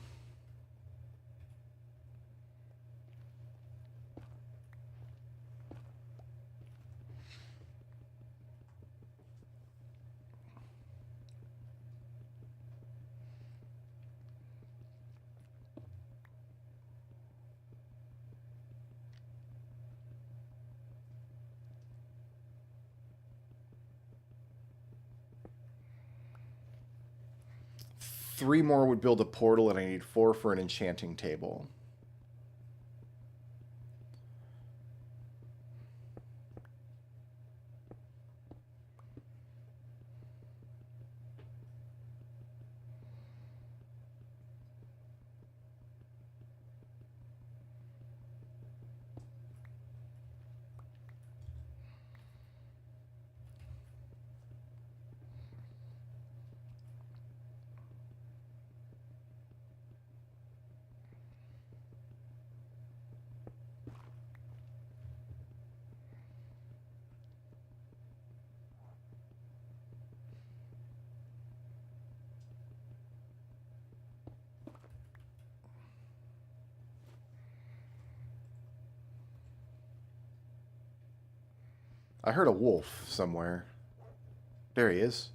Three more would build a portal, and I need 4 for an enchanting table. I heard a wolf somewhere. There he is.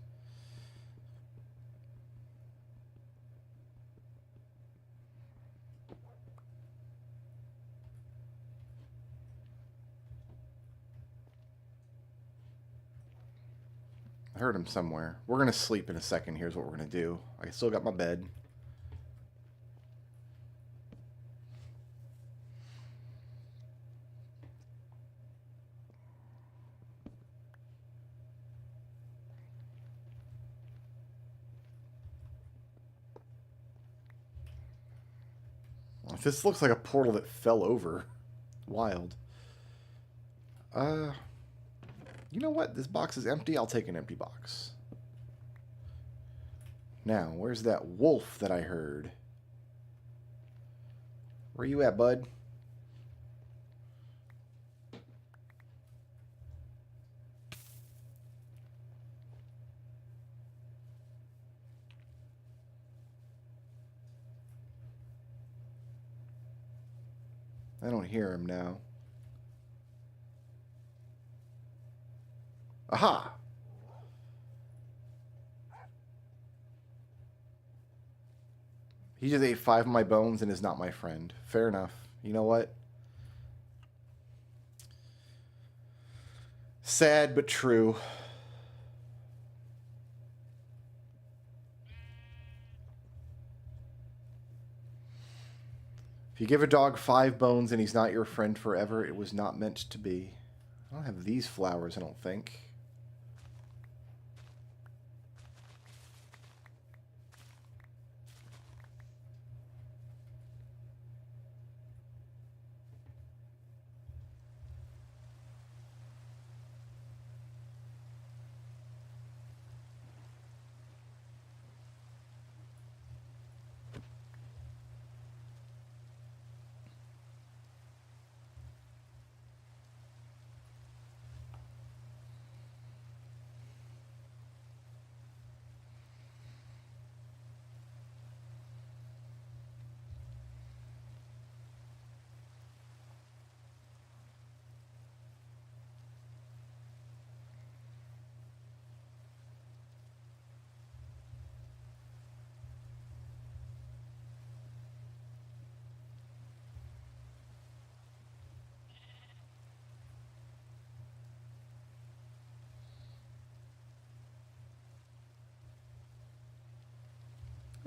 I heard him somewhere. We're going to sleep in a second. Here's what we're going to do. I still got my bed. This looks like a portal that fell over. Wild. You know what? This box is empty. I'll take an empty box. Now, where's that wolf that I heard? Where you at, bud? I don't hear him now. Aha! He just ate 5 of my bones and is not my friend. Fair enough. You know what? Sad but true. If you give a dog 5 bones and he's not your friend forever, it was not meant to be. I don't have these flowers, I don't think.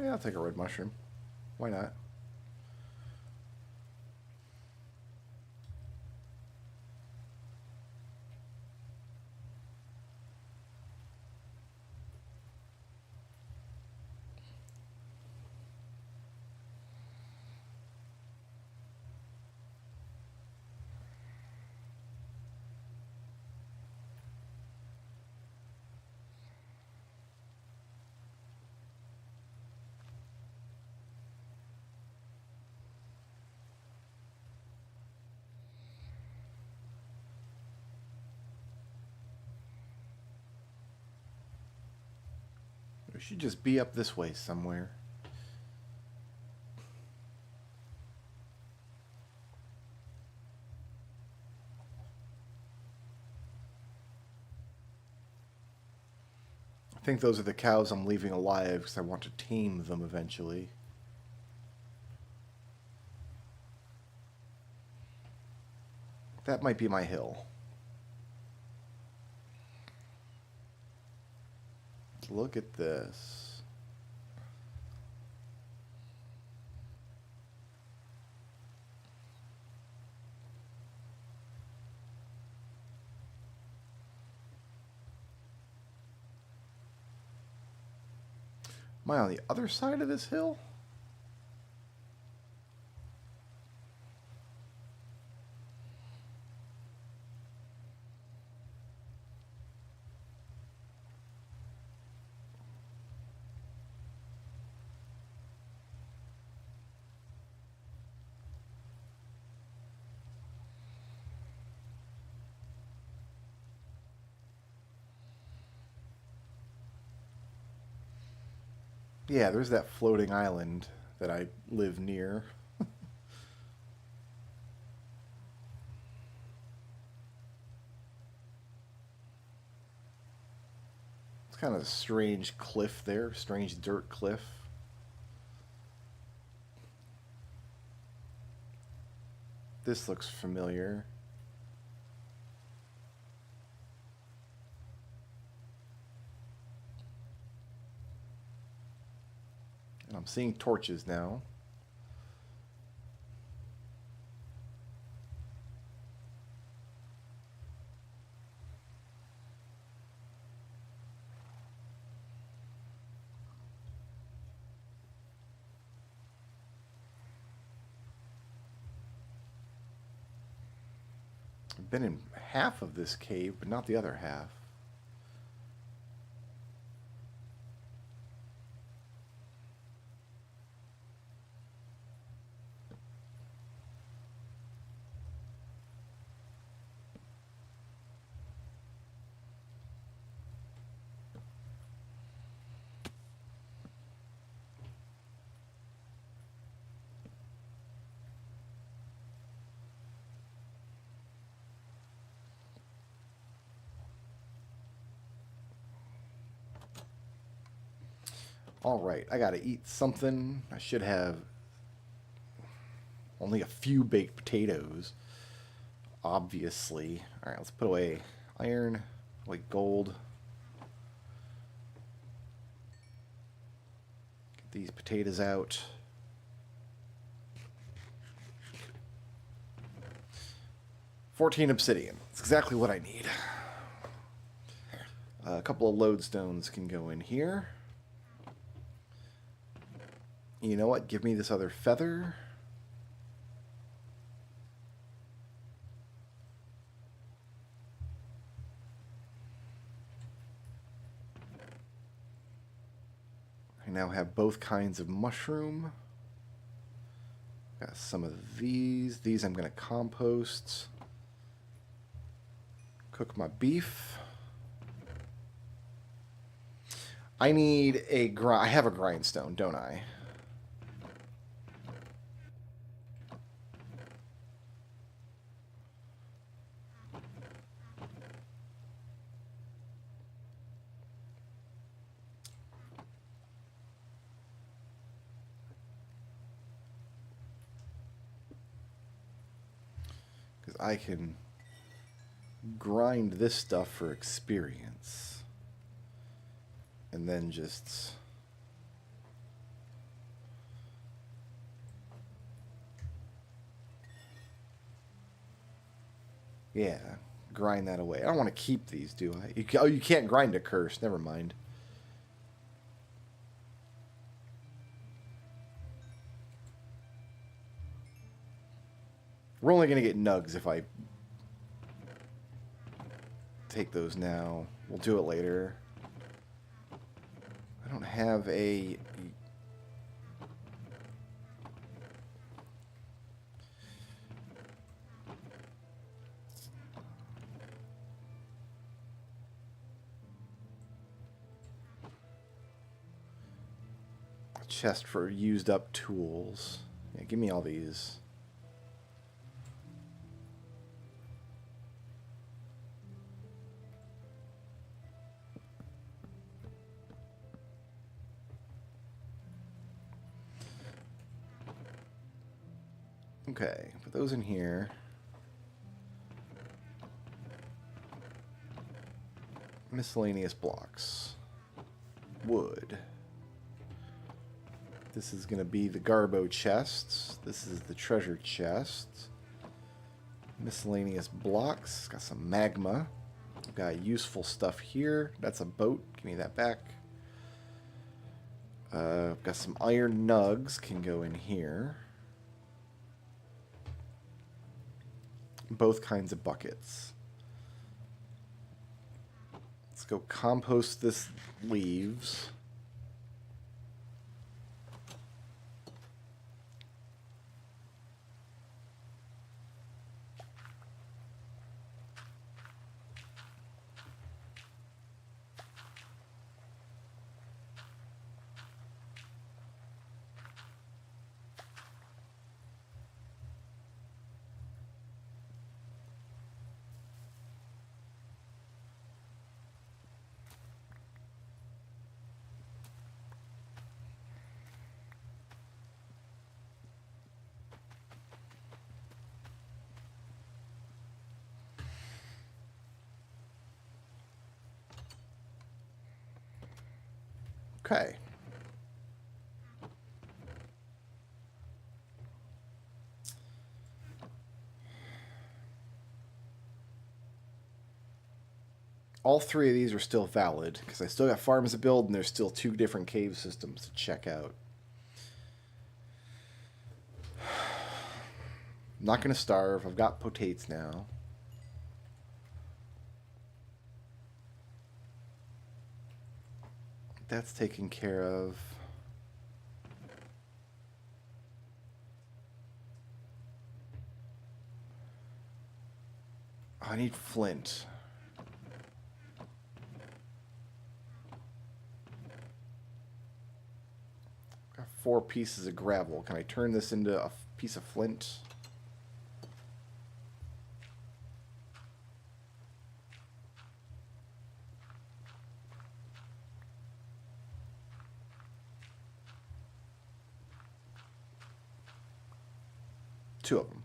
Yeah, I'll take a red mushroom. Why not? We should just be up this way somewhere. I think those are the cows I'm leaving alive because I want to tame them eventually. That might be my hill. Look at this. Am I on the other side of this hill? Yeah, there's that floating island that I live near. It's kind of a strange cliff there, strange dirt cliff. This looks familiar. And I'm seeing torches now. I've been in half of this cave, but not the other half. All right, I gotta eat something. I should have only a few baked potatoes, obviously. All right, let's put away iron, away gold. Get these potatoes out. $14 obsidian. That's exactly what I need. A couple of lodestones can go in here. You know what? Give me this other feather. I now have both kinds of mushroom. Got some of these. These I'm going to compost. Cook my beef. I need a I have a grindstone, don't I? Because I can grind this stuff for experience. And then just... yeah, grind that away. I don't want to keep these, do I? Oh, you can't grind a curse. Never mind. We're only going to get nugs if I take those now. We'll do it later. I don't have a... Chest for used up tools. Yeah, give me all these. Okay, put those in here. Miscellaneous blocks. Wood. This is going to be the Garbo chest. This is the treasure chest. Miscellaneous blocks. Got some magma. Got useful stuff here. That's a boat. Give me that back. Got some iron nugs. Can go in here. Both kinds of buckets. Let's go compost this leaves. Okay. All three of these are still valid because I still got farms to build and there's still 2 different cave systems to check out. I'm not going to starve. I've got potates now. That's taken care of. I need flint. Got 4 pieces of gravel. Can I turn this into a piece of flint? Two of them.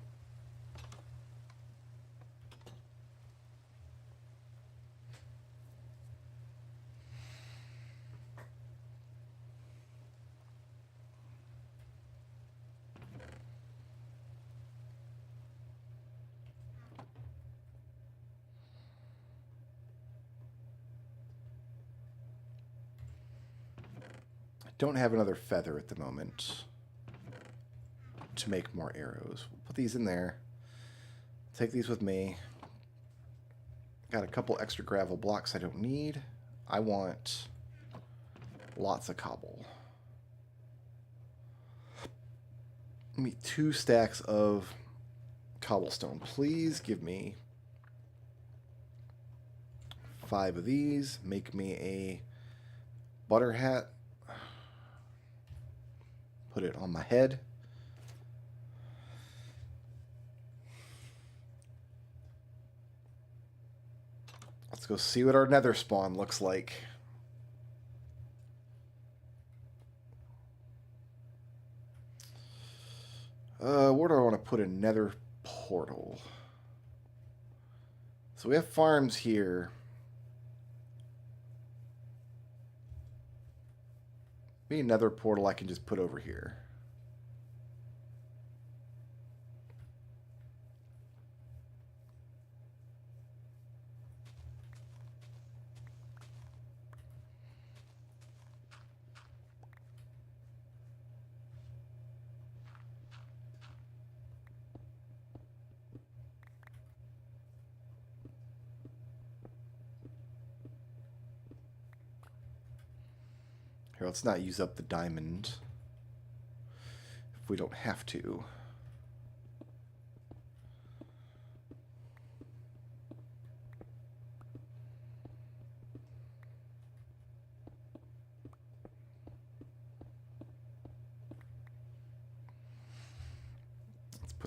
I don't have another feather at the moment to make more arrows. We'll put these in there. Take these with me. Got a couple extra gravel blocks I don't need. I want lots of cobble. Give me 2 stacks of cobblestone. Please give me 5 of these. Make me a butter hat. Put it on my head. Let's go see what our nether spawn looks like. Where do I want to put a nether portal? So we have farms here. Maybe another portal I can just put over here. Here, let's not use up the diamond if we don't have to.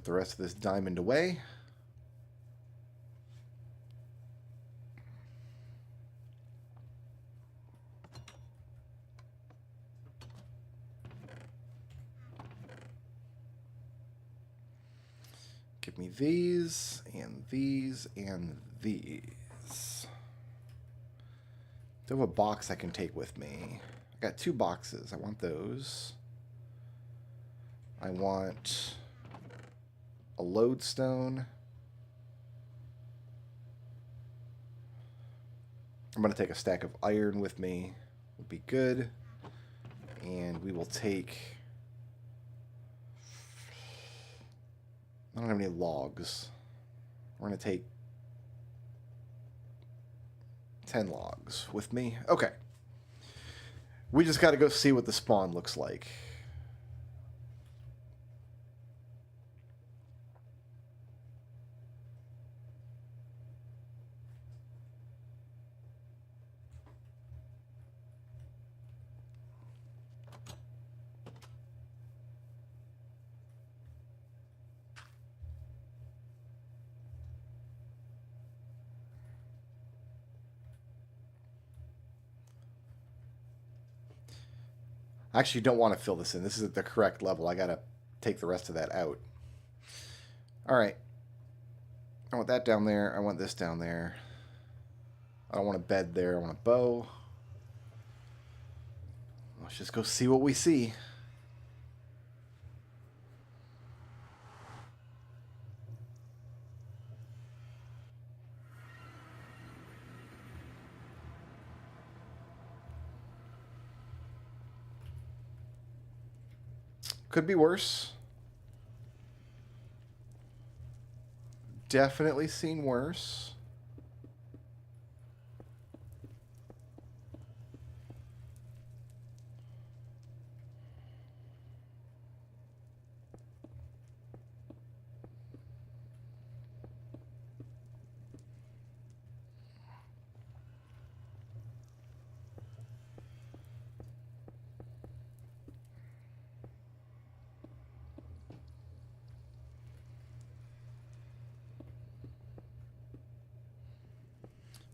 the rest of this diamond away. Give me these, and these, and these. Do I have a box I can take with me? I got 2 boxes. I want those. I want a lodestone. I'm going to take a stack of iron with me. Would be good. And we will take... I don't have any logs. We're going to take 10 logs with me. Okay. We just got to go see what the spawn looks like. I actually don't want to fill this in. This is at the correct level. I got to take the rest of that out. All right. I want that down there. I want this down there. I don't want a bed there. I want a bow. Let's just go see what we see. Could be worse. Definitely seen worse.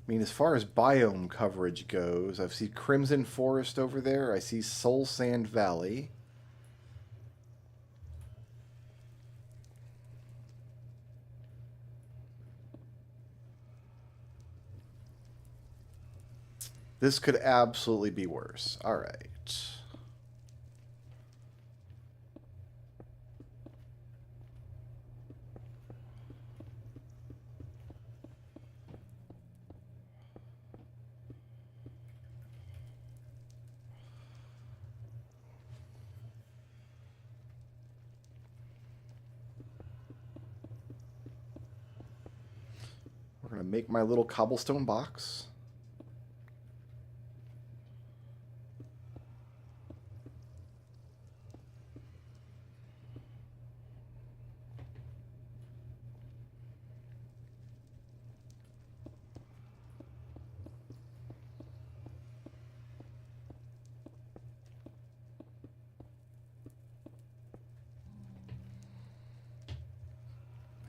I mean, as far as biome coverage goes, I've seen Crimson Forest over there. I see Soul Sand Valley. This could absolutely be worse. All right. We're going to make my little cobblestone box.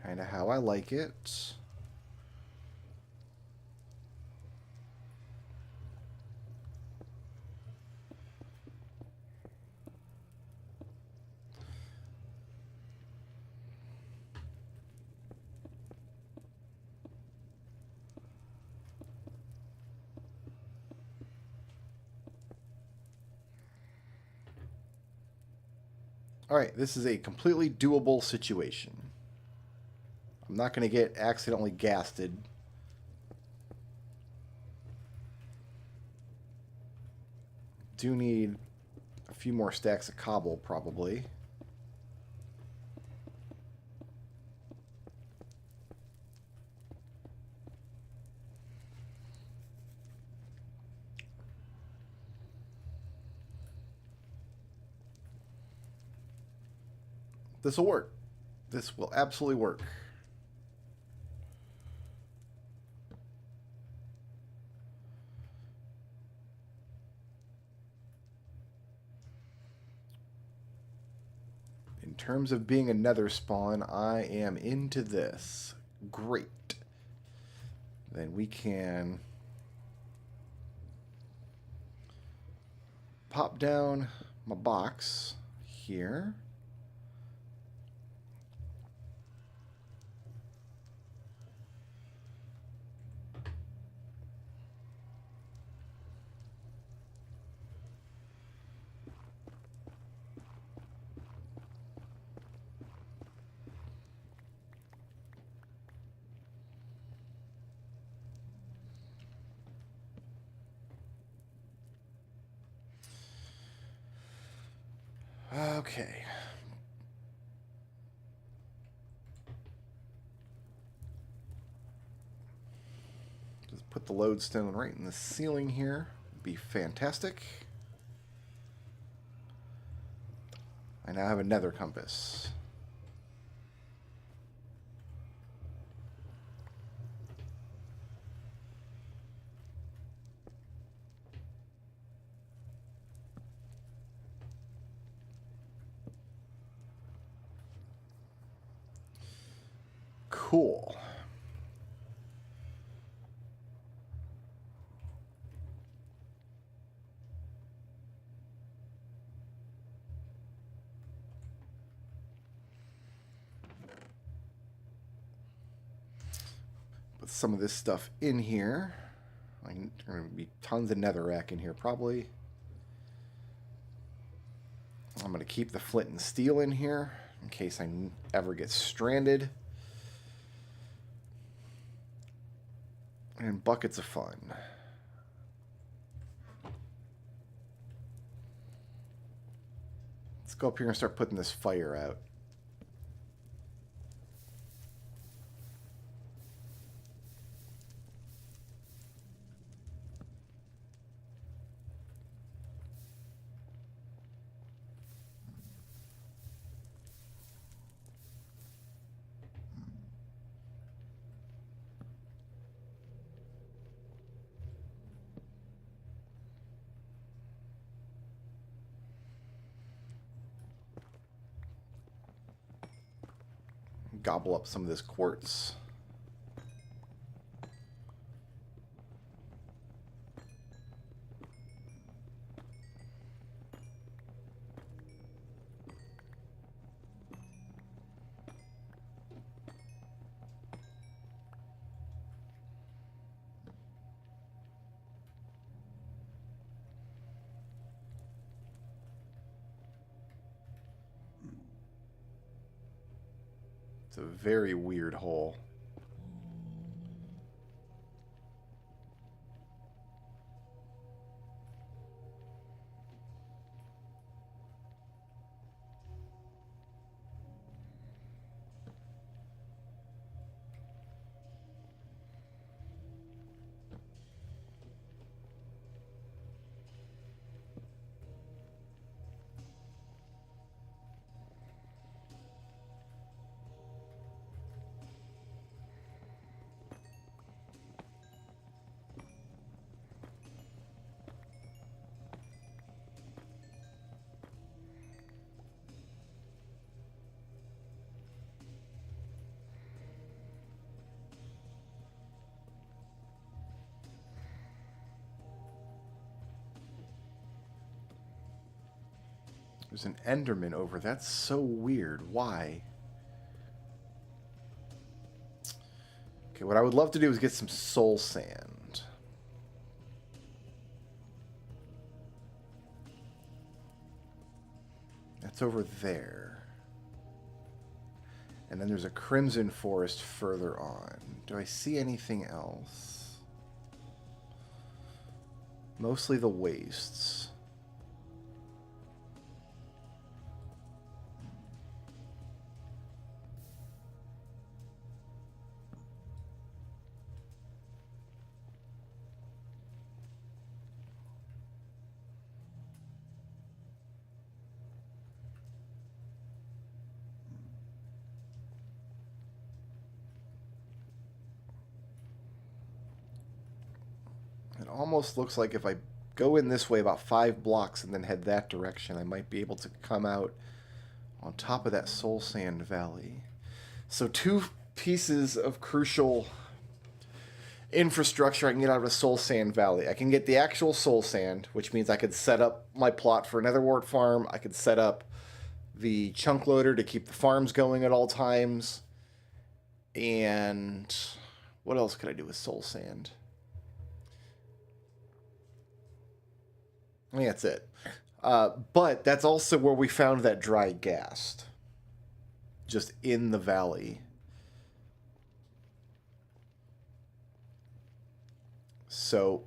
Kind of how I like it. All right, this is a completely doable situation. I'm not going to get accidentally gasted. Do need a few more stacks of cobble, probably. This will work. This will absolutely work. In terms of being a nether spawn, I am into this. Great. Then we can pop down my box here. Okay. Just put the lodestone right in the ceiling here. Be fantastic. I now have a nether compass. Cool. Put some of this stuff in here. There's going to be tons of netherrack in here probably. I'm going to keep the flint and steel in here in case I ever get stranded. And buckets of fun. Let's go up here and start putting this fire out. Gobble up some of this quartz. It's a very weird hole. There's an Enderman over. That's so weird. Why? Okay, what I would love to do is get some soul sand. That's over there. And then there's a crimson forest further on. Do I see anything else? Mostly the wastes. It almost looks like if I go in this way about 5 blocks and then head that direction, I might be able to come out on top of that soul sand valley. So 2 pieces of crucial infrastructure I can get out of a soul sand valley. I can get the actual soul sand, which means I could set up my plot for another wart farm. I could set up the chunk loader to keep the farms going at all times. And what else could I do with soul sand? I think that's it. But that's also where we found that dry gas. Just in the valley. So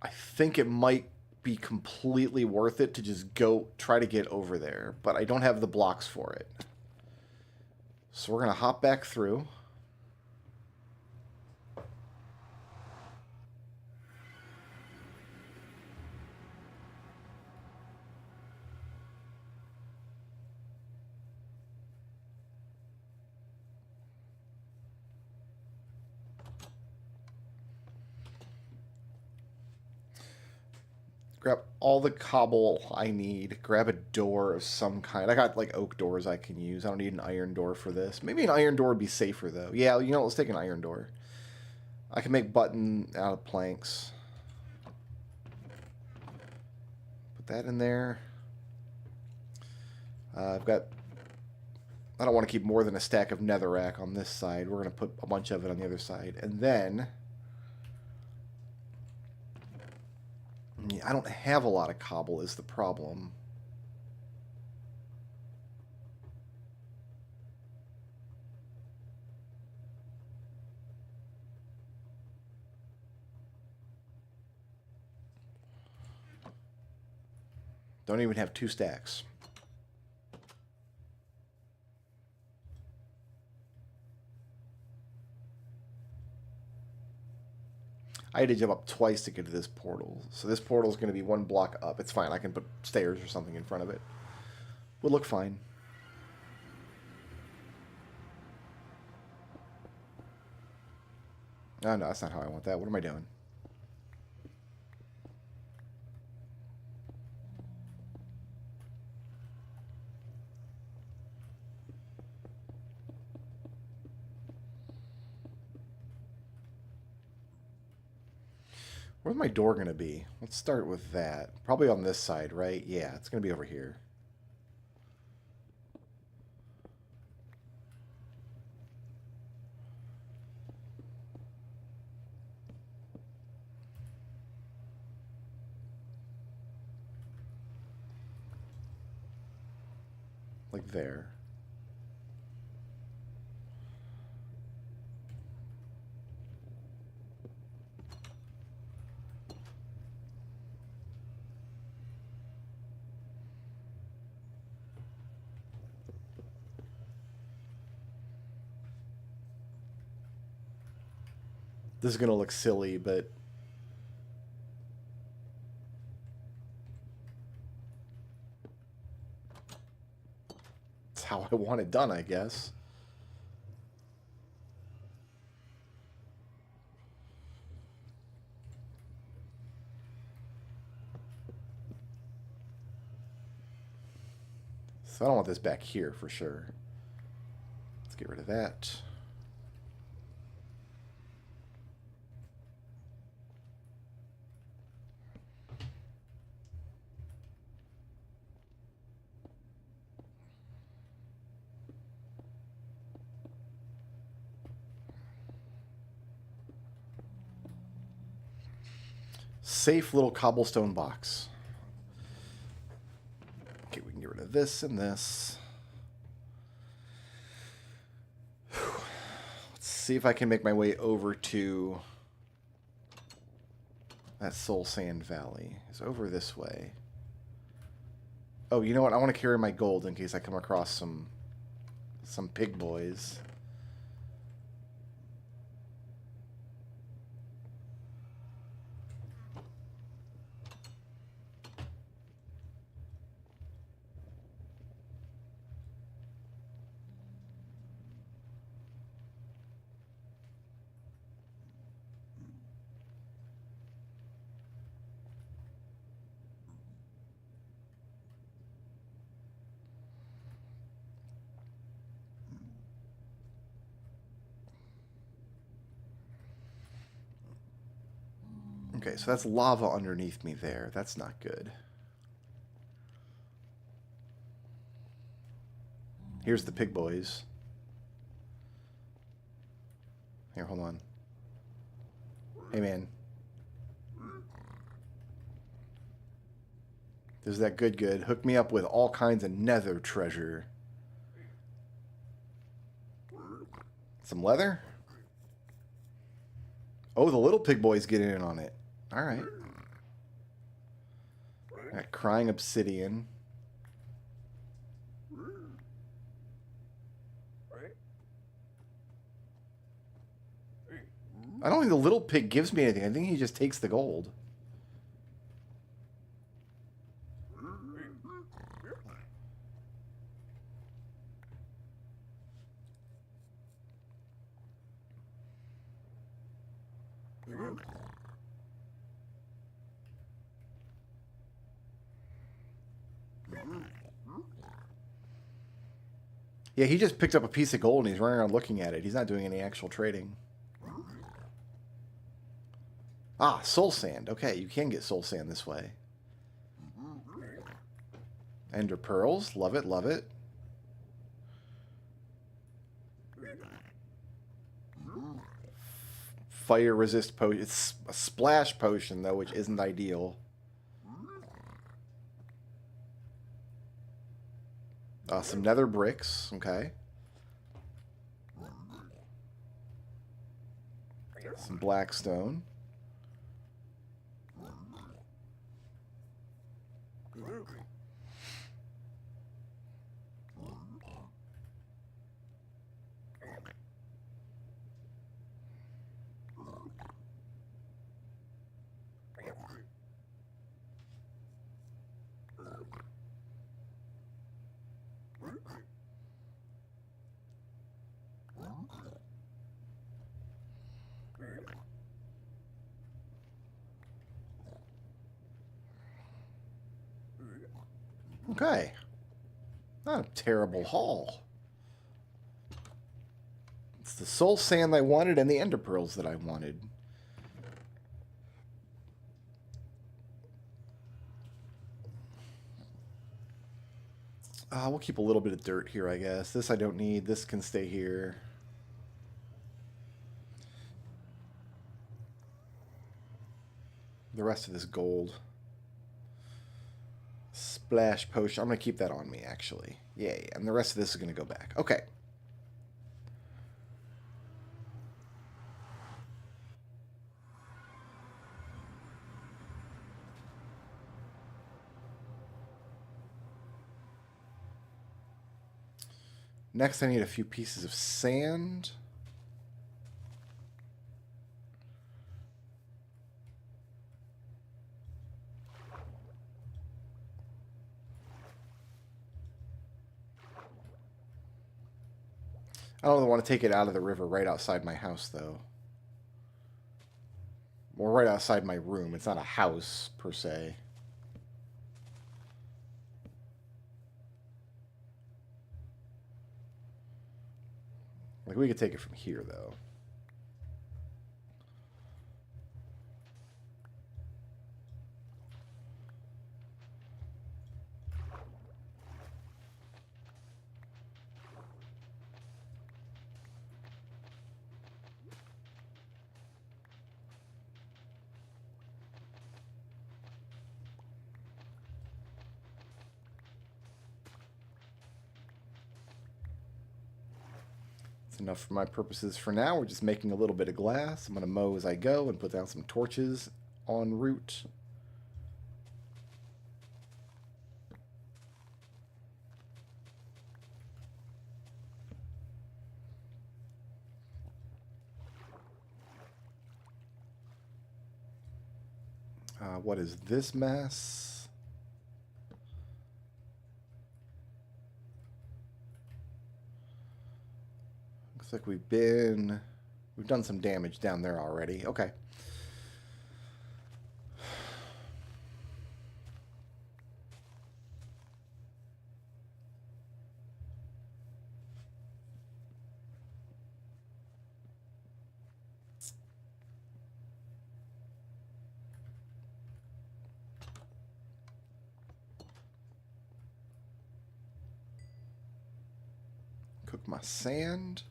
I think it might be completely worth it to just go try to get over there. But I don't have the blocks for it. So we're going to hop back through. Grab all the cobble I need. Grab a door of some kind. I got like oak doors I can use. I don't need an iron door for this. Maybe an iron door would be safer though. Yeah, you know, let's take an iron door. I can make button out of planks. Put that in there. I've got... I don't want to keep more than a stack of netherrack on this side. We're going to put a bunch of it on the other side. And then... I don't have a lot of cobble is the problem. Don't even have 2 stacks. I had to jump up twice to get to this portal. So this portal is going to be 1 block up. It's fine. I can put stairs or something in front of it. Would look fine. Oh, no, that's not how I want that. What am I doing? Where's my door going to be? Let's start with that. Probably on this side, right? Yeah, it's going to be over here. Like there. This is going to look silly, but it's how I want it done, I guess. So I don't want this back here for sure. Let's get rid of that. Safe little cobblestone box. Okay, we can get rid of this and this. Let's see if I can make my way over to that Soul Sand Valley. It's over this way. Oh, you know what? I want to carry my gold in case I come across some pig boys. Okay, so that's lava underneath me there. That's not good. Here's the pig boys. Here, hold on. Hey, man. This is that good. Hook me up with all kinds of nether treasure. Some leather? Oh, the little pig boys get in on it. All right. Got crying obsidian. I don't think the little pig gives me anything. I think he just takes the gold. Yeah, he just picked up a piece of gold and he's running around looking at it. He's not doing any actual trading. Ah, soul sand. Okay, you can get soul sand this way. Ender pearls. Love it, love it. Fire resist potion. It's a splash potion, though, which isn't ideal. Some nether bricks. Okay. Some blackstone. Okay. Not a terrible haul. It's the soul sand I wanted and the ender pearls that I wanted. We'll keep a little bit of dirt here, I guess. This I don't need. This can stay here. The rest of this gold. Splash potion. I'm going to keep that on me, actually. Yay. And the rest of this is going to go back. Okay. Next, I need a few pieces of sand. I don't want to take it out of the river right outside my house, though. Or right outside my room. It's not a house, per se. Like, we could take it from here, though. Enough for my purposes for now. We're just making a little bit of glass. I'm going to mow as I go and put down some torches en route. What is this mess? Looks like we've done some damage down there already. Okay. Cook my sand.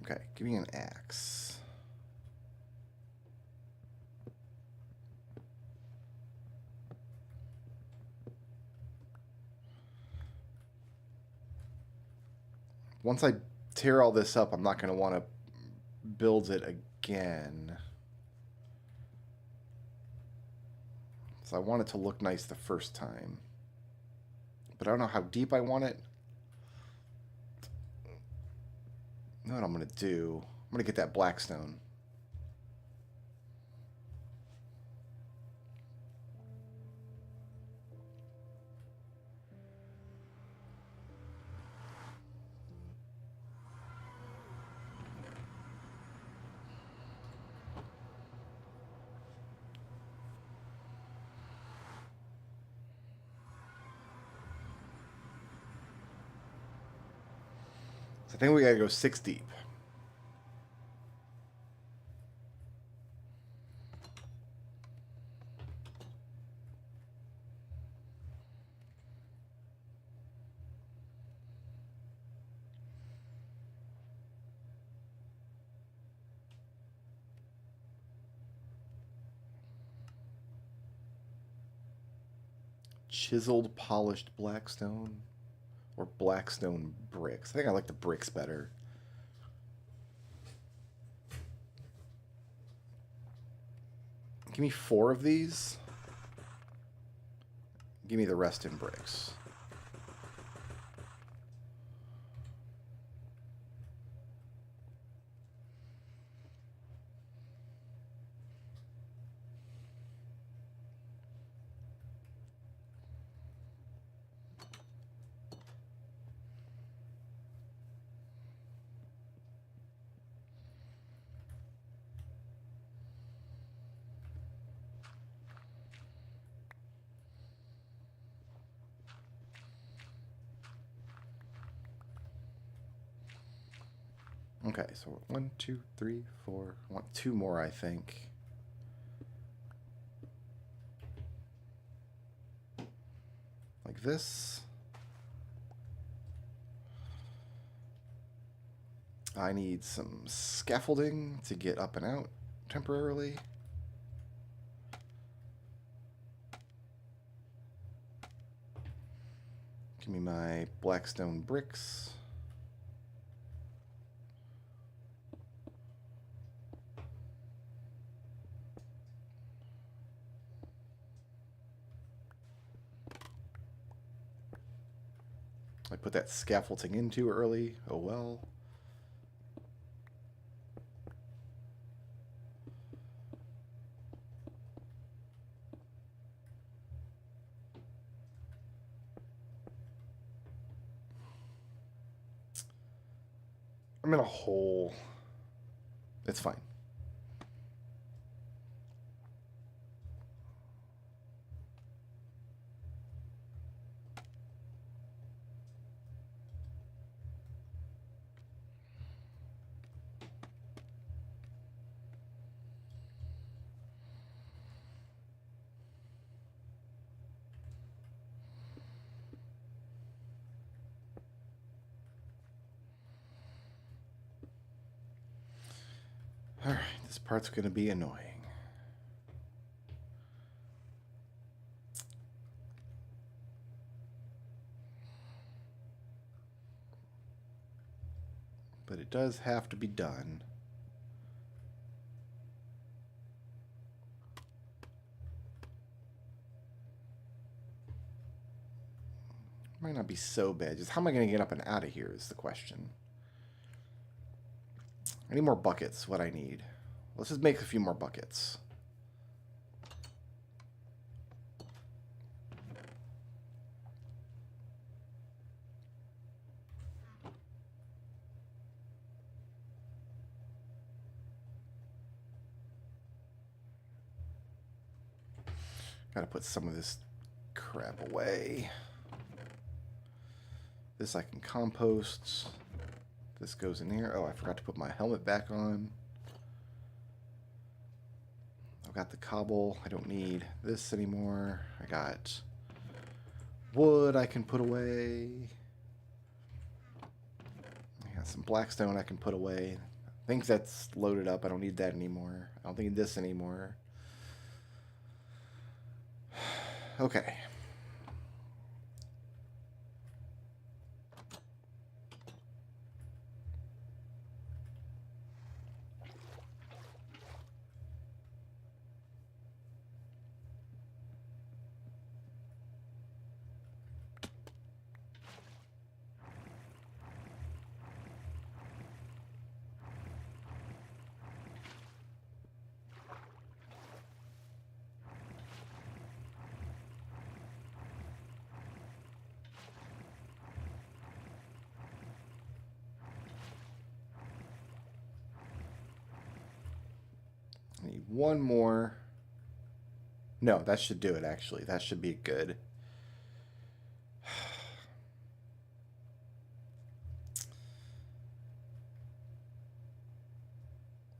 Okay, give me an axe. Once I tear all this up, I'm not going to want to build it again. So I want it to look nice the first time. But I don't know how deep I want it. You know what I'm going to do? I'm going to get that black stone. I think we gotta go 6 deep. Chiseled, polished blackstone. Or blackstone bricks. I think I like the bricks better. Give me 4 of these. Give me the rest in bricks. Okay, so 1, 2, 3, 4. I want 2 more, I think. Like this. I need some scaffolding to get up and out temporarily. Give me my blackstone bricks. I put that scaffolding in too early. Oh well. I'm in a hole. It's fine. Alright, this part's going to be annoying. But it does have to be done. Might not be so bad. Just how am I going to get up and out of here is the question. I need more buckets, what I need. Let's just make a few more buckets. Gotta put some of this crap away. This I can compost. This goes in here. Oh, I forgot to put my helmet back on. I've got the cobble. I don't need this anymore. I got wood I can put away. I got some blackstone I can put away. I think that's loaded up. I don't need that anymore. I don't need this anymore. Okay. I need one more. No, that should do it, actually. That should be good.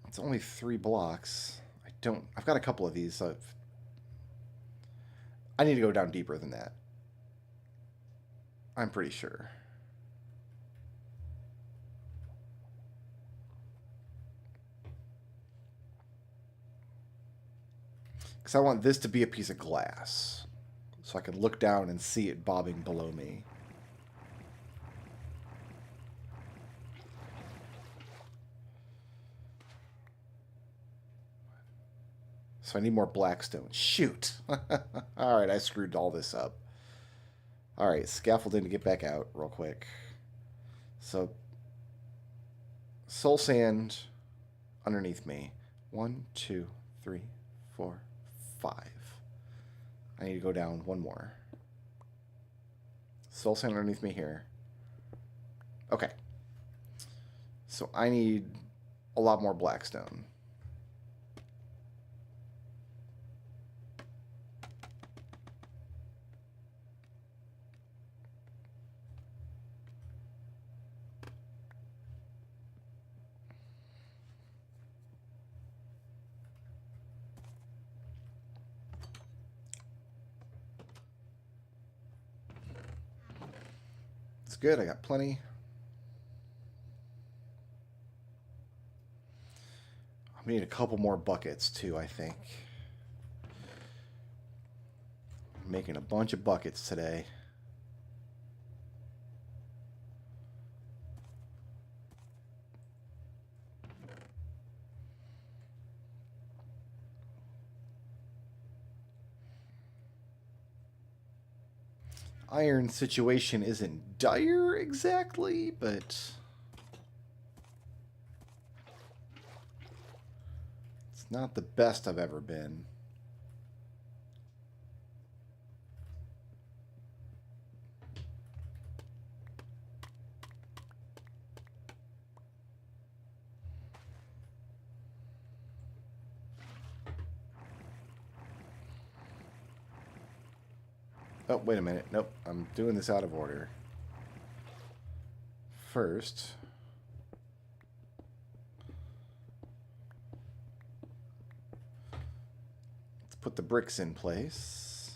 It's only 3 blocks. I've got a couple of these, so I need to go down deeper than that. I'm pretty sure. Because I want this to be a piece of glass, so I can look down and see it bobbing below me. So I need more blackstone. Shoot! Alright, I screwed all this up. Alright, scaffolding to get back out real quick. So, soul sand underneath me. 1, 2, 3, 4, 5. I need to go down one more. Soul sand underneath me here. Okay. So I need a lot more blackstone. It's good, I got plenty. I need a couple more buckets too, I think. I'm making a bunch of buckets today. Iron situation isn't dire exactly, but it's not the best I've ever been. Oh, wait a minute. Nope, I'm doing this out of order. First, let's put the bricks in place.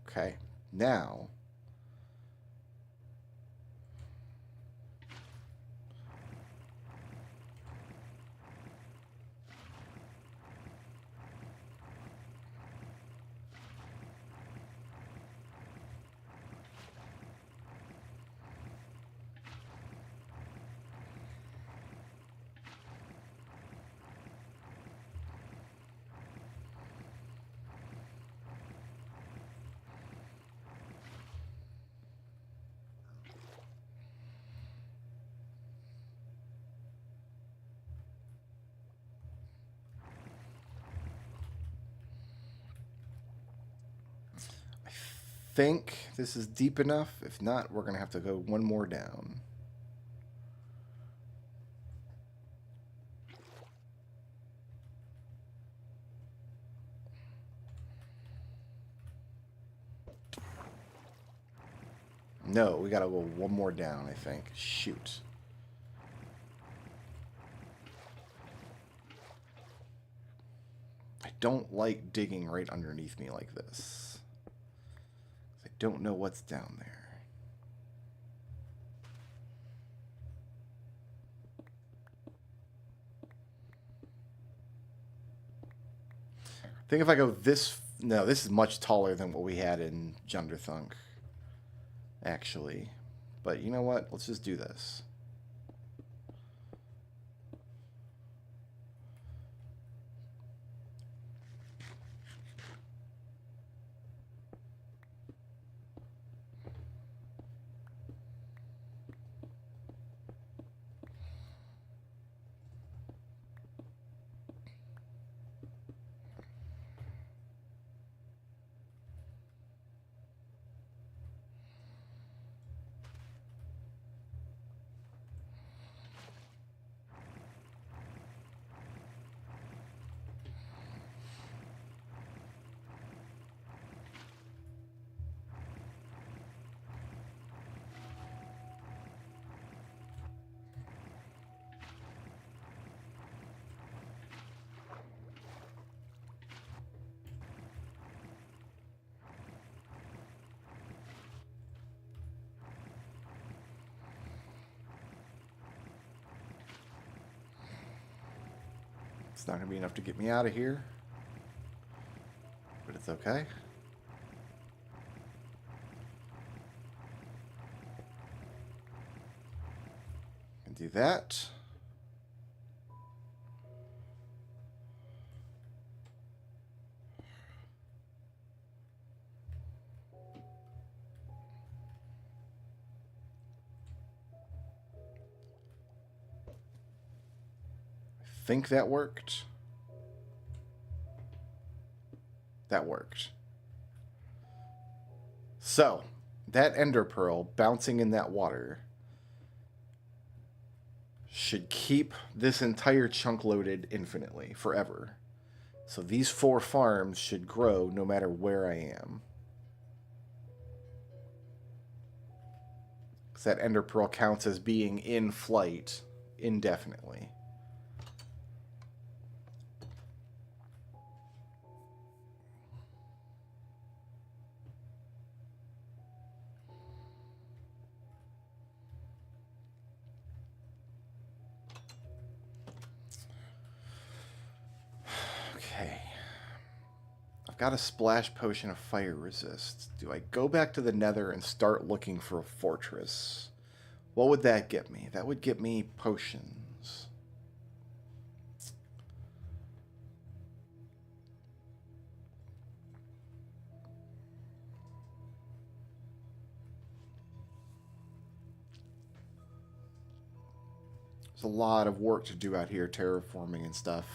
Okay, now think this is deep enough. If not, we're going to have to go one more down. No, we gotta go one more down, I think. Shoot. I don't like digging right underneath me like this. I don't know what's down there. I think if I go this... No, this is much taller than what we had in Junderthunk, actually. But you know what? Let's just do this. It's not going to be enough to get me out of here. But it's okay. And do that. I think that worked. That worked. So, that ender pearl bouncing in that water should keep this entire chunk loaded infinitely, forever. So these 4 farms should grow no matter where I am. Because that ender pearl counts as being in flight indefinitely. Okay. I've got a splash potion of fire resist. Do I go back to the nether and start looking for a fortress? What would that get me? That would get me potions. There's a lot of work to do out here, terraforming and stuff.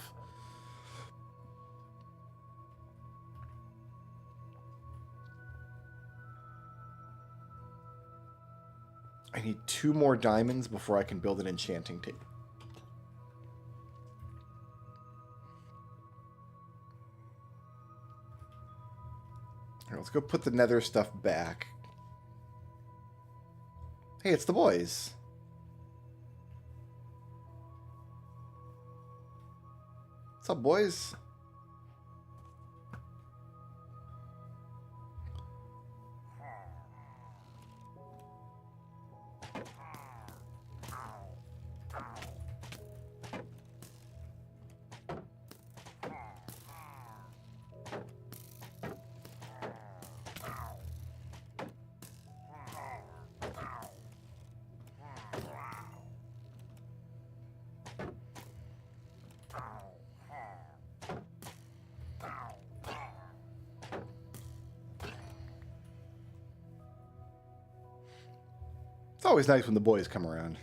I need 2 more diamonds before I can build an enchanting table. All right, let's go put the nether stuff back. Hey, it's the boys. What's up, boys? It's always nice when the boys come around.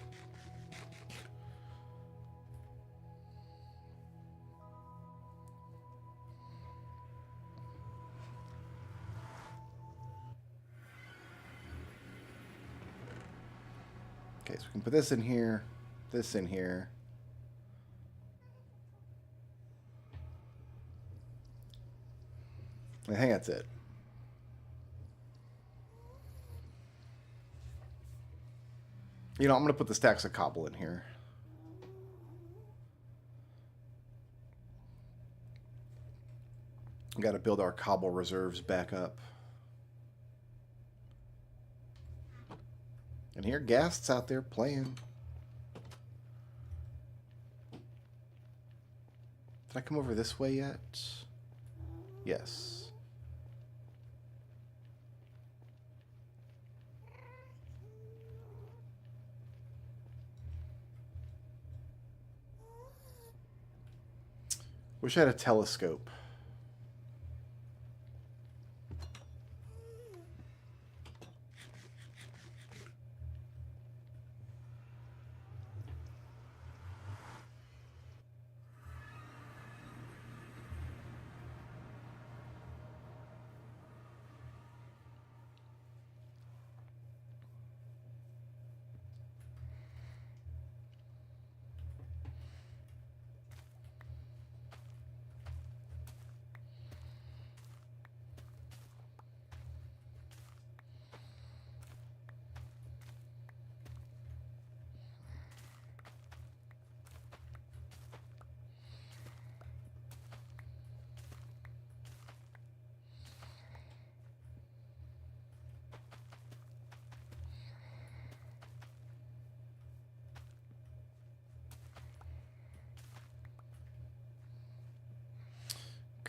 Okay, so we can put this in here, this in here. I think that's it. You know, I'm going to put the stacks of cobble in here. We got to build our cobble reserves back up. And here, Ghast's out there playing. Did I come over this way yet? Yes. Wish I had a telescope.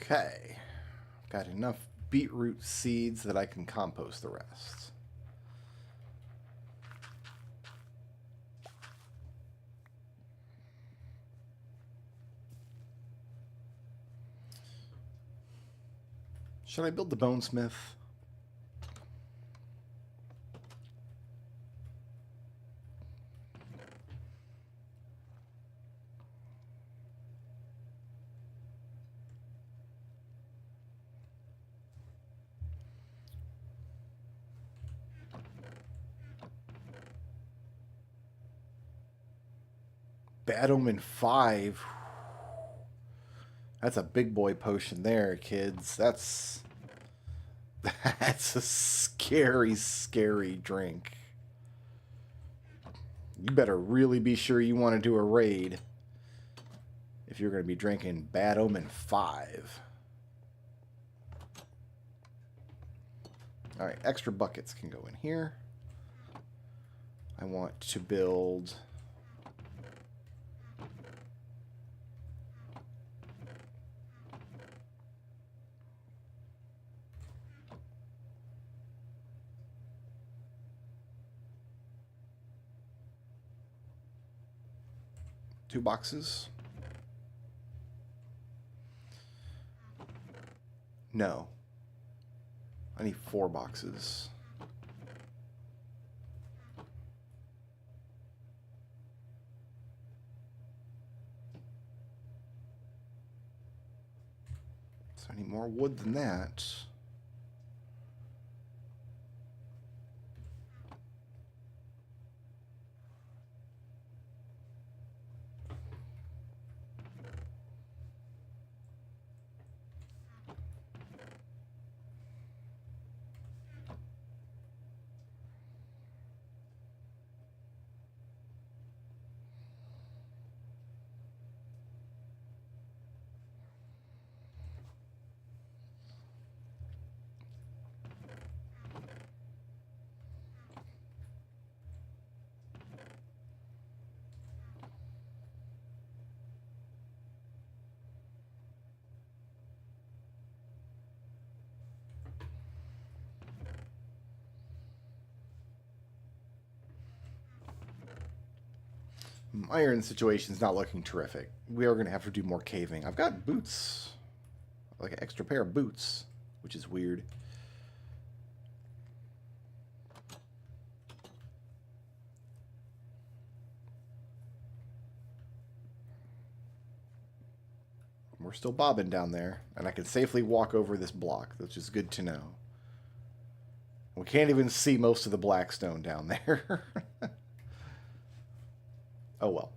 Okay, got enough beetroot seeds that I can compost the rest. Should I build the bonesmith? Bad Omen 5. That's a big boy potion there, kids. That's a scary, scary drink. You better really be sure you want to do a raid if you're going to be drinking Bad Omen 5. Alright, extra buckets can go in here. I want to build... two boxes. No. I need 4 boxes. So I need more wood than that. Iron situation's not looking terrific. We are going to have to do more caving. I've got boots. Like an extra pair of boots, which is weird. We're still bobbing down there, and I can safely walk over this block, which is good to know. We can't even see most of the blackstone down there. Oh well.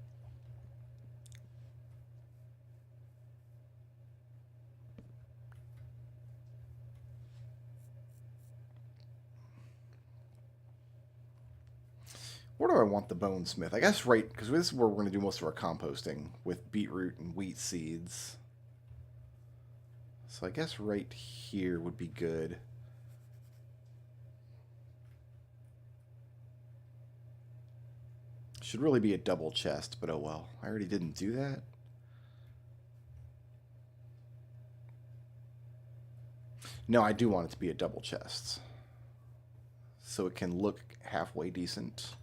What do I want the bonesmith? I guess right, because this is where we're going to do most of our composting with beetroot and wheat seeds. So I guess right here would be good. Should really be a double chest, but oh well. I already didn't do that. No, I do want it to be a double chest, so it can look halfway decent.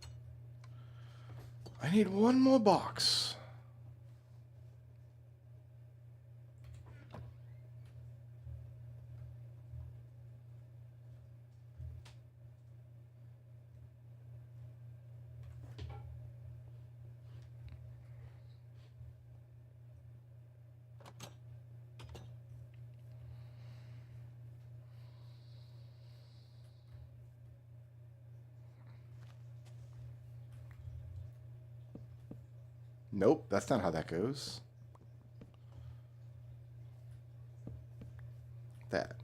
I need one more box. Nope, that's not how that goes. That.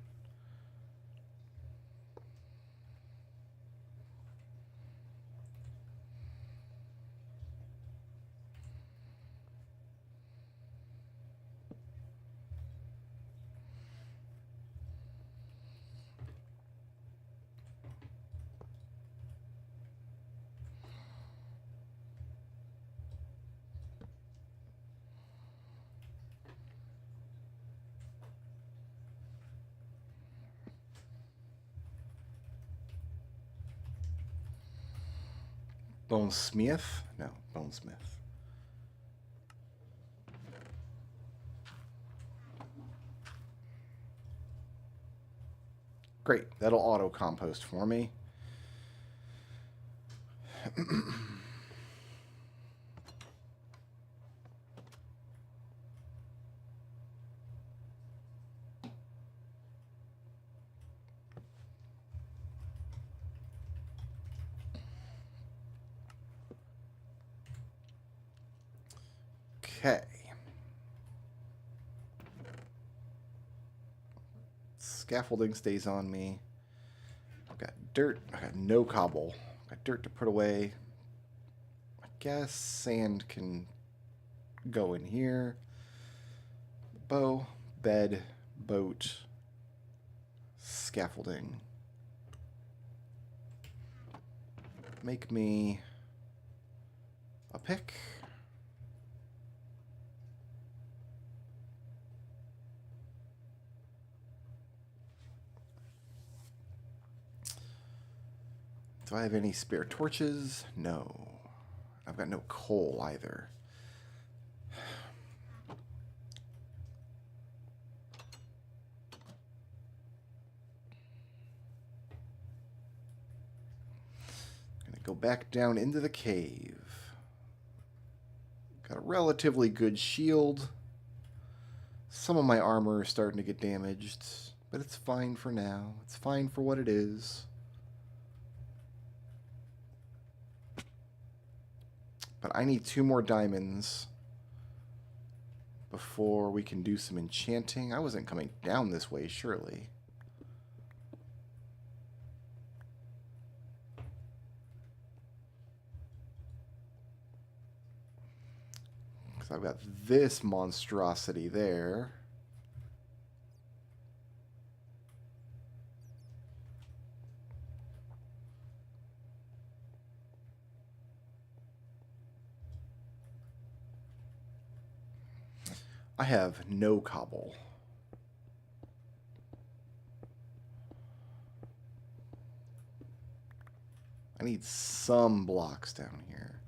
Bonesmith? No, bonesmith. Great, that'll auto compost for me. Okay. Scaffolding stays on me. I've got dirt. I got no cobble. I've got dirt to put away. I guess sand can go in here. Bow, bed, boat, scaffolding. Make me a pick. Do I have any spare torches? No. I've got no coal either. Gonna go back down into the cave. Got a relatively good shield. Some of my armor is starting to get damaged, but it's fine for now. It's fine for what it is. But I need 2 more diamonds before we can do some enchanting. I wasn't coming down this way, surely. Because I've got this monstrosity there. I have no cobble. I need some blocks down here.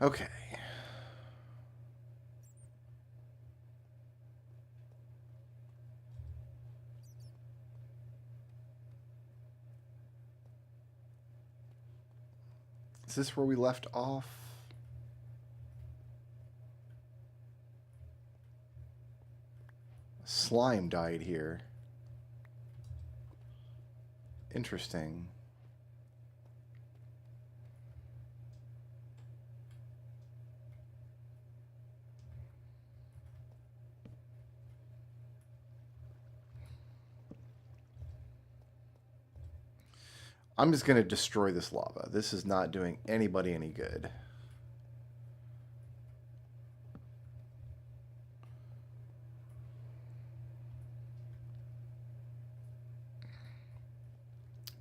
Okay. Is this where we left off? Slime died here. Interesting. I'm just going to destroy this lava. This is not doing anybody any good.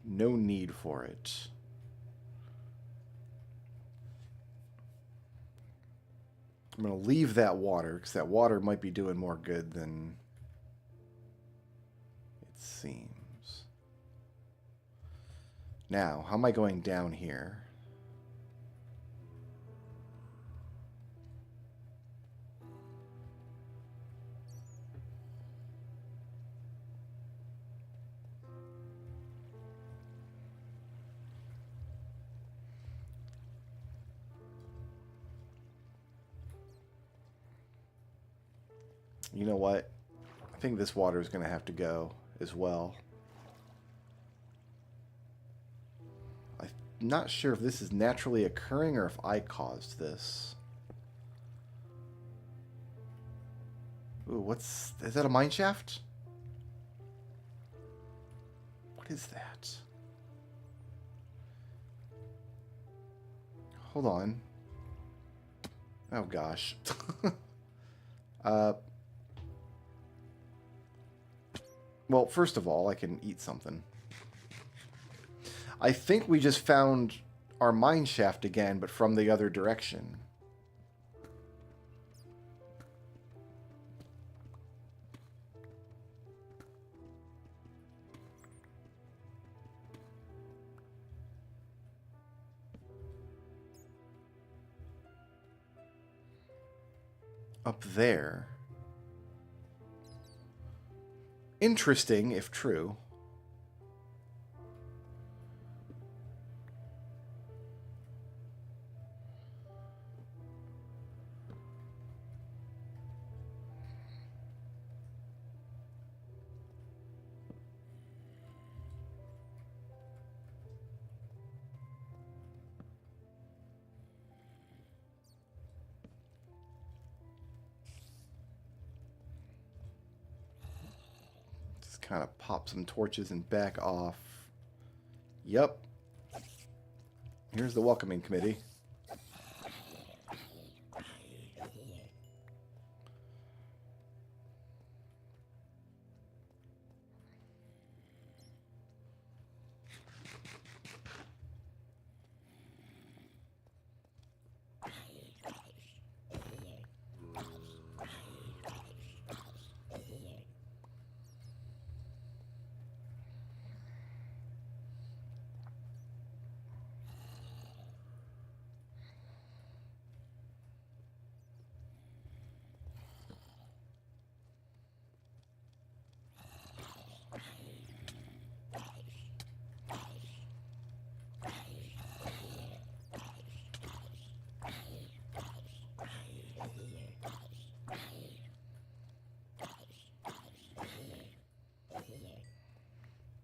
No need for it. I'm going to leave that water, because that water might be doing more good than it seems. Now, how am I going down here? You know what? I think this water is going to have to go as well. I'm not sure if this is naturally occurring or if I caused this. Ooh, is that a mine shaft? What is that? Hold on. Oh gosh. Well, first of all, I can eat something. I think we just found our mine shaft again, but from the other direction. Up there. Interesting, if true. Kind of pop some torches and back off. Yep. Here's the welcoming committee.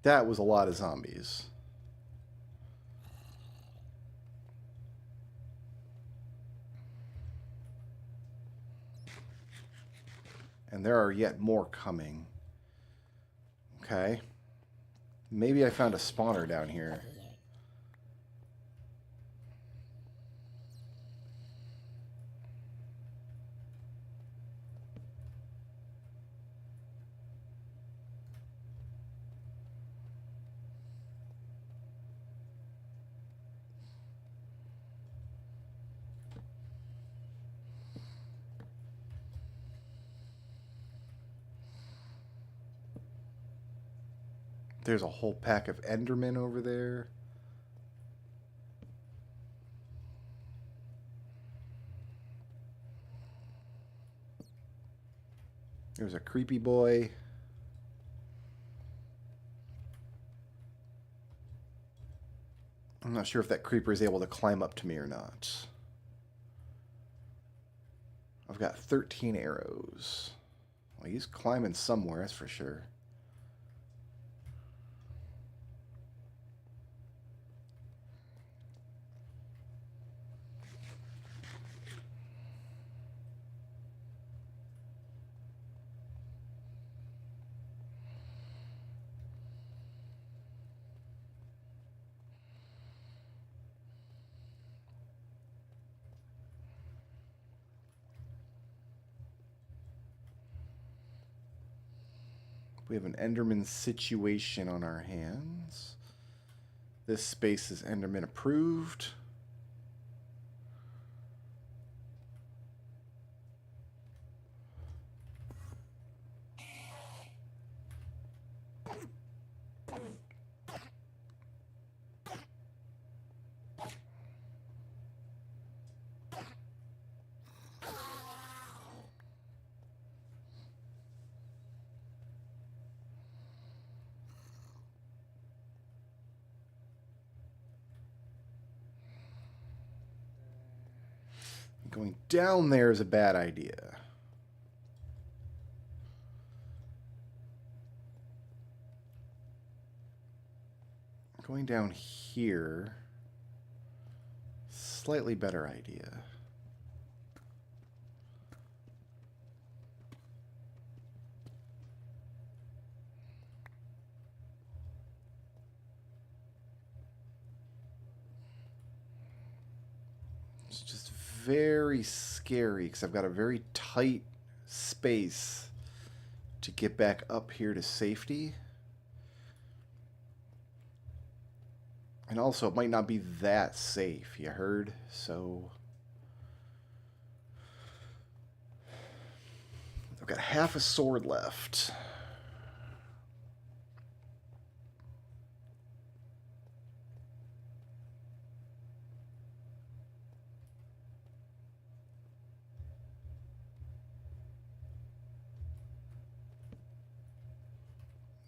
That was a lot of zombies. And there are yet more coming. Okay. Maybe I found a spawner down here. There's a whole pack of Endermen over there. There's a creepy boy. I'm not sure if that creeper is able to climb up to me or not. I've got 13 arrows. Well, he's climbing somewhere, that's for sure. We have an Enderman situation on our hands. This space is Enderman approved. Going down there is a bad idea. Going down here, slightly better idea. It's just very scary because I've got a very tight space to get back up here to safety. And also, it might not be that safe, you heard? So I've got half a sword left.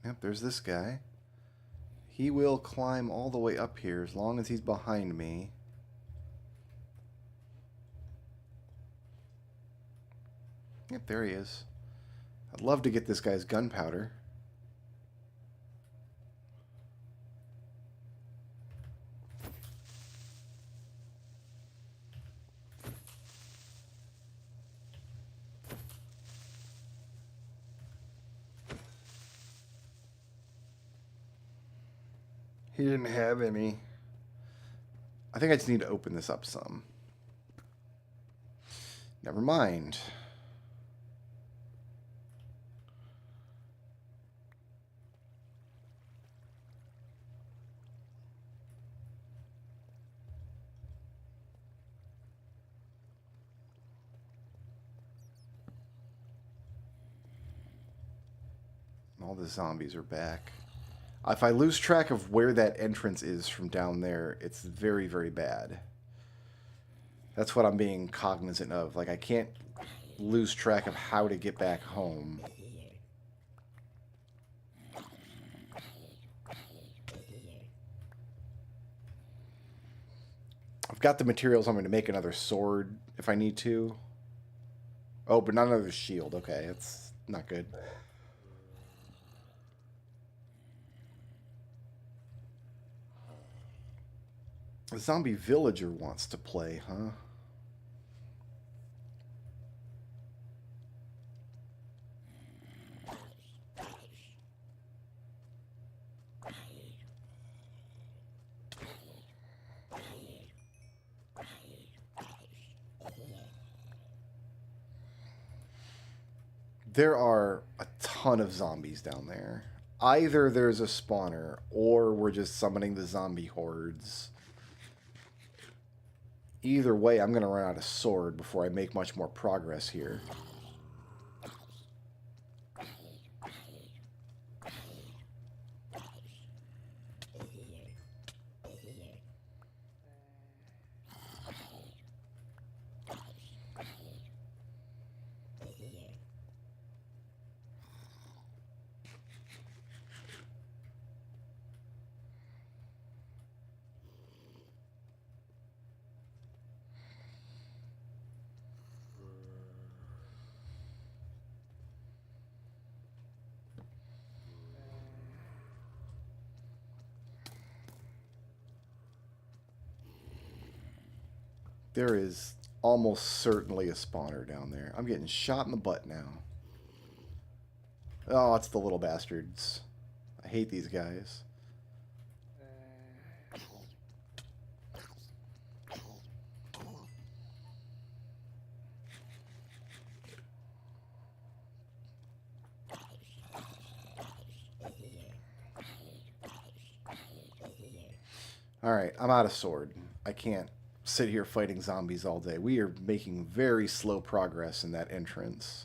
Yep, there's this guy. He will climb all the way up here as long as he's behind me. Yep, there he is. I'd love to get this guy's gunpowder. He didn't have any. I think I just need to open this up some. Never mind. All the zombies are back. If I lose track of where that entrance is from down there, it's very, very bad. That's what I'm being cognizant of. Like, I can't lose track of how to get back home. I've got the materials. I'm going to make another sword if I need to. Oh, but not another shield. Okay, that's not good. A zombie villager wants to play, huh? There are a ton of zombies down there. Either there's a spawner, or we're just summoning the zombie hordes. Either way, I'm going to run out of sword before I make much more progress here. There is almost certainly a spawner down there. I'm getting shot in the butt now. Oh, it's the little bastards. I hate these guys. Alright, I'm out of sword. I can't sit here fighting zombies all day. We are making very slow progress in that entrance.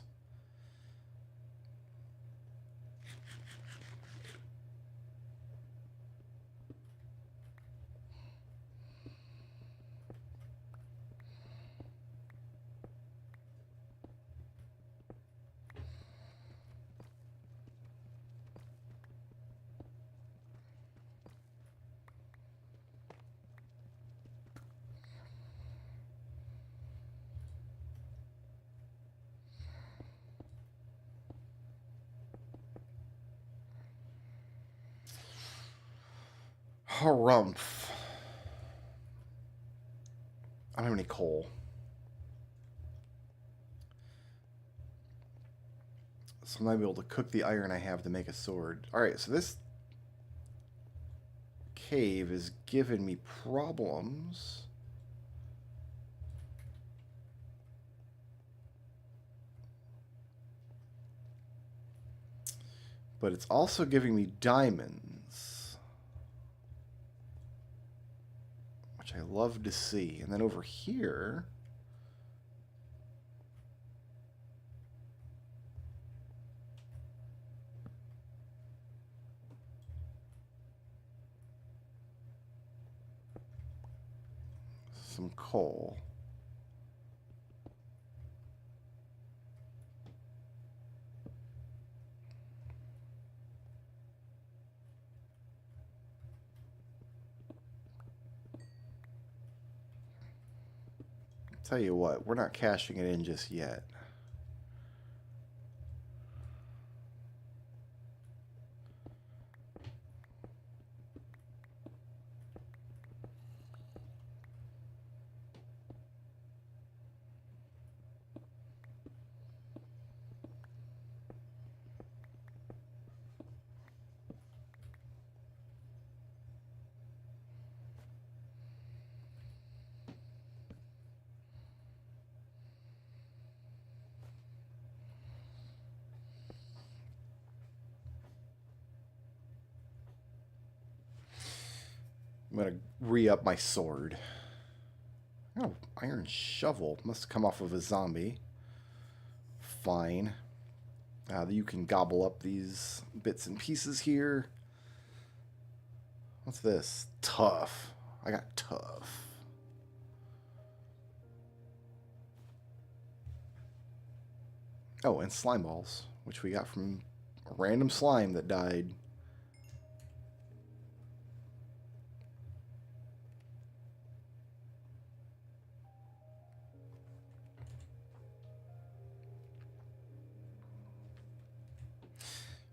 Harumph. I don't have any coal. So I might be able to cook the iron I have to make a sword. Alright, so this cave is giving me problems. But it's also giving me diamonds, which I love to see. And then over here, some coal. Tell you what, we're not cashing it in just yet. I'm going to re-up my sword. Oh, iron shovel. Must come off of a zombie. Fine. You can gobble up these bits and pieces here. What's this? Tough. I got tough. Oh, and slime balls, which we got from a random slime that died.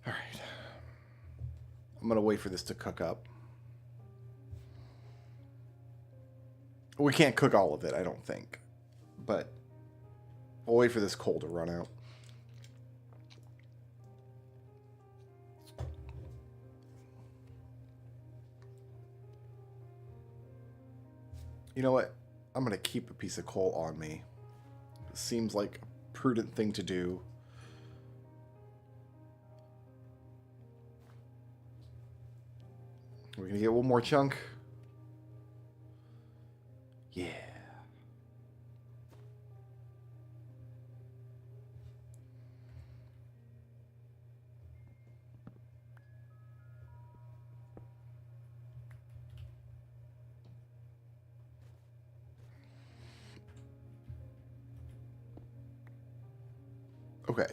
All right. I'm going to wait for this to cook up. We can't cook all of it, I don't think. But we'll wait for this coal to run out. You know what? I'm going to keep a piece of coal on me. It seems like a prudent thing to do. We're going to get one more chunk. Yeah. Okay.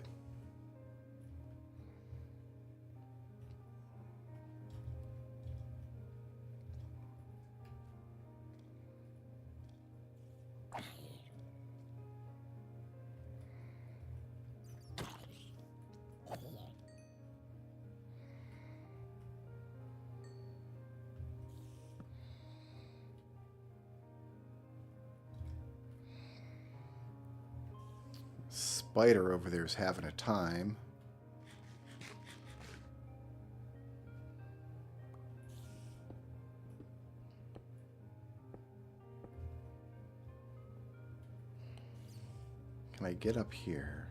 Spider over there is having a time. Can I get up here?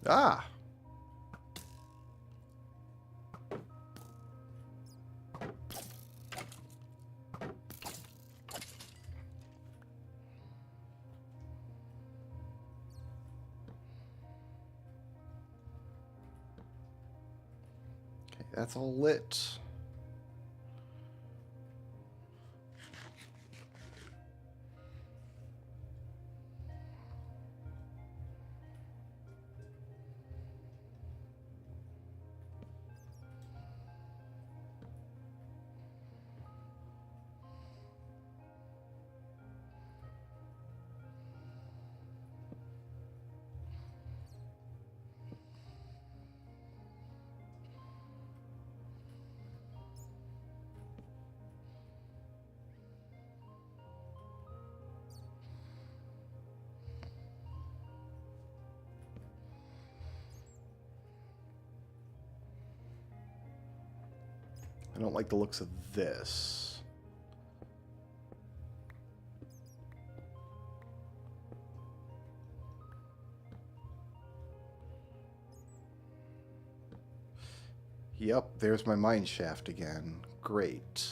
Ah! Okay, that's all lit. I don't like the looks of this. Yep, there's my mine shaft again. Great.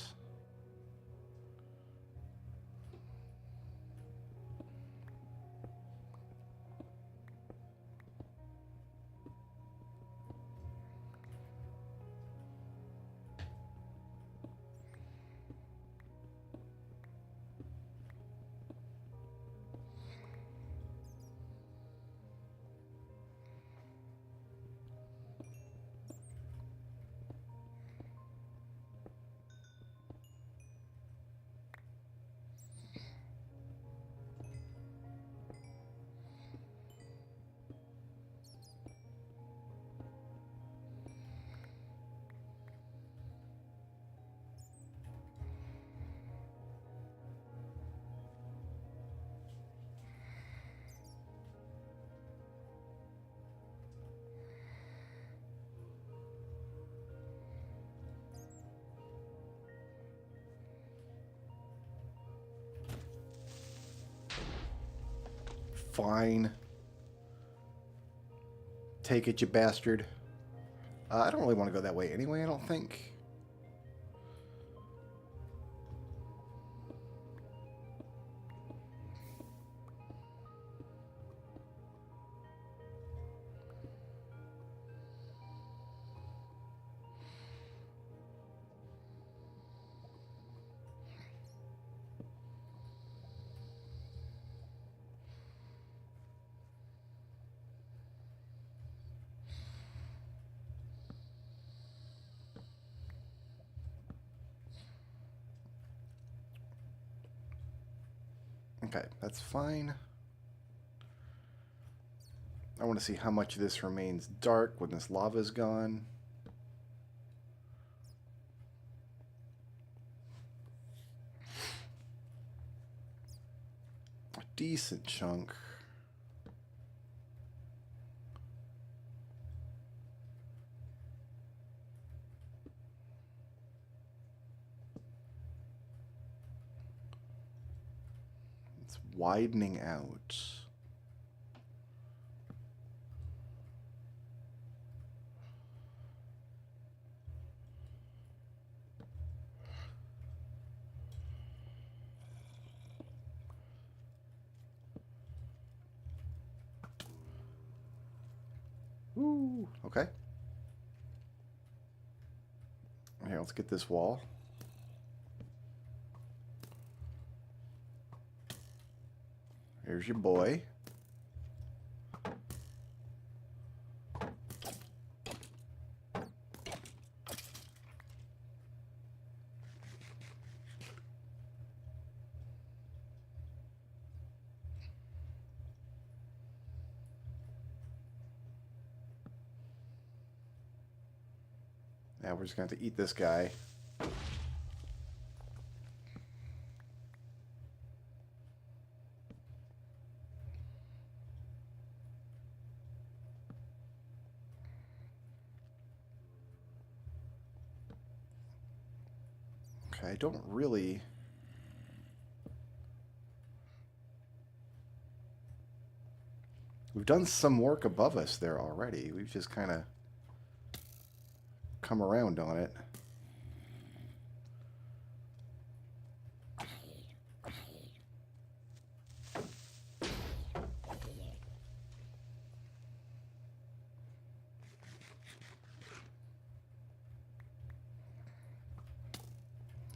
Fine. Take it, you bastard. I don't really want to go that way anyway, I don't think. Okay, that's fine. I want to see how much of this remains dark when this lava's gone. A decent chunk. It's widening out. Ooh, okay. Here, let's get this wall. Here's your boy. Now we're just going to have to eat this guy. Okay, I don't really... We've done some work above us there already. We've just kind of come around on it.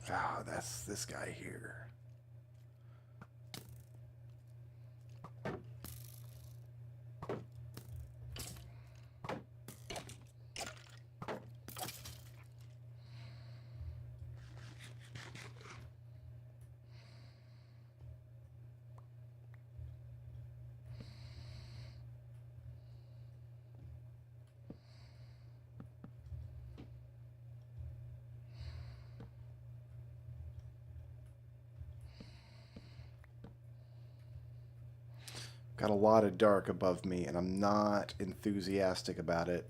Oh, that's this guy here. Got a lot of dark above me, and I'm not enthusiastic about it.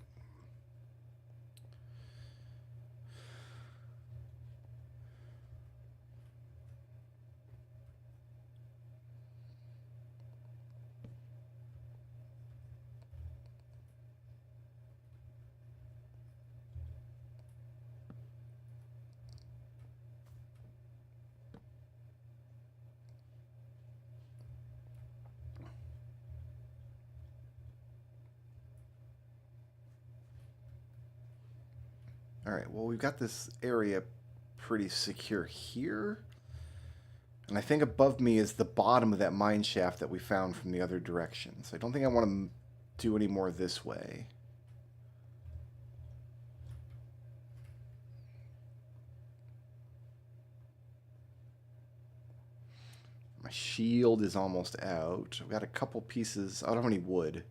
All right, well, we've got this area pretty secure here. And I think above me is the bottom of that mine shaft that we found from the other direction. So I don't think I want to do any more this way. My shield is almost out. I've got a couple pieces. I don't have any wood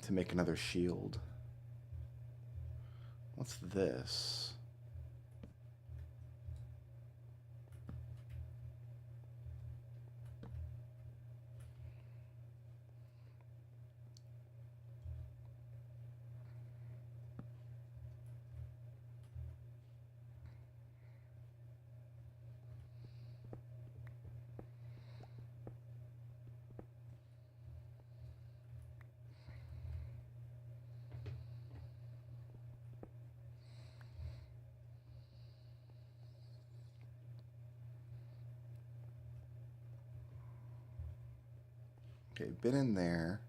to make another shield. What's this? Okay, been in there.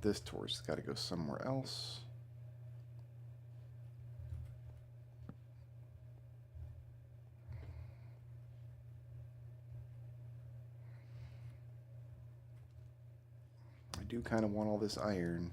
This torch has got to go somewhere else. I do kind of want all this iron.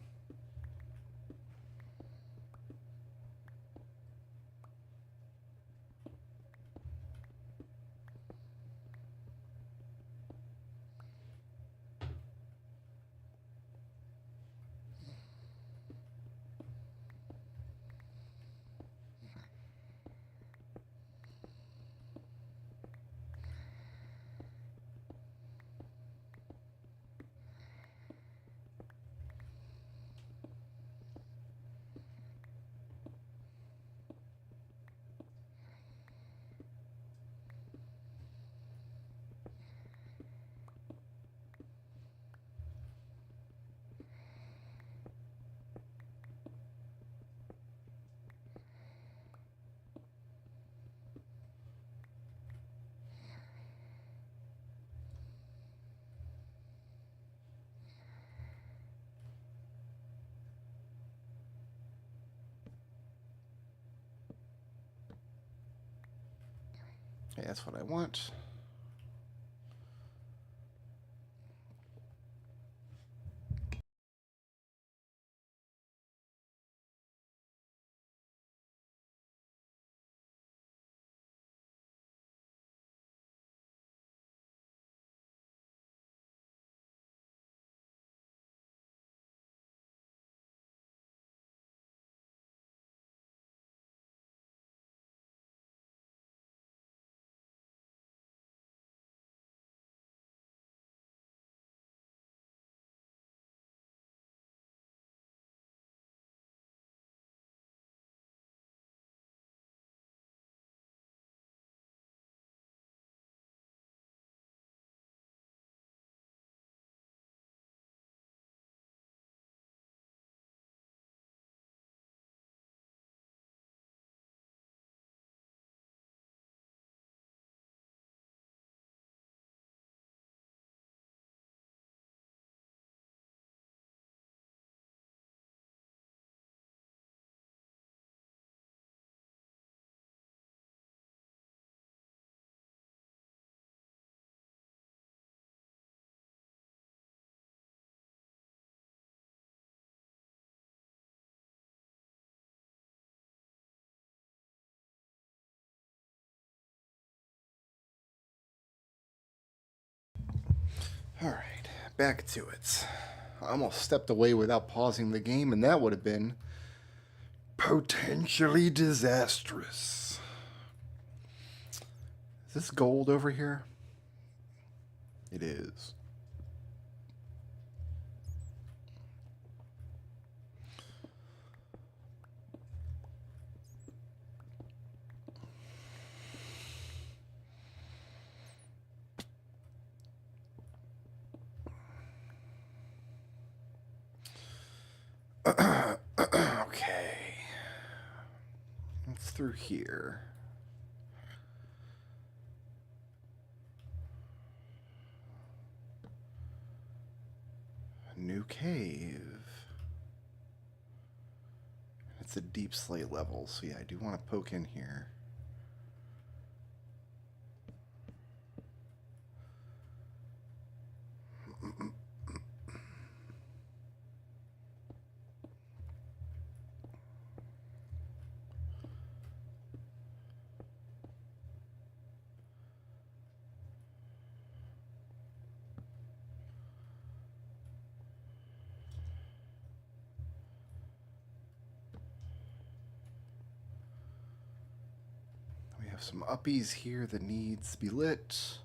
Okay, that's what I want. Alright, back to it. I almost stepped away without pausing the game, and that would have been potentially disastrous. Is this gold over here? It is. Okay. What's through here? A new cave. It's a deep slate level, so yeah, I do want to poke in here. We have some uppies here that needs to be lit.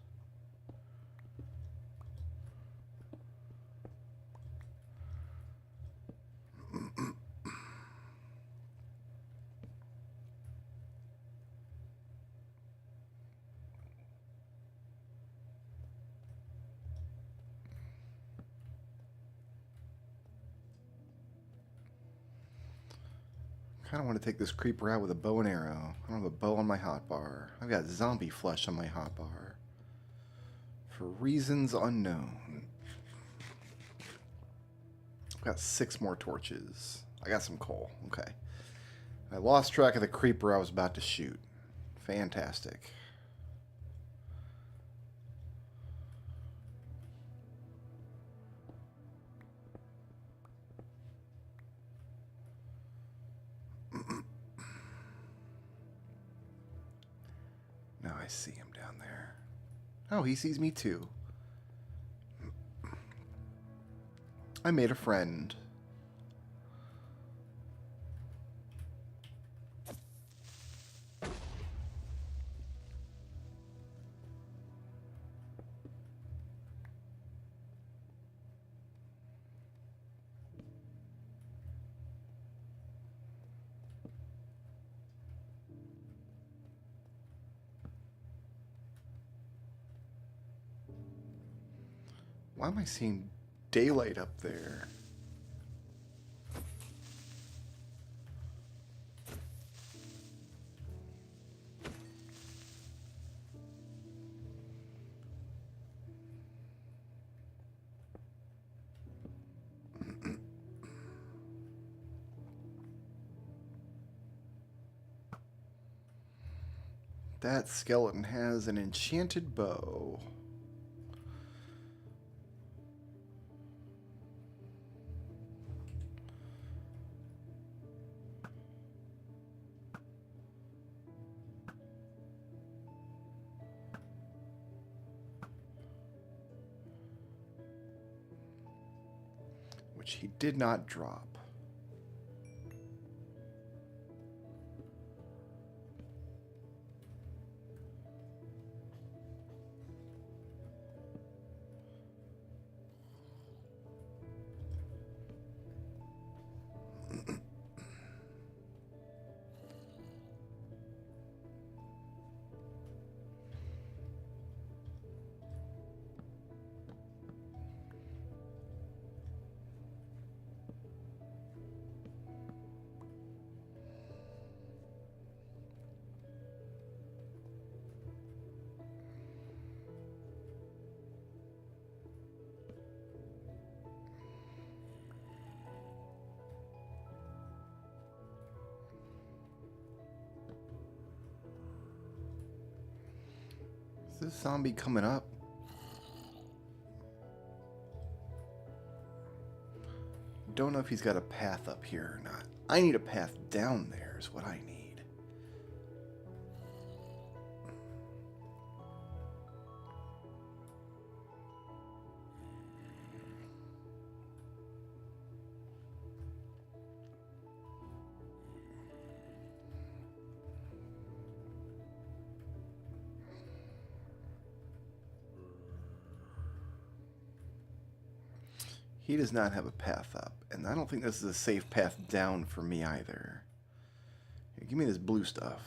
I kind of want to take this creeper out with a bow and arrow. I don't have a bow on my hotbar. I've got zombie flesh on my hotbar. For reasons unknown. I've got 6 more torches. I got some coal. Okay. I lost track of the creeper I was about to shoot. Fantastic. Now I see him down there. Oh, he sees me too. I made a friend. Why am I seeing daylight up there? That skeleton has an enchanted bow. Which he did not drop. Is this zombie coming up? Don't know if he's got a path up here or not. I need a path down there is what I need. He does not have a path up, and I don't think this is a safe path down for me either. Here, give me this blue stuff.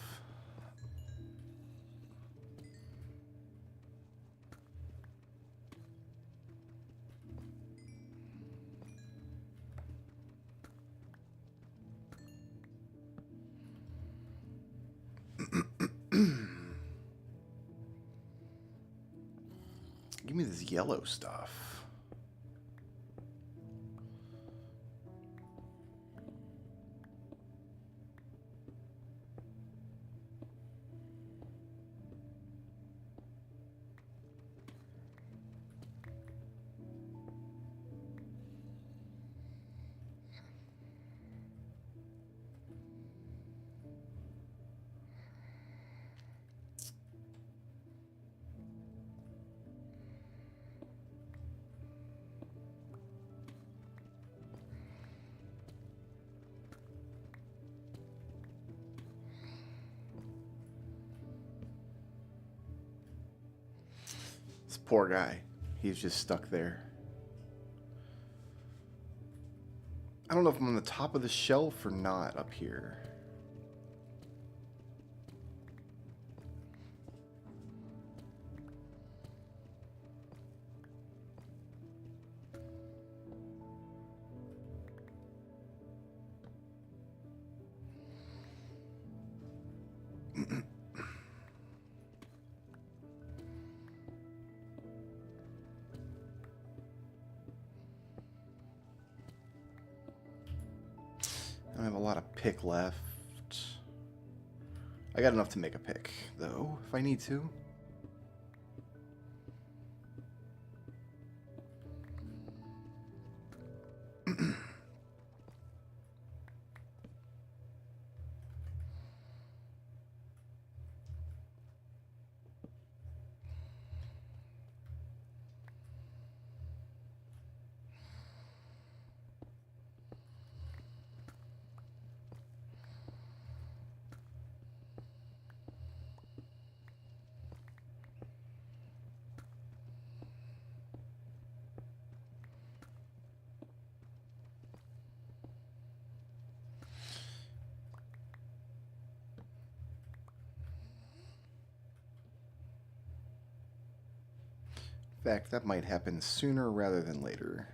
Give me this yellow stuff. This poor guy. He's just stuck there. I don't know if I'm on the top of the shelf or not up here. I don't have a lot of pick left. I got enough to make a pick, though, if I need to. In fact, that might happen sooner rather than later.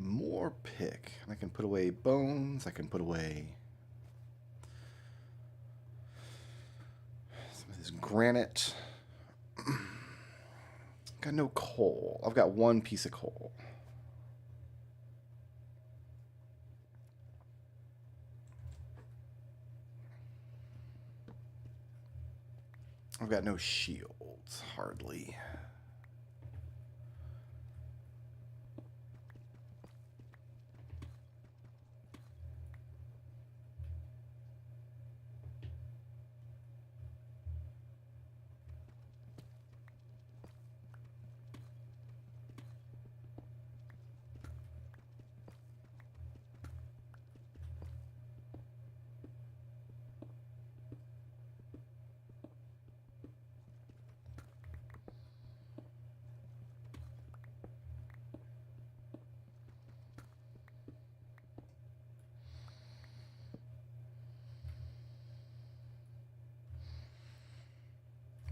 More pick. I can put away bones. I can put away some of this granite. Got no coal. I've got one piece of coal. I've got no shields, hardly.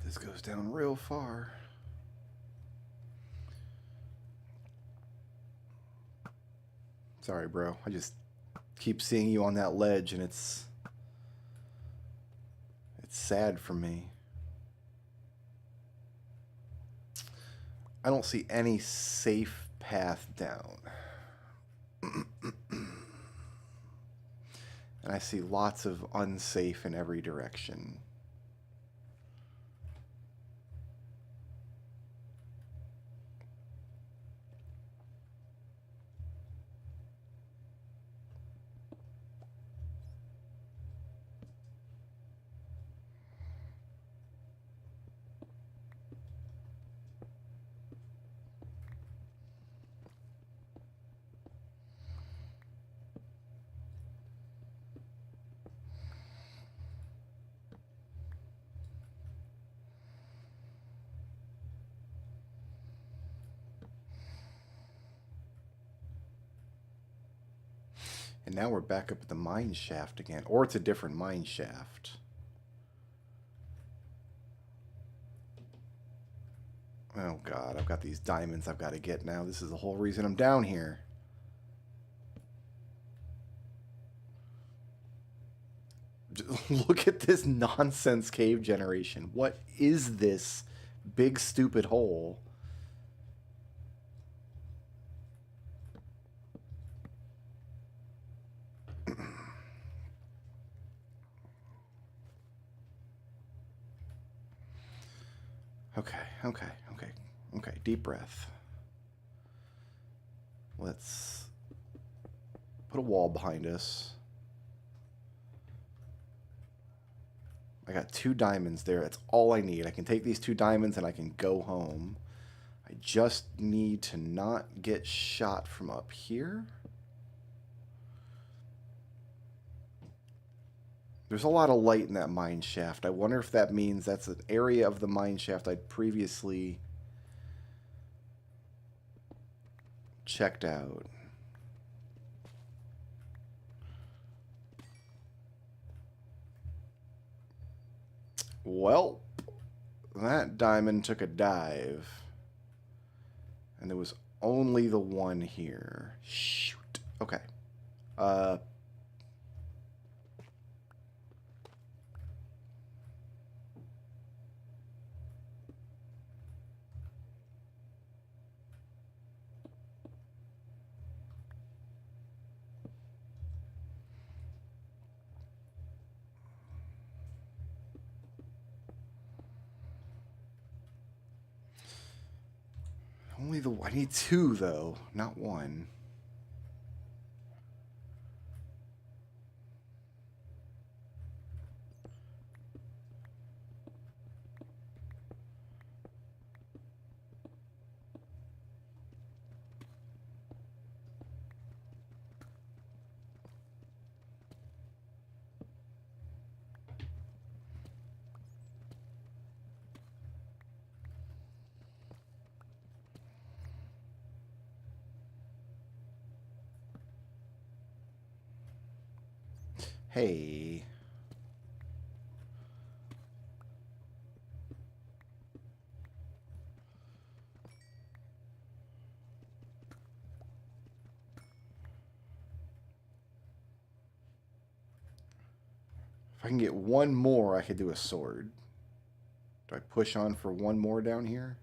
This goes down real far. Sorry, bro. I just keep seeing you on that ledge, and it's sad for me. I don't see any safe path down. And I see lots of unsafe in every direction. And now we're back up at the mine shaft again. Or it's a different mine shaft. Oh god, I've got these diamonds I've got to get now. This is the whole reason I'm down here. Look at this nonsense cave generation. What is this big stupid hole? Okay. Deep breath. Let's put a wall behind us. I got 2 diamonds there. That's all I need. I can take these 2 diamonds and I can go home. I just need to not get shot from up here. There's a lot of light in that mine shaft. I wonder if that means that's an area of the mine shaft I'd previously checked out. Well, that diamond took a dive. And there was only the one here. Shoot. Okay. Only the... I need 2, though, not 1. Hey. If I can get 1 more, I could do a sword. Do I push on for 1 more down here?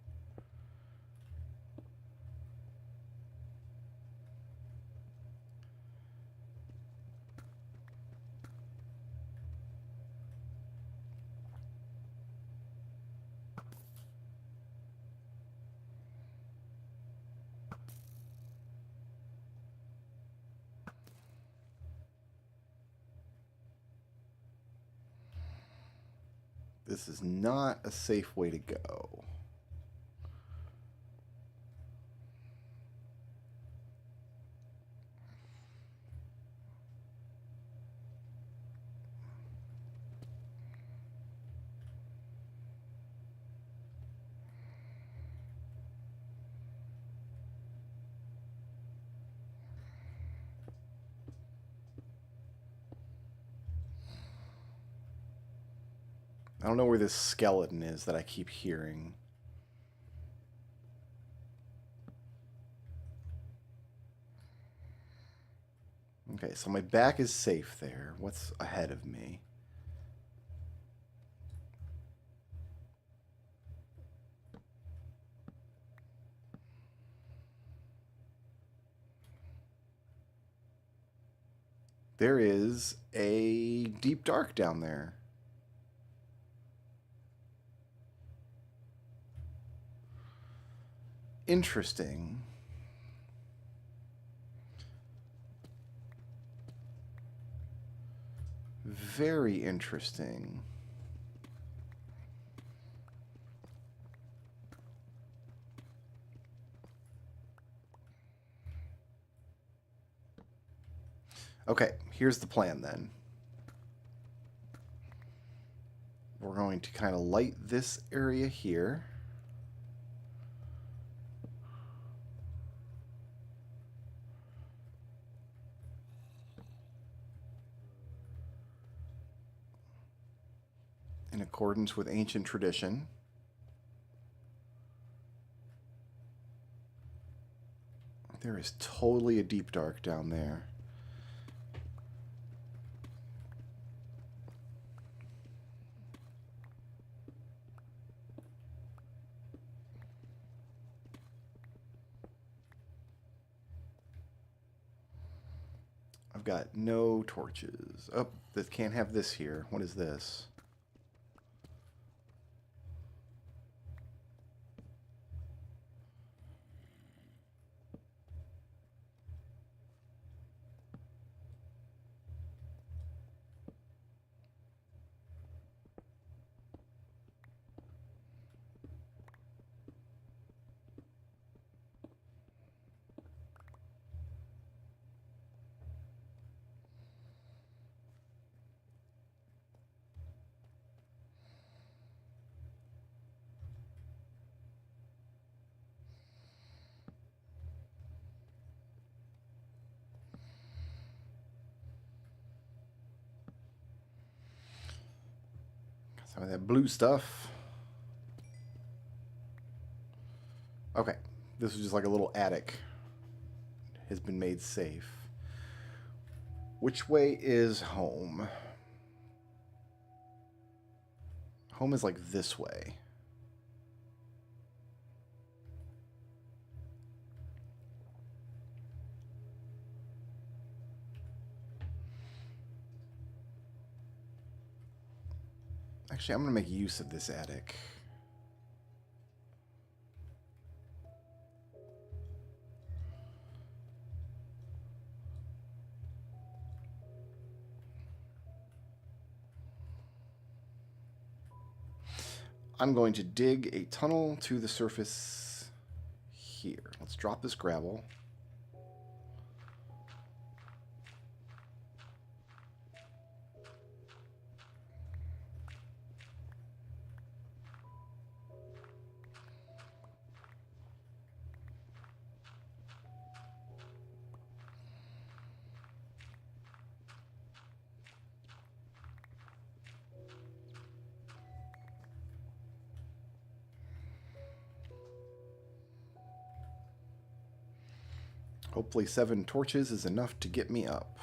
This is not a safe way to go. I don't know where this skeleton is that I keep hearing. Okay, so my back is safe there. What's ahead of me? There is a deep dark down there. Interesting. Very interesting. Okay, here's the plan then. We're going to kind of light this area here. In accordance with ancient tradition. There is totally a deep dark down there. I've got no torches. Oh, this can't have this here. What is this? Some of that blue stuff. Okay, this is just like a little attic. Has been made safe. Which way is home? Home is like this way. Actually, I'm going to make use of this attic. I'm going to dig a tunnel to the surface here. Let's drop this gravel. Hopefully 7 torches is enough to get me up.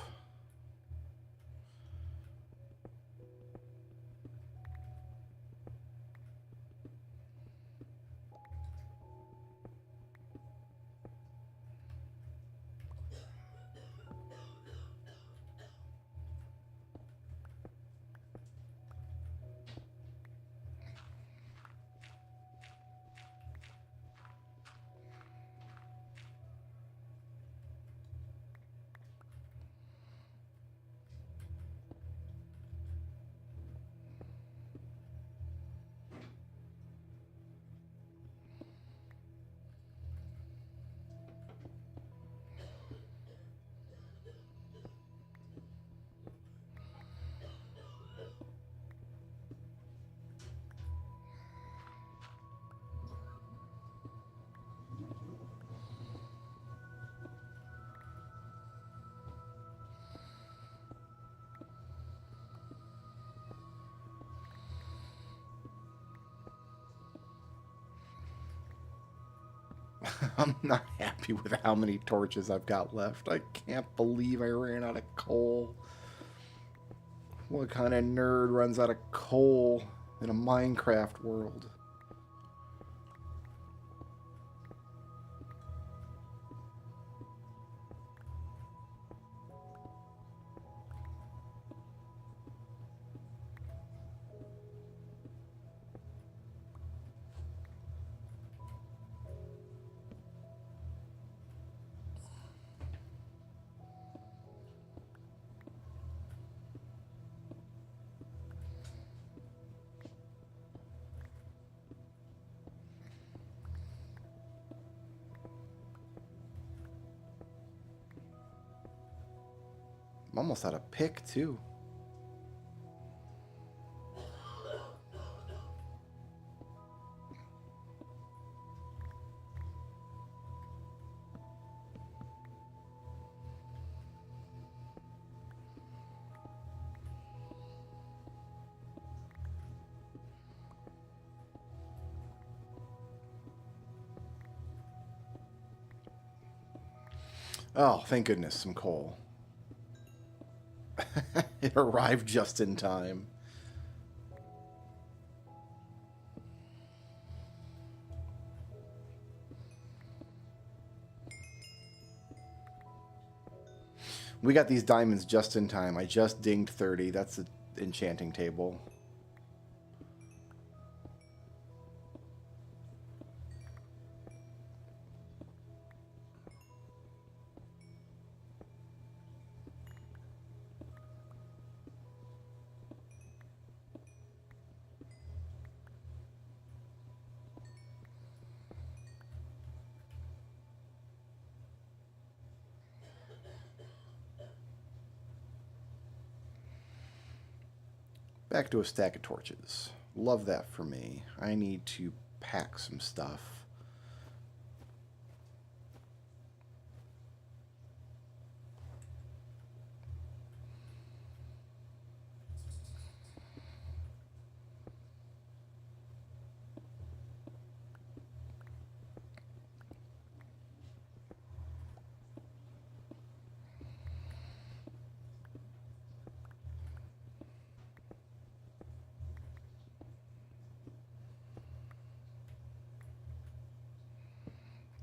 I'm not happy with how many torches I've got left. I can't believe I ran out of coal. What kind of nerd runs out of coal in a Minecraft world? I'm almost out of pick, too. Oh, thank goodness, some coal. It arrived just in time. We got these diamonds just in time. I just dinged 30. That's the enchanting table. Back to a stack of torches. Love that for me. I need to pack some stuff.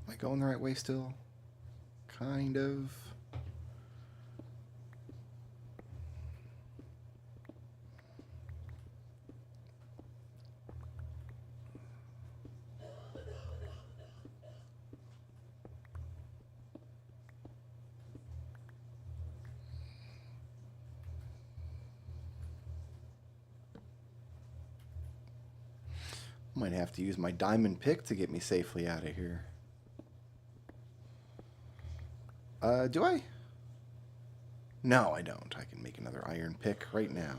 Am I going the right way still? Kind of. Might have to use my diamond pick to get me safely out of here. Do I? No, I don't. I can make another iron pick right now.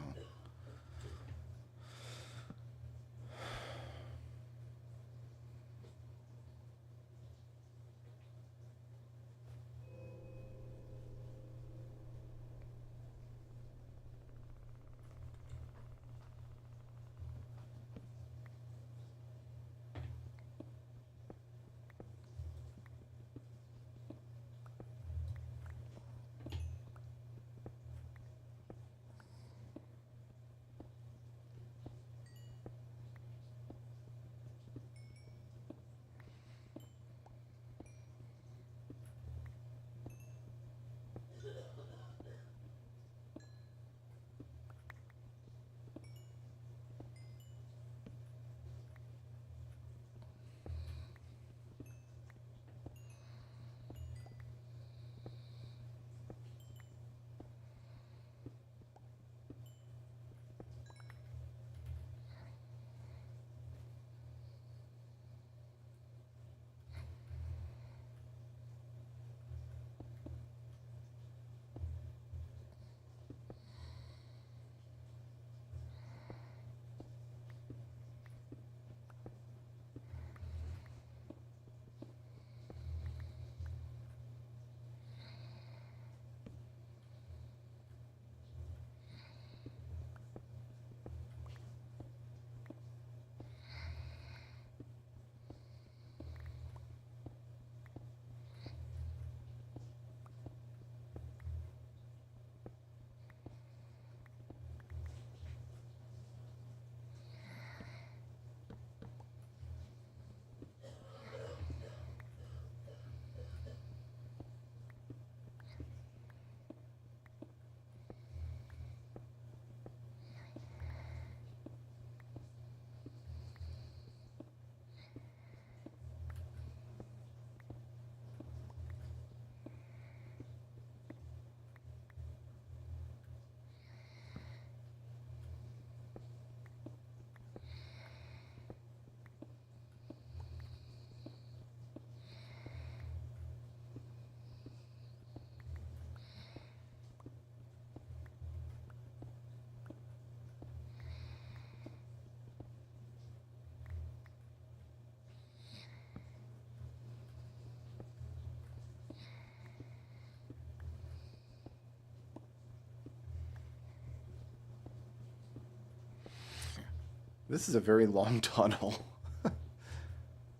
This is a very long tunnel.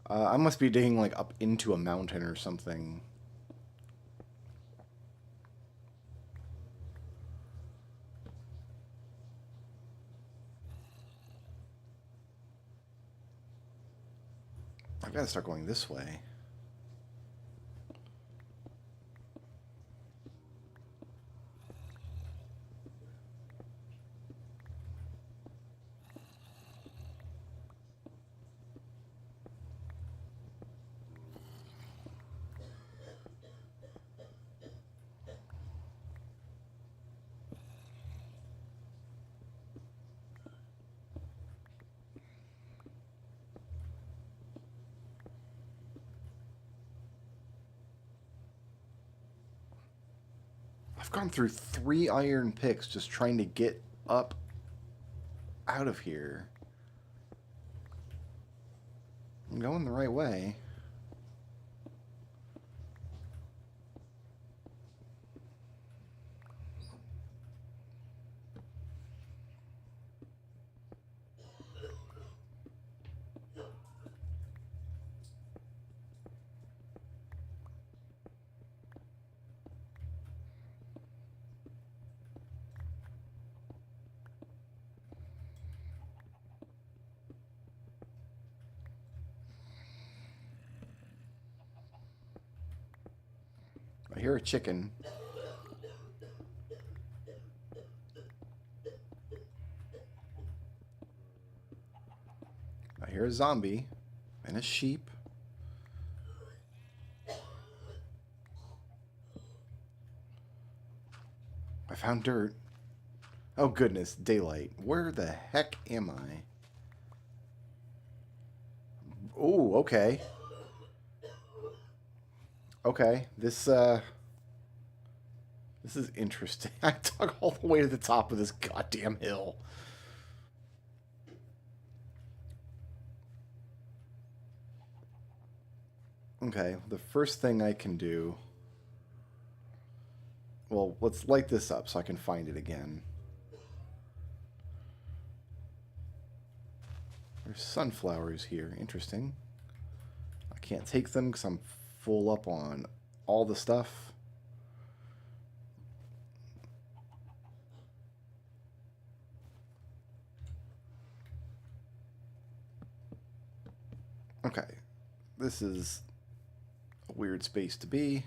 I must be digging like up into a mountain or something. I've got to start going this way. I've gone through 3 iron picks just trying to get up out of here. I'm going the right way. I hear a chicken. I hear a zombie and a sheep. I found dirt. Oh goodness, daylight. Where the heck am I? Oh, okay. Okay, this is interesting. I dug all the way to the top of this goddamn hill. Okay, the first thing I can do... Well, let's light this up so I can find it again. There's sunflowers here. Interesting. I can't take them because I'm full up on all the stuff. Okay. This is a weird space to be.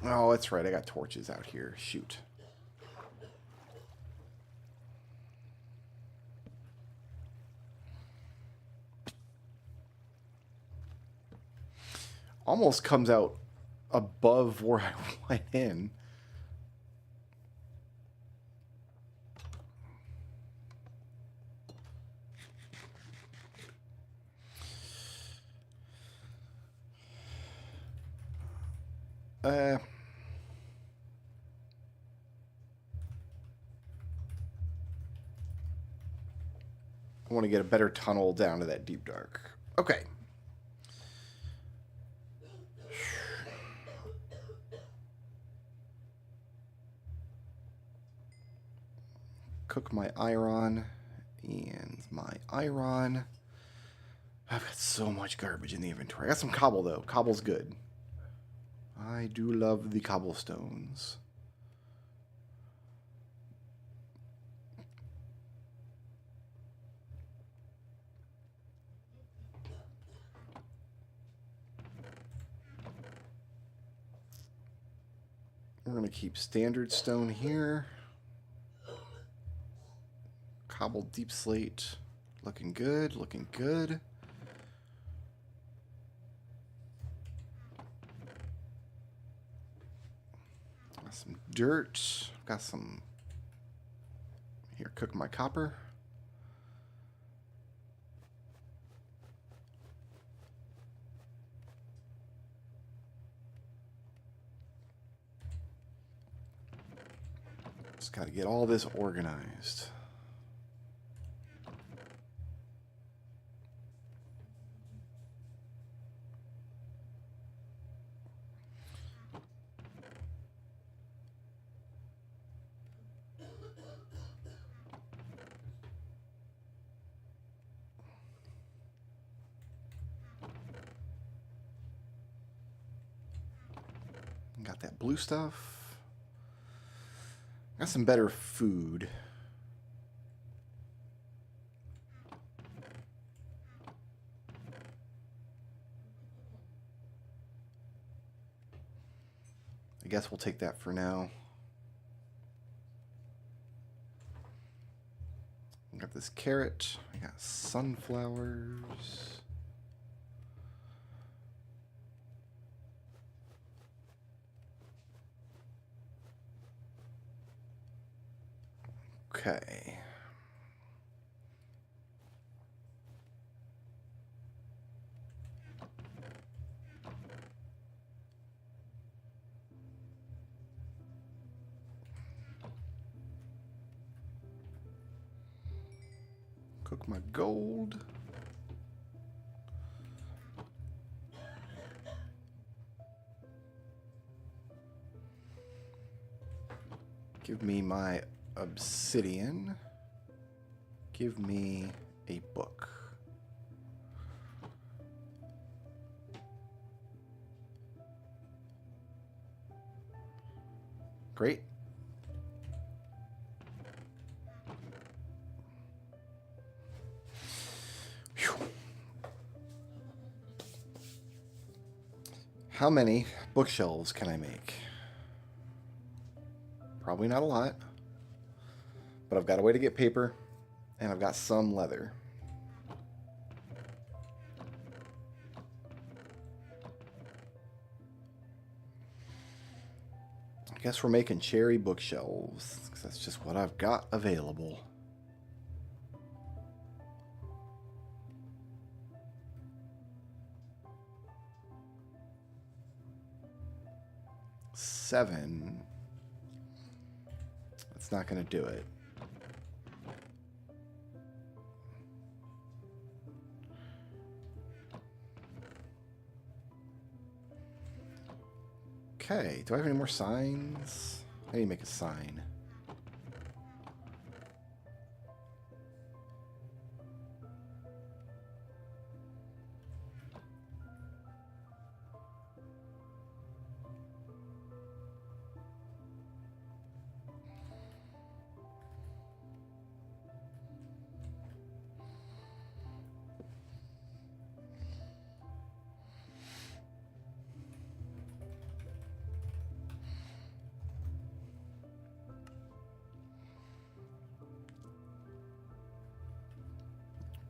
Oh, that's right. I got torches out here. Shoot. Almost comes out above where I went in. I want to get a better tunnel down to that deep dark. Okay. Cook my iron and my iron. I've got so much garbage in the inventory. I got some cobble though. Cobble's good. I do love the cobblestones. We're going to keep standard stone here. Cobbled deep slate. Looking good, looking good. Got some dirt. Got some... Here, cook my copper. Just got to get all this organized. Got that blue stuff. Got some better food. I guess we'll take that for now. Got this carrot. I got sunflowers. Okay. Cook my gold. Give me my obsidian. Give me a book. Great. Whew. How many bookshelves can I make? Probably not a lot. But I've got a way to get paper, and I've got some leather. I guess we're making cherry bookshelves, because that's just what I've got available. Seven. That's not going to do it. Okay, do I have any more signs? I need to make a sign.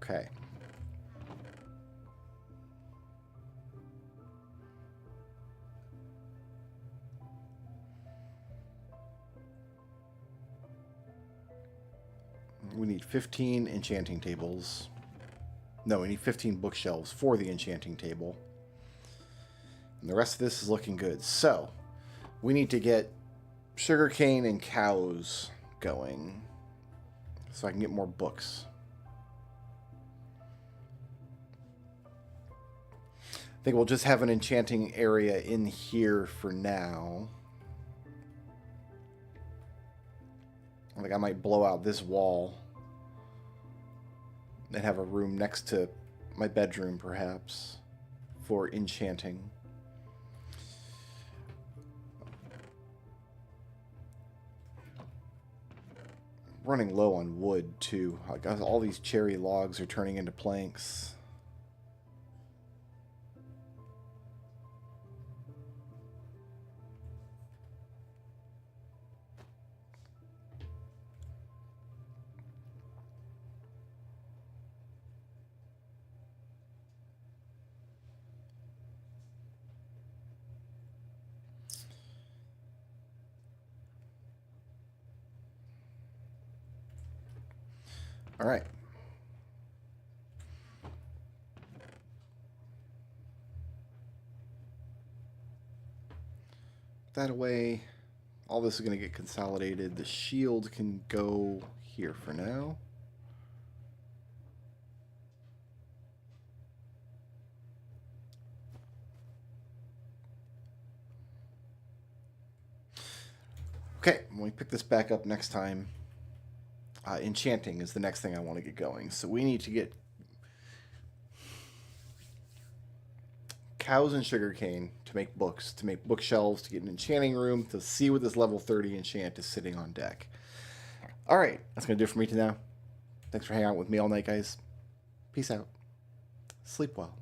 Okay. We need 15 enchanting tables. No, we need 15 bookshelves for the enchanting table. And the rest of this is looking good. So, we need to get sugarcane and cows going so I can get more books. I think we'll just have an enchanting area in here for now. I think I might blow out this wall and have a room next to my bedroom, perhaps, for enchanting. Running low on wood, too. Like, all these cherry logs are turning into planks. All right. That away. All this is going to get consolidated. The shield can go here for now. Okay, when we pick this back up next time, enchanting is the next thing I want to get going. So we need to get cows and sugarcane to make books, to make bookshelves, to get an enchanting room, to see what this level 30 enchant is sitting on deck. All right, that's going to do it for me now. Thanks for hanging out with me all night, guys. Peace out. Sleep well.